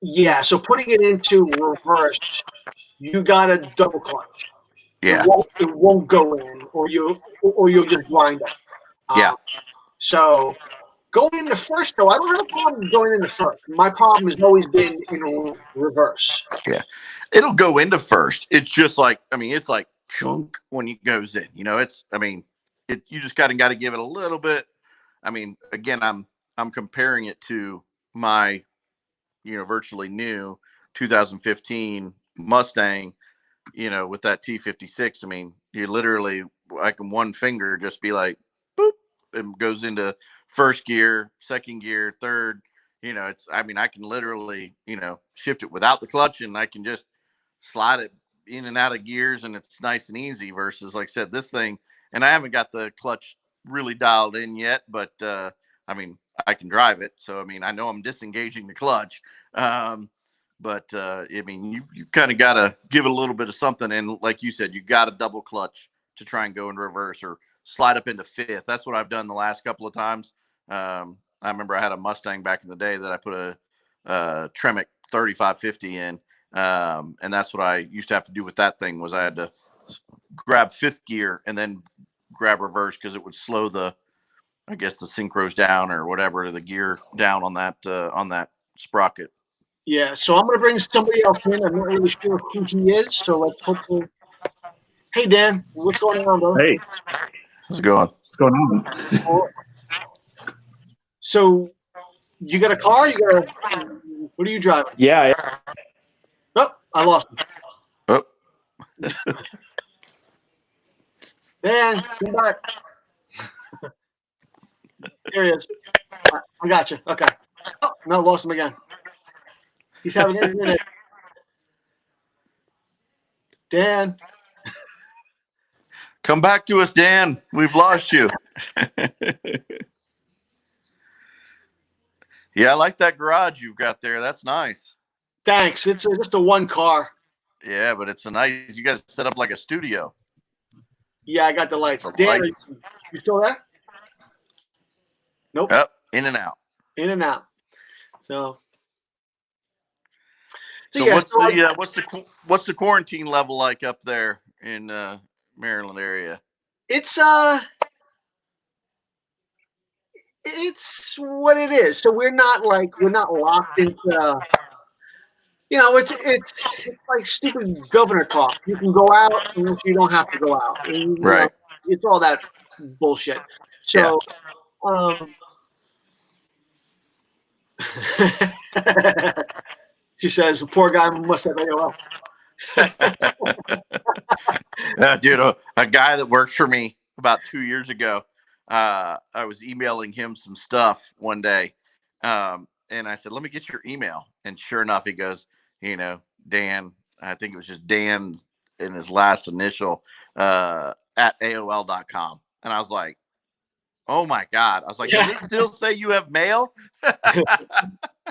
Yeah. So putting it into reverse, you got to double clutch. Yeah. It won't go in, or you'll just grind it. Yeah. So going into first, though, I don't have a problem going into first. My problem has always been in reverse. Yeah. It'll go into first. It's just like, it's like chunk when it goes in. You just got to give it a little bit. Again, I'm comparing it to my, virtually new 2015 Mustang, with that T56. You literally, like in one finger, just be like, boop, it goes into first gear, second gear, third. I can literally, shift it without the clutch, and I can just slide it in and out of gears, and it's nice and easy versus, like I said, this thing. And I haven't got the clutch really dialed in yet, but I can drive it. So, I know I'm disengaging the clutch. You kind of got to give it a little bit of something. And like you said, you got to double clutch to try and go in reverse or slide up into fifth. That's what I've done the last couple of times. I remember I had a Mustang back in the day that I put a Tremec 3550 in. And that's what I used to have to do with that thing, was I had to grab fifth gear and then grab reverse, because it would slow the synchros down or whatever, the gear down on that sprocket. Yeah, so I'm going to bring somebody else in. I'm not really sure who he is, so let's hopefully. Hey, Dan, what's going on, bro? Hey, how's it going? What's going on? So, you got a car? What are you driving? Yeah. Oh, I lost him. Oh. Dan, come back. There he is. I got you. Okay. Oh, no, lost him again. He's having internet. Dan. Come back to us, Dan. We've lost you. Yeah, I like that garage you've got there. That's nice. Thanks. It's just a one car. Yeah, but it's you got to set up like a studio. Yeah, I got the lights. Dan, you still there? Nope. Yep. In and out. In and out. So what's the quarantine level like up there in Maryland area? It's what it is. So we're not locked into it's like stupid governor talk. You can go out and you don't have to go out. And, right. It's all that bullshit. So she says, the poor guy must have AOL. Dude, a guy that worked for me about 2 years ago, I was emailing him some stuff one day. And I said, let me get your email. And sure enough, he goes, Dan, I think it was just Dan in his last initial, at AOL.com. And I was like, oh my God. I was like, does it still say you have mail?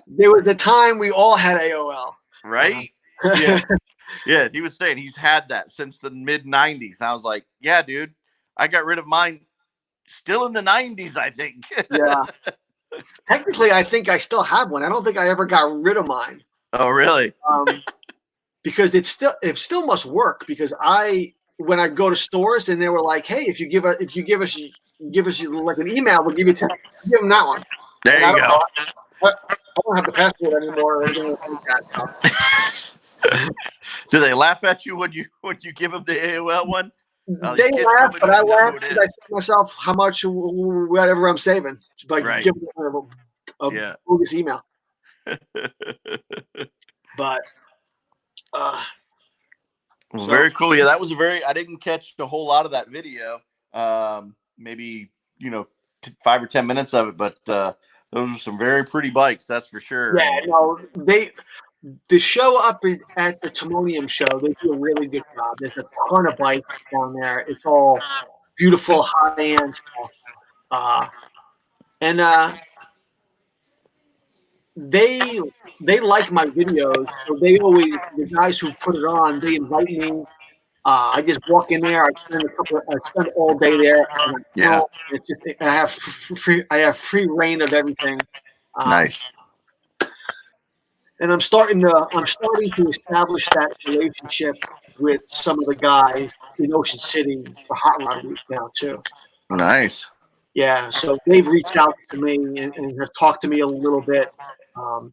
There was a time we all had AOL. Right? Yeah. Yeah. He was saying he's had that since the mid 90s. I was like, yeah, dude, I got rid of mine still in the 90s, I think. Yeah. Technically, I think I still have one. I don't think I ever got rid of mine. Oh, really? Because it still must work, because when I go to stores and they were like, hey, if you give us like an email, we'll give you 10. Give them that one. There you go. I don't have the password anymore or anything like that. Do they laugh at you when you give them the AOL one? They laugh, but I laugh because I tell myself how much whatever I'm saving by giving them a bogus email. But well, very cool. Yeah, that was I didn't catch a whole lot of that video. Maybe 5 or 10 minutes of it, but those are some very pretty bikes, that's for sure. Yeah, no, the show up at the Timonium show, they do a really good job. There's a ton of bikes down there. It's all beautiful, high-end stuff. And they like my videos. So the guys who put it on, they invite me. I just walk in there. I spend all day there. And I have free reign of everything. Nice. And I'm starting to establish that relationship with some of the guys in Ocean City for Hot Rod Week now too. Nice. Yeah, so they've reached out to me and have talked to me a little bit. So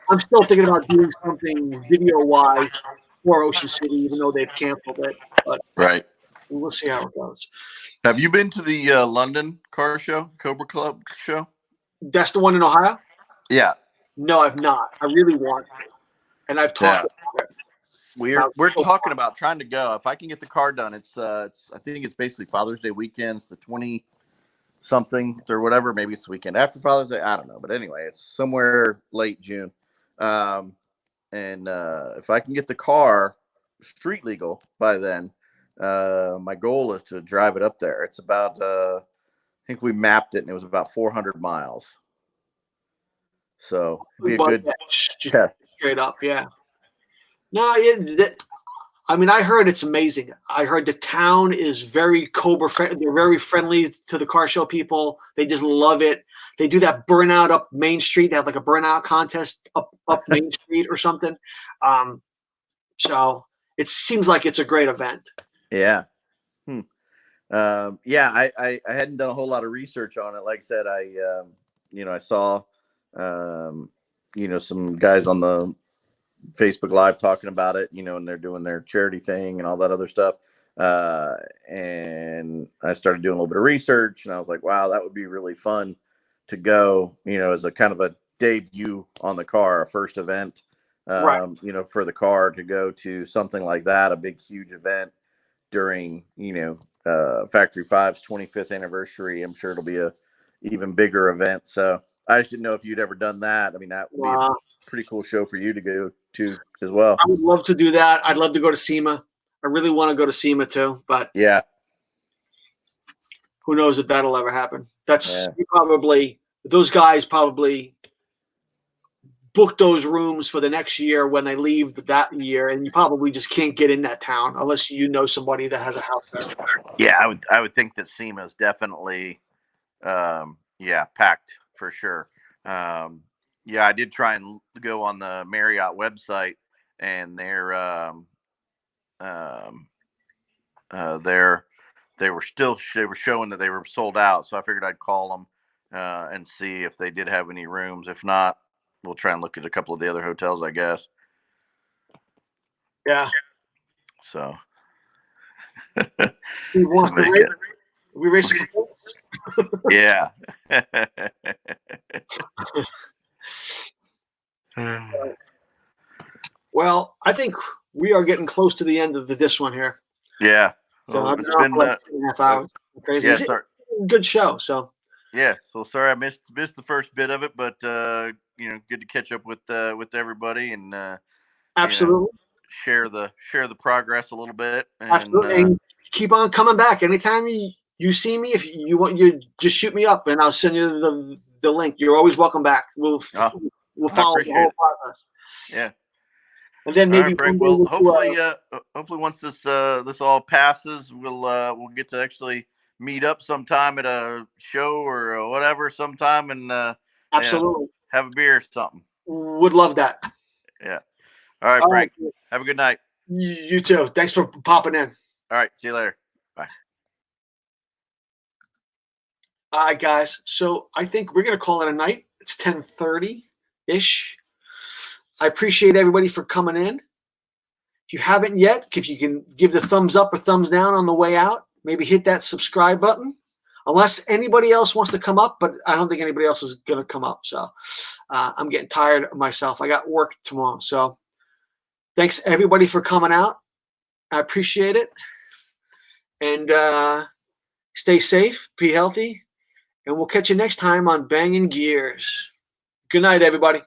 I'm still thinking about doing something video-wise for Ocean City, even though they've canceled it. But right, we'll see how it goes. Have you been to the London car show, Cobra Club show? That's the one in Ohio? Yeah. No, I've not. I really want to. And I've talked about it. We're talking about trying to go. If I can get the car done, it's I think it's basically Father's Day weekend. It's the 20-something or whatever. Maybe it's the weekend after Father's Day. I don't know. But anyway, it's somewhere late June. And if I can get the car street legal by then, my goal is to drive it up there. It's about I think we mapped it, and it was about 400 miles. So it'd be a good test. Straight up, yeah. No, I mean, I heard it's amazing. I heard the town is very Cobra friendly. They're very friendly to the car show people. They just love it. They do that burnout up Main Street. They have like a burnout contest up Main Street or something. So it seems like it's a great event. Yeah. Yeah, I hadn't done a whole lot of research on it. Like I said, I saw some guys on the Facebook Live talking about it, and they're doing their charity thing and all that other stuff. And I started doing a little bit of research, and I was like, wow, that would be really fun to go, as a kind of a debut on the car, a first event, for the car to go to something like that, a big, huge event during, Factory 5's 25th anniversary. I'm sure it'll be a even bigger event. So I just didn't know if you'd ever done that. I mean, that would be a pretty cool show for you to go to as well. I would love to do that. I'd love to go to SEMA. I really want to go to SEMA too, but yeah, who knows if that'll ever happen. Those guys probably book those rooms for the next year when they leave that year, and you probably just can't get in that town unless you know somebody that has a house there. Yeah, I would think that SEMA is definitely packed for sure. I did try and go on the Marriott website, and they were showing that they were sold out. So I figured I'd call them and see if they did have any rooms. If not, we'll try and look at a couple of the other hotels, I guess. Yeah. So. Steve wants to race. We race for yeah. Well, I think we are getting close to the end of this one here. Yeah. So well, it's been like 2.5 hours. Crazy. Yeah, good show. So. Yeah. So sorry I missed the first bit of it, but good to catch up with everybody and absolutely share the progress a little bit. And, absolutely. And keep on coming back. Anytime you see me, if you want, you just shoot me up and I'll send you the link. You're always welcome back. We'll follow the whole process. Yeah. And then All maybe right, Frank. one day Well, we'll do, hopefully once this all passes, we'll get to actually meet up sometime at a show or whatever sometime and absolutely. have a beer or something. Would love that. Yeah. All right, All Frank. right. Have a good night. You too. Thanks for popping in. All right. See you later. Bye. All right, guys. So I think we're going to call it a night. It's 10:30-ish. I appreciate everybody for coming in. If you haven't yet, if you can give the thumbs up or thumbs down on the way out, maybe hit that subscribe button. Unless anybody else wants to come up, but I don't think anybody else is going to come up. So I'm getting tired of myself. I got work tomorrow. So thanks, everybody, for coming out. I appreciate it. And stay safe, be healthy, and we'll catch you next time on Bangin' Gears. Good night, everybody.